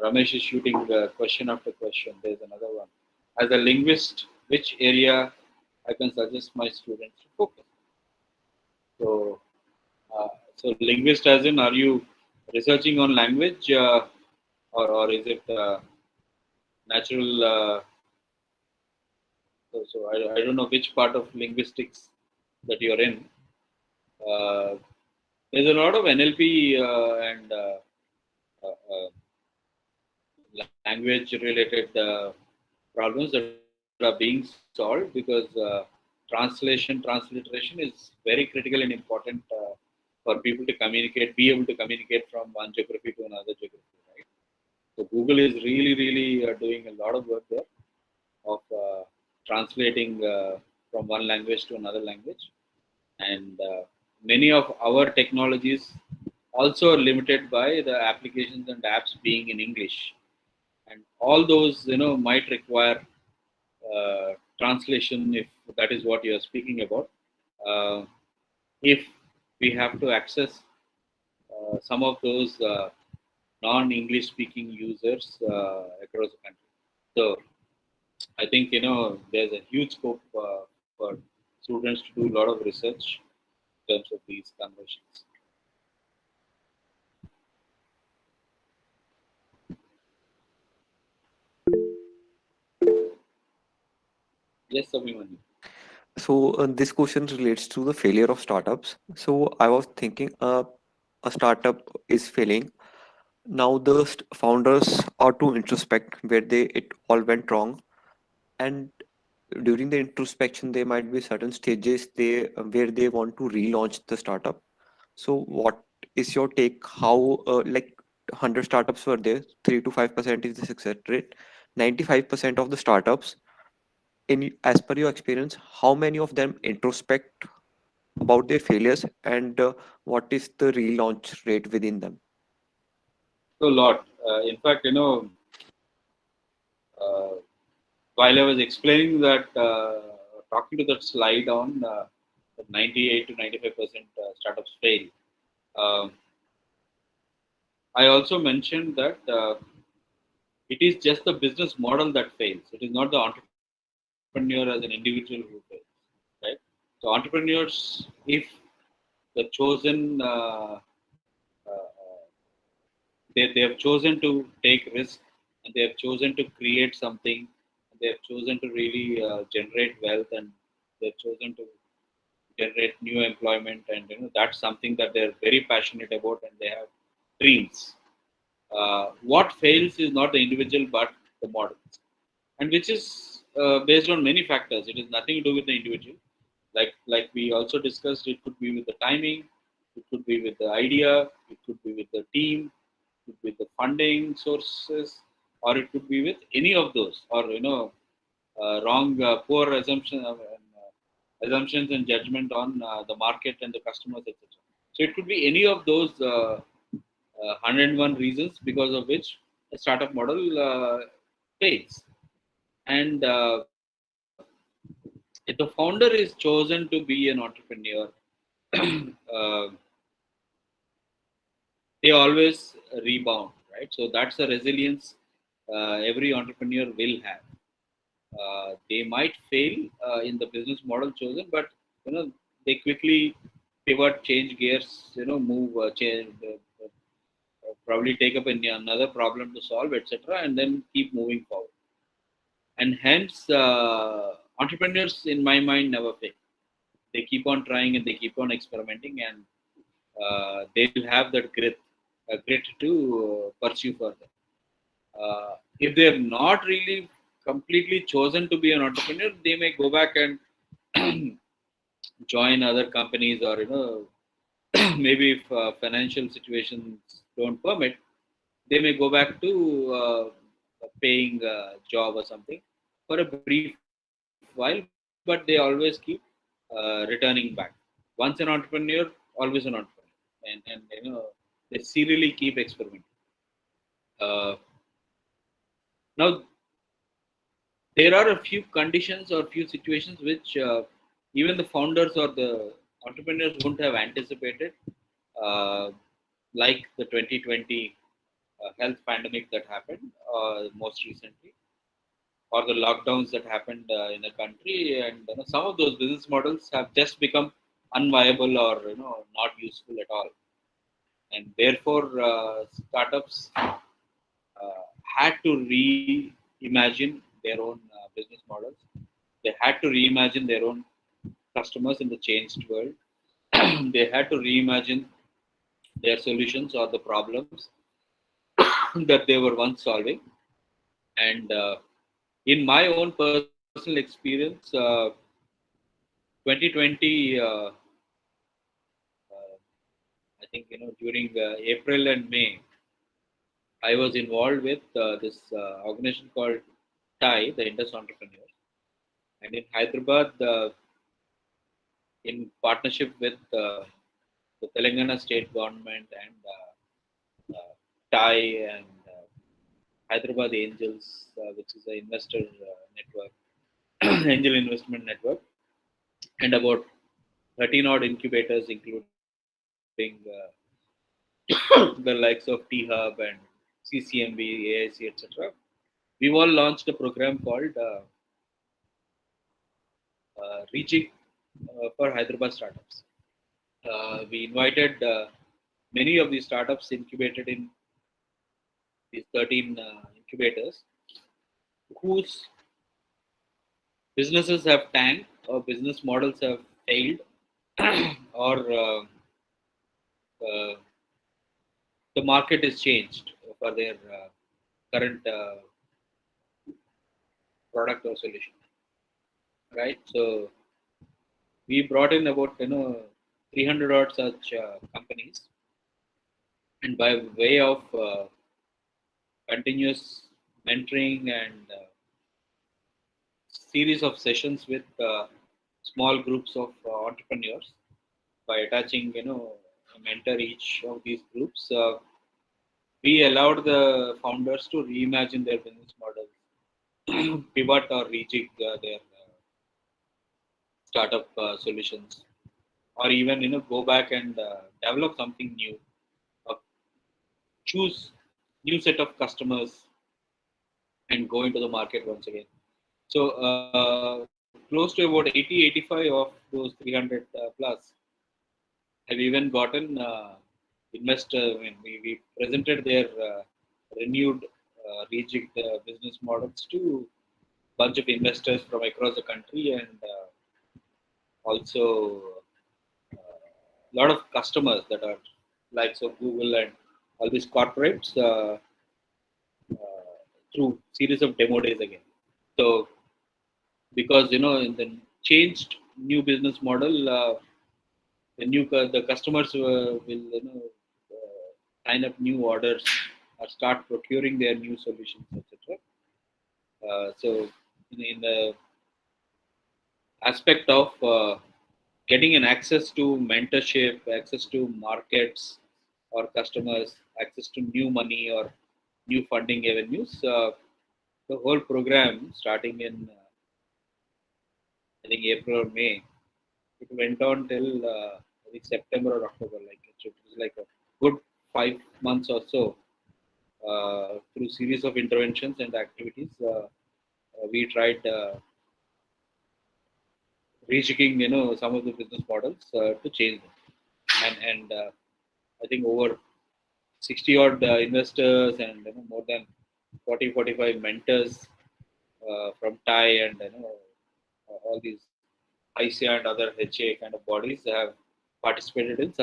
Ramesh is shooting question after question. There's another one. As a linguist, which area I can suggest my students to focus? So, so linguist as in, are you researching on language, or is it natural? I don't know which part of linguistics that you're in. Uh, there's a lot of NLP and language related problems that are being solved because transliteration is very critical and important for people to communicate, be able to communicate from one geography to another geography, right? So Google is really doing a lot of work there of translating from one language to another language, and many of our technologies also are limited by the applications and apps being in English, and all those might require translation if that is what you are speaking about. Uh, if we have to access some of those non-English speaking users across the country. So I think there's a huge scope for students to do a lot of research in terms of these conversions. Yes, Abhimanyu. So this question relates to the failure of startups. So I was thinking, a startup is failing. Now the founders are to introspect where it all went wrong, and during the introspection there might be certain stages where they want to relaunch the startup. So what is your take? How like 100 startups were there, 3 to 5% is the success rate. 95% of the startups, as per your experience, how many of them introspect about their failures, and what is the relaunch rate within them? So a lot. In fact, uh, while I was explaining that, talking to that slide on 98 to 95% startups fail, um, I also mentioned that it is just the business model that fails. It is not the entrepreneur as an individual who fails, right? So entrepreneurs, if the chosen, they have chosen to take risk, and they have chosen to create something, and they have chosen to really generate wealth, and they have chosen to generate new employment, and that's something that they're very passionate about, and they have dreams. What fails is not the individual but the model, and which is based on many factors. It is nothing to do with the individual. Like we also discussed, it could be with the timing, it could be with the idea, it could be with the team, it could be with the funding sources, or it could be with any of those, or wrong, poor assumptions and judgment on the market and the customers, etc. So it could be any of those 101 reasons because of which a startup model fails. And if the founder is chosen to be an entrepreneur, uh, they always rebound, right? So that's the resilience every entrepreneur will have. They might fail in the business model chosen, but they quickly pivot, change gears, move, change, probably take up another problem to solve, etc., and then keep moving forward. And hence, entrepreneurs, in my mind, never fail. They keep on trying and they keep on experimenting, and they will have that grit to pursue further. If they're not really completely chosen to be an entrepreneur, they may go back and join other companies, or maybe if financial situations don't permit, they may go back to a paying job or something for a brief while, but they always keep returning back. Once an entrepreneur, always an entrepreneur, and they serially keep experimenting. Now there are a few conditions or few situations which even the founders or the entrepreneurs won't have anticipated, uh, like the 2020 health pandemic that happened most recently, or the lockdowns that happened in the country, and some of those business models have just become unviable or not useful at all, and therefore startups had to reimagine their own business models. They had to reimagine their own customers in the changed world. They had to reimagine their solutions or the problems that they were once solving. And in my own personal experience, 2020, uh, I think during April and May, I was involved with this organization called TI, the Indus Entrepreneurs, and in Hyderabad, in partnership with the Telangana state government and TI and Hyderabad Angels, which is an investor network, angel investment network, and about 13 odd incubators, including the likes of T Hub and CCMB, AIC, etc. We've all launched a program called Reaching for Hyderabad Startups. We invited many of these startups incubated in these 13 incubators whose businesses have tanked or business models have failed, or uh, the market is changed for their current product or solution, right? So we brought in about 300 odd such companies, and by way of continuous mentoring and series of sessions with small groups of entrepreneurs, by attaching a mentor each of these groups, we allowed the founders to reimagine their business models, pivot or rejig their startup solutions, or even go back and develop something new, or choose new set of customers and go into the market once again. So close to about 80-85 of those 300 plus have even gotten investor. I mean, we presented their renewed rejigged business models to bunch of investors from across the country, and also a lot of customers that are likes of Google and all these corporates, through series of demo days again. So because in the changed new business model, the customers will sign up new orders or start procuring their new solutions, etc. So in the aspect of getting an access to mentorship, access to markets or customers, access to new money or new funding avenues. The whole program, starting in I think April or May, it went on till I think September or October. Like it was like a good 5 months or so through series of interventions and activities. We tried rejigging, some of the business models to change them. And I think over 60 odd investors and more than 40-45 mentors from TI and all these ICA and other HA kind of bodies have participated in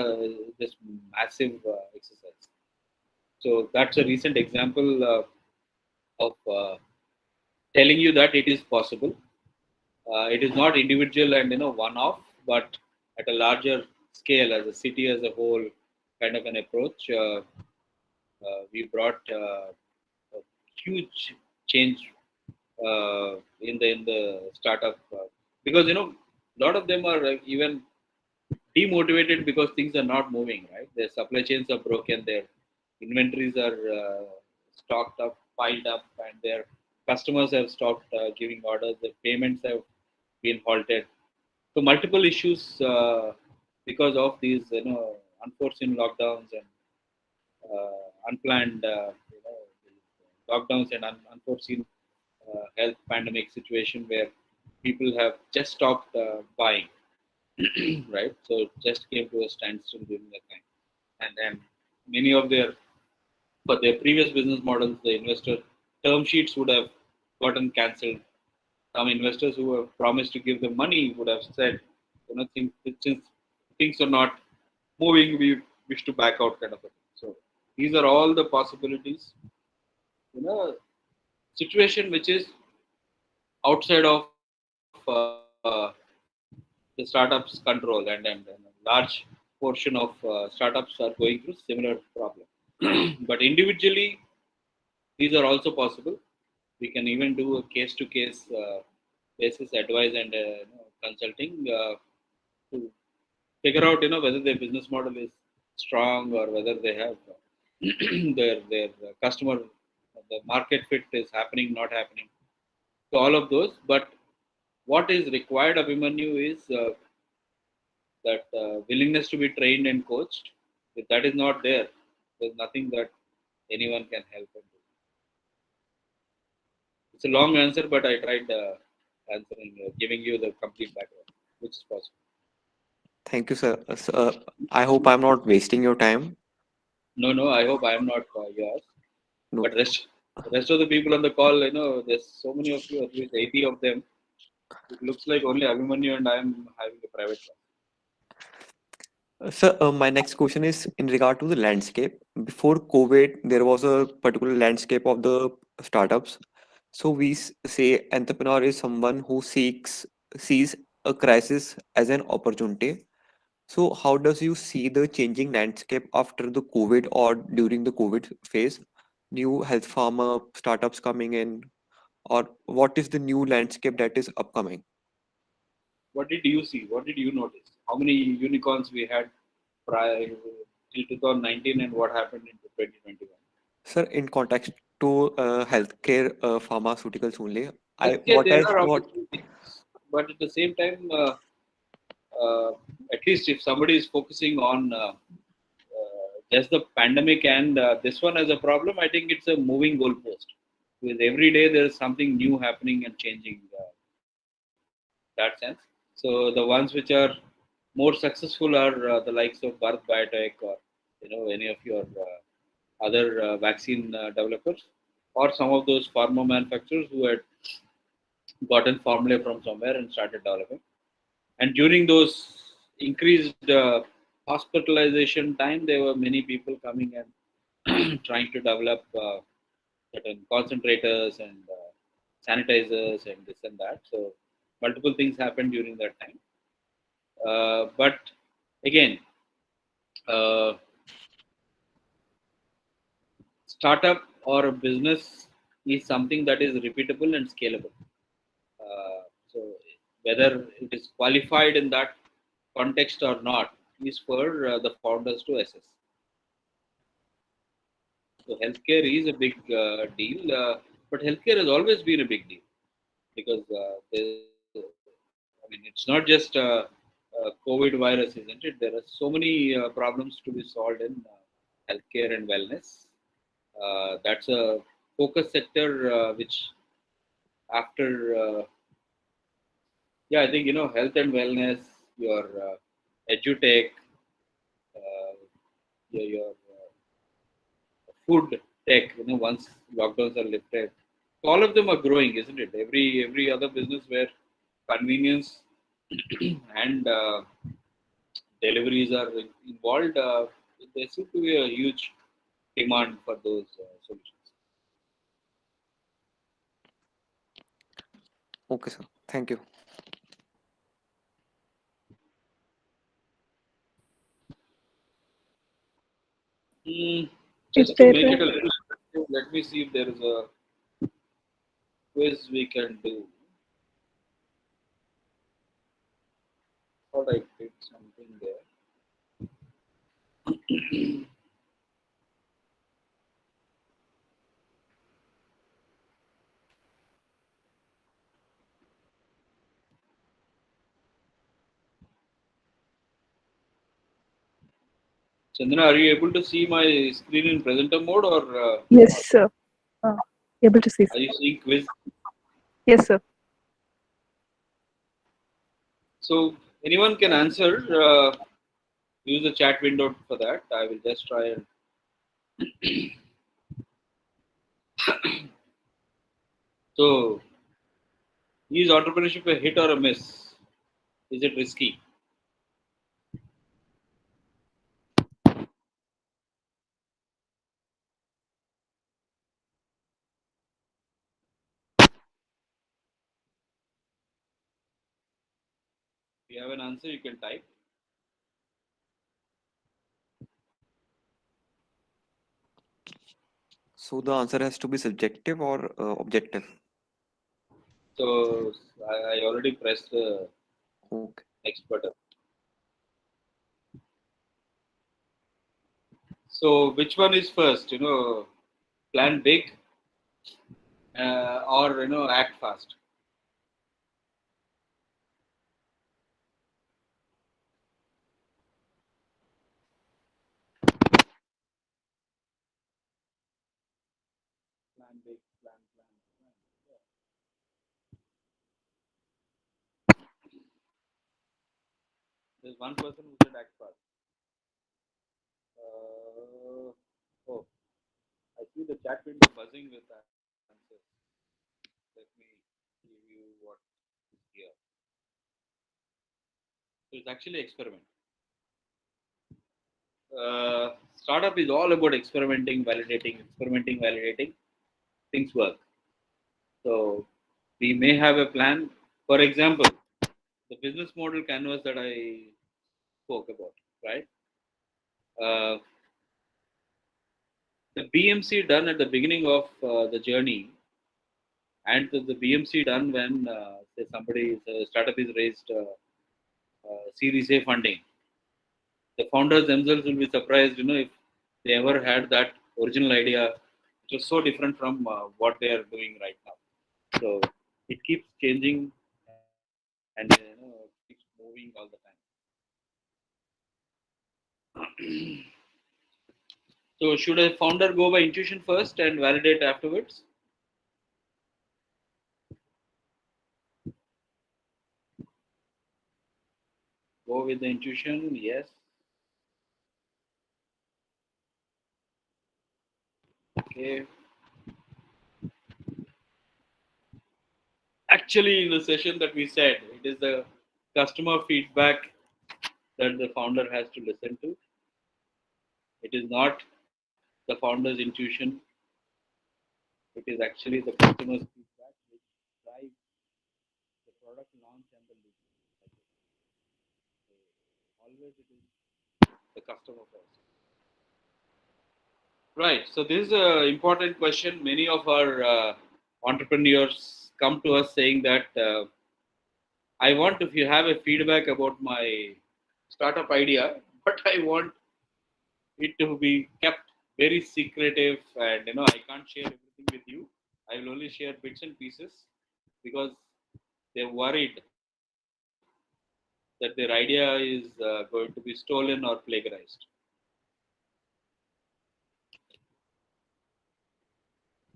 this massive exercise. So that's a recent example of telling you that it is possible. It is not individual and one-off, but at a larger scale, as a city as a whole, kind of an approach. We brought a huge change in the startup because a lot of them are even demotivated because things are not moving right. Their supply chains are broken, their inventories are stocked up, piled up, and their customers have stopped giving orders. The payments have been halted. So multiple issues because of these unforeseen lockdowns and unplanned lockdowns and unforeseen health pandemic situation where people have just stopped buying, right? So it just came to a standstill during that time. And then many of for their previous business models, the investor term sheets would have gotten cancelled. Some investors who have promised to give them money would have said, since things are not moving, we wish to back out, kind of a thing. So these are all the possibilities. Situation which is outside of the startups' control, and a large portion of startups are going through similar problem. But individually, these are also possible. We can even do a case-to-case basis advice and consulting to figure out whether their business model is strong or whether they have their customer, the market fit is happening, not happening. So all of those. But what is required, Abhimanyu, is that willingness to be trained and coached. If that is not there, there's nothing that anyone can help and do. It's a long answer, but I tried answering, giving you the complete background, which is possible. Thank you, sir. I hope I'm not wasting your time. No, I hope I am not yours. No. But rest of the people on the call, there's so many of you, at least 80 of them. It looks like only Abhimanyu and I am having a private class. Sir, my next question is in regard to the landscape. Before COVID, there was a particular landscape of the startups. So we say entrepreneur is someone who sees a crisis as an opportunity. So how does you see the changing landscape after the COVID or during the COVID phase? New health pharma startups coming in, or what is the new landscape that is upcoming? What did you see? What did you notice? How many unicorns we had prior till 2019 and what happened in 2021? Sir, in context to healthcare pharmaceuticals only, Healthcare, there are opportunities, but at the same time, at least if somebody is focusing on just the pandemic and this one as a problem, I think it's a moving goalpost. Because every day there is something new happening and changing that sense. So the ones which are more successful are the likes of Bharat Biotech or any of your other vaccine developers or some of those pharma manufacturers who had gotten formula from somewhere and started developing. And during those increased hospitalization time, there were many people coming and trying to develop certain concentrators and sanitizers and this and that. So multiple things happened during that time. But again, uh, startup or a business is something that is repeatable and scalable. So whether it is qualified in that context or not is for the founders to assess. So healthcare is a big deal, but healthcare has always been a big deal because it's not just COVID virus, isn't it? There are so many problems to be solved in healthcare and wellness. That's a focus sector which after I think health and wellness, your edutech, uh, your food tech. Once lockdowns are lifted, all of them are growing, isn't it? Every other business where convenience and deliveries are involved, there seems to be a huge demand for those solutions. Okay, sir. Thank you. Just Is to there make it a little interesting, let me see if there is a quiz we can do. Thought I did something there. Chandana, are you able to see my screen in presenter mode or Yes, sir. Able to see. are you seeing quiz? Yes, sir. So anyone can answer. Use the chat window for that. I will just try and. So, is entrepreneurship a hit or a miss? Is it risky? If you have an answer, you can type. So the answer has to be subjective or objective? So I already pressed the Okay. next button. So which one is first? Plan big or act fast. Plan big, plan. Yeah. There's one person who said act fast. Oh, I see the chat window buzzing with answers. Let me give you what is here. So it's actually experiment. Startup is all about experimenting, validating. Things work. So we may have a plan. For example, the business model canvas that I spoke about, right? Uh, the BMC done at the beginning of the journey, and the BMC done when say somebody startup is raised Series A funding. The founders themselves will be surprised, if they ever had that original idea, which was so different from what they are doing right now. So it keeps changing and keeps moving all the time. So should a founder go by intuition first and validate afterwards? Go with the intuition, yes. Okay. Actually, in the session that we said, it is the customer feedback that the founder has to listen to. It is not the founder's intuition. It is actually the customer's feedback which drives the product launch and the lead. Always it is the customer first. Right. So this is an important question. Many of our entrepreneurs come to us saying that I want, if you have a feedback about my startup idea, but I want it to be kept very secretive, and I can't share everything with you. I will only share bits and pieces because they're worried that their idea is going to be stolen or plagiarized.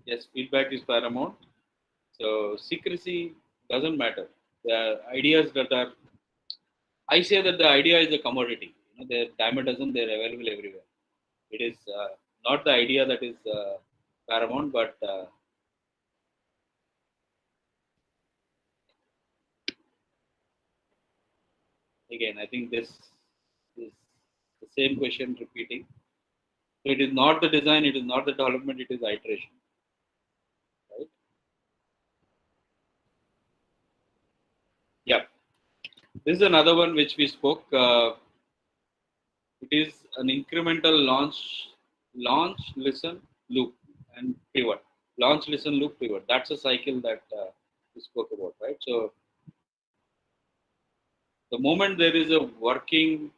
Yes, feedback is paramount. So secrecy doesn't matter. The ideas that are, I say that the idea is a commodity. Their dime a dozen, they're available everywhere. It is not the idea that is paramount, but again, I think this is the same question repeating. So it is not the design, it is not the development, it is iteration, right? Yeah. This is another one which we spoke. It is an incremental launch, listen, loop, and pivot. Launch, listen, loop, pivot. That's a cycle that we spoke about, right? So the moment there is a working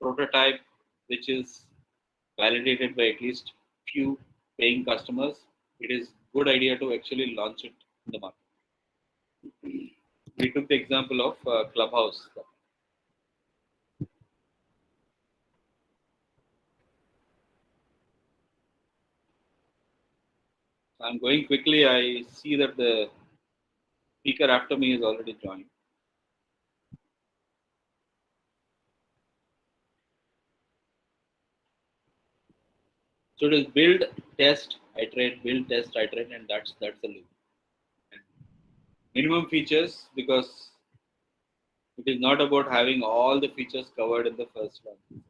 prototype which is validated by at least few paying customers, it is good idea to actually launch it in the market. We took the example of Clubhouse. I'm going quickly. I see that the speaker after me is already joined. So it is build, test, iterate, and that's the loop. And minimum features, because it is not about having all the features covered in the first one.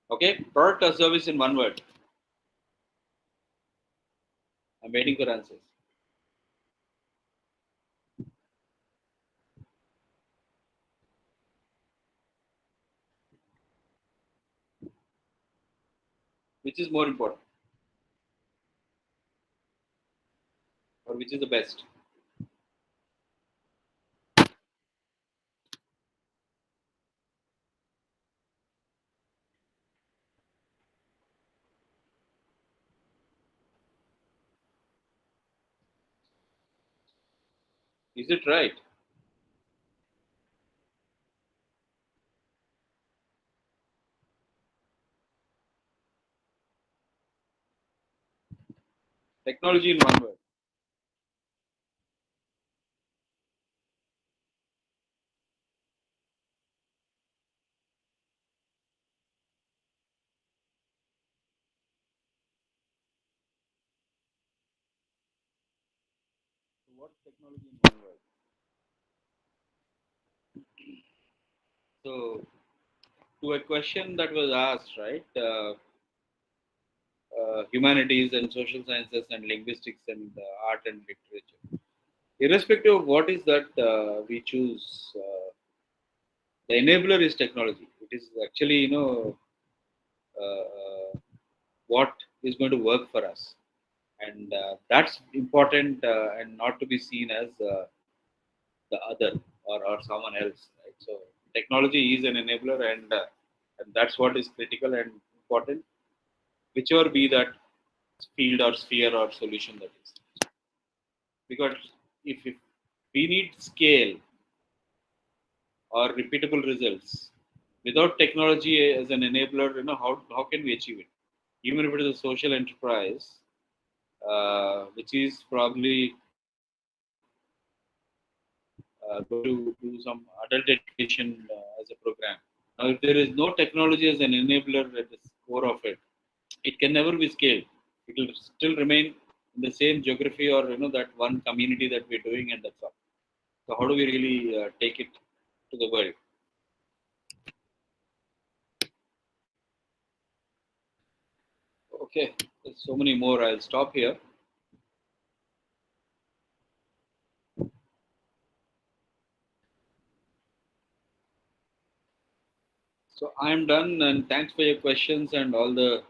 Okay, product or service in one word. I'm waiting for answers. Which is more important, or which is the best? Is it right? Technology in one word. So what's technology in one word? So to a question that was asked, right? Humanities and social sciences and linguistics and art and literature. Irrespective of what is that we choose, the enabler is technology. It is actually, what is going to work for us. And that's important and not to be seen as the other or someone else. Right? So technology is an enabler, and that's what is critical and important, whichever be that field or sphere or solution that is. Because if we need scale or repeatable results without technology as an enabler, how can we achieve it? Even if it is a social enterprise, which is probably going to do some adult education as a program. Now, if there is no technology as an enabler at the core of it, it can never be scaled. It will still remain in the same geography or that one community that we're doing, and that's all. So how do we really take it to the world? Okay, there's so many more. I'll stop here. So I'm done, and thanks for your questions and all the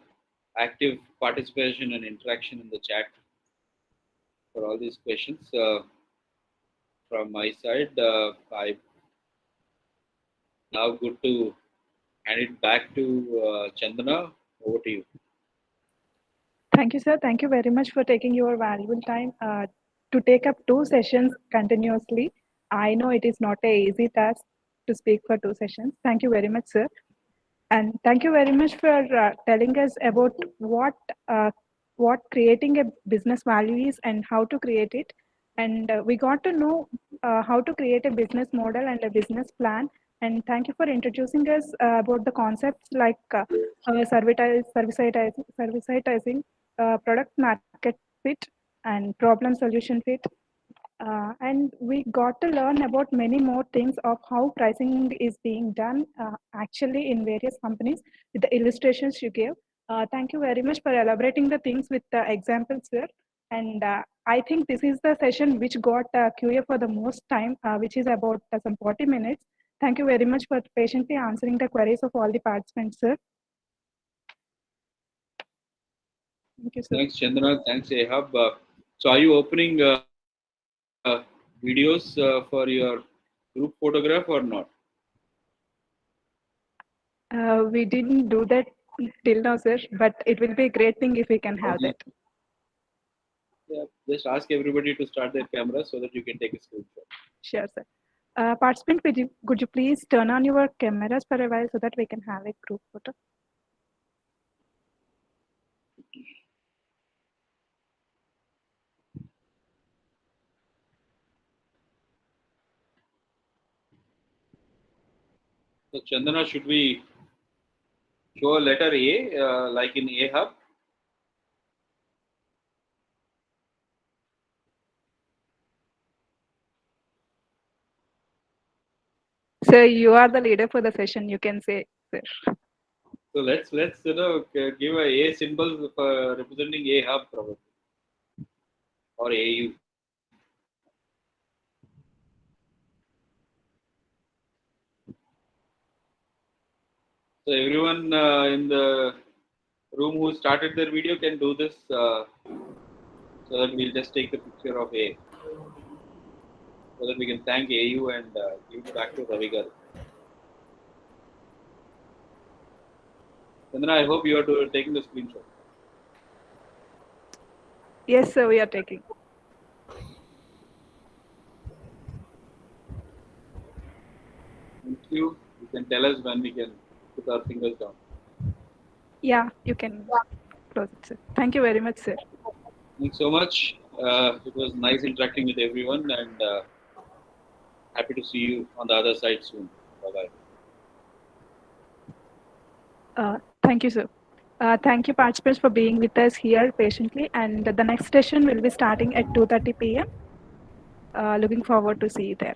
active participation and interaction in the chat for all these questions. from my side. I now good to hand it back to Chandana. Over to you. Thank you, sir. Thank you very much for taking your valuable time to take up 2 sessions continuously. I know it is not a easy task to speak for 2 sessions. Thank you very much, sir. And thank you very much for telling us about uh, what creating a business value is and how to create it. And we got to know how to create a business model and a business plan. And thank you for introducing us about the concepts like servicitizing, product market fit, and problem solution fit. And we got to learn about many more things of how pricing is being done actually in various companies with the illustrations you gave. Thank you very much for elaborating the things with the examples here. And I think this is the session which got QA for the most time, which is about some 40 minutes. Thank you very much for patiently answering the queries of all the participants, sir. Thank you, sir. Thanks, Chandana. Thanks, Ahab. So, are you opening videos for your group photograph or not? We didn't do that till now, sir, but it will be a great thing if we can have that. Yeah, just ask everybody to start their cameras so that you can take a screenshot. Sure, sir. Participant, could you please turn on your cameras for a while so that we can have a group photo? So, Chandana, should we show a letter A like in Ahab? Sir, you are the leader for the session. You can say, sir. So let's give a symbol for representing Ahab probably or AU. So everyone in the room who started their video can do this so that we'll just take the picture of A so that we can thank AU and give it back to Ravi Garu. Chandana, I hope you are taking the screenshot. Yes, sir, we are taking. Thank you. You can tell us when we can put our fingers down. Yeah, you can close it, sir. Thank you very much, sir. Thanks so much. It was nice interacting with everyone and happy to see you on the other side soon. Bye bye. Thank you, sir. Thank you, participants, for being with us here patiently. And the next session will be starting at 2:30 p.m. Looking forward to see you there.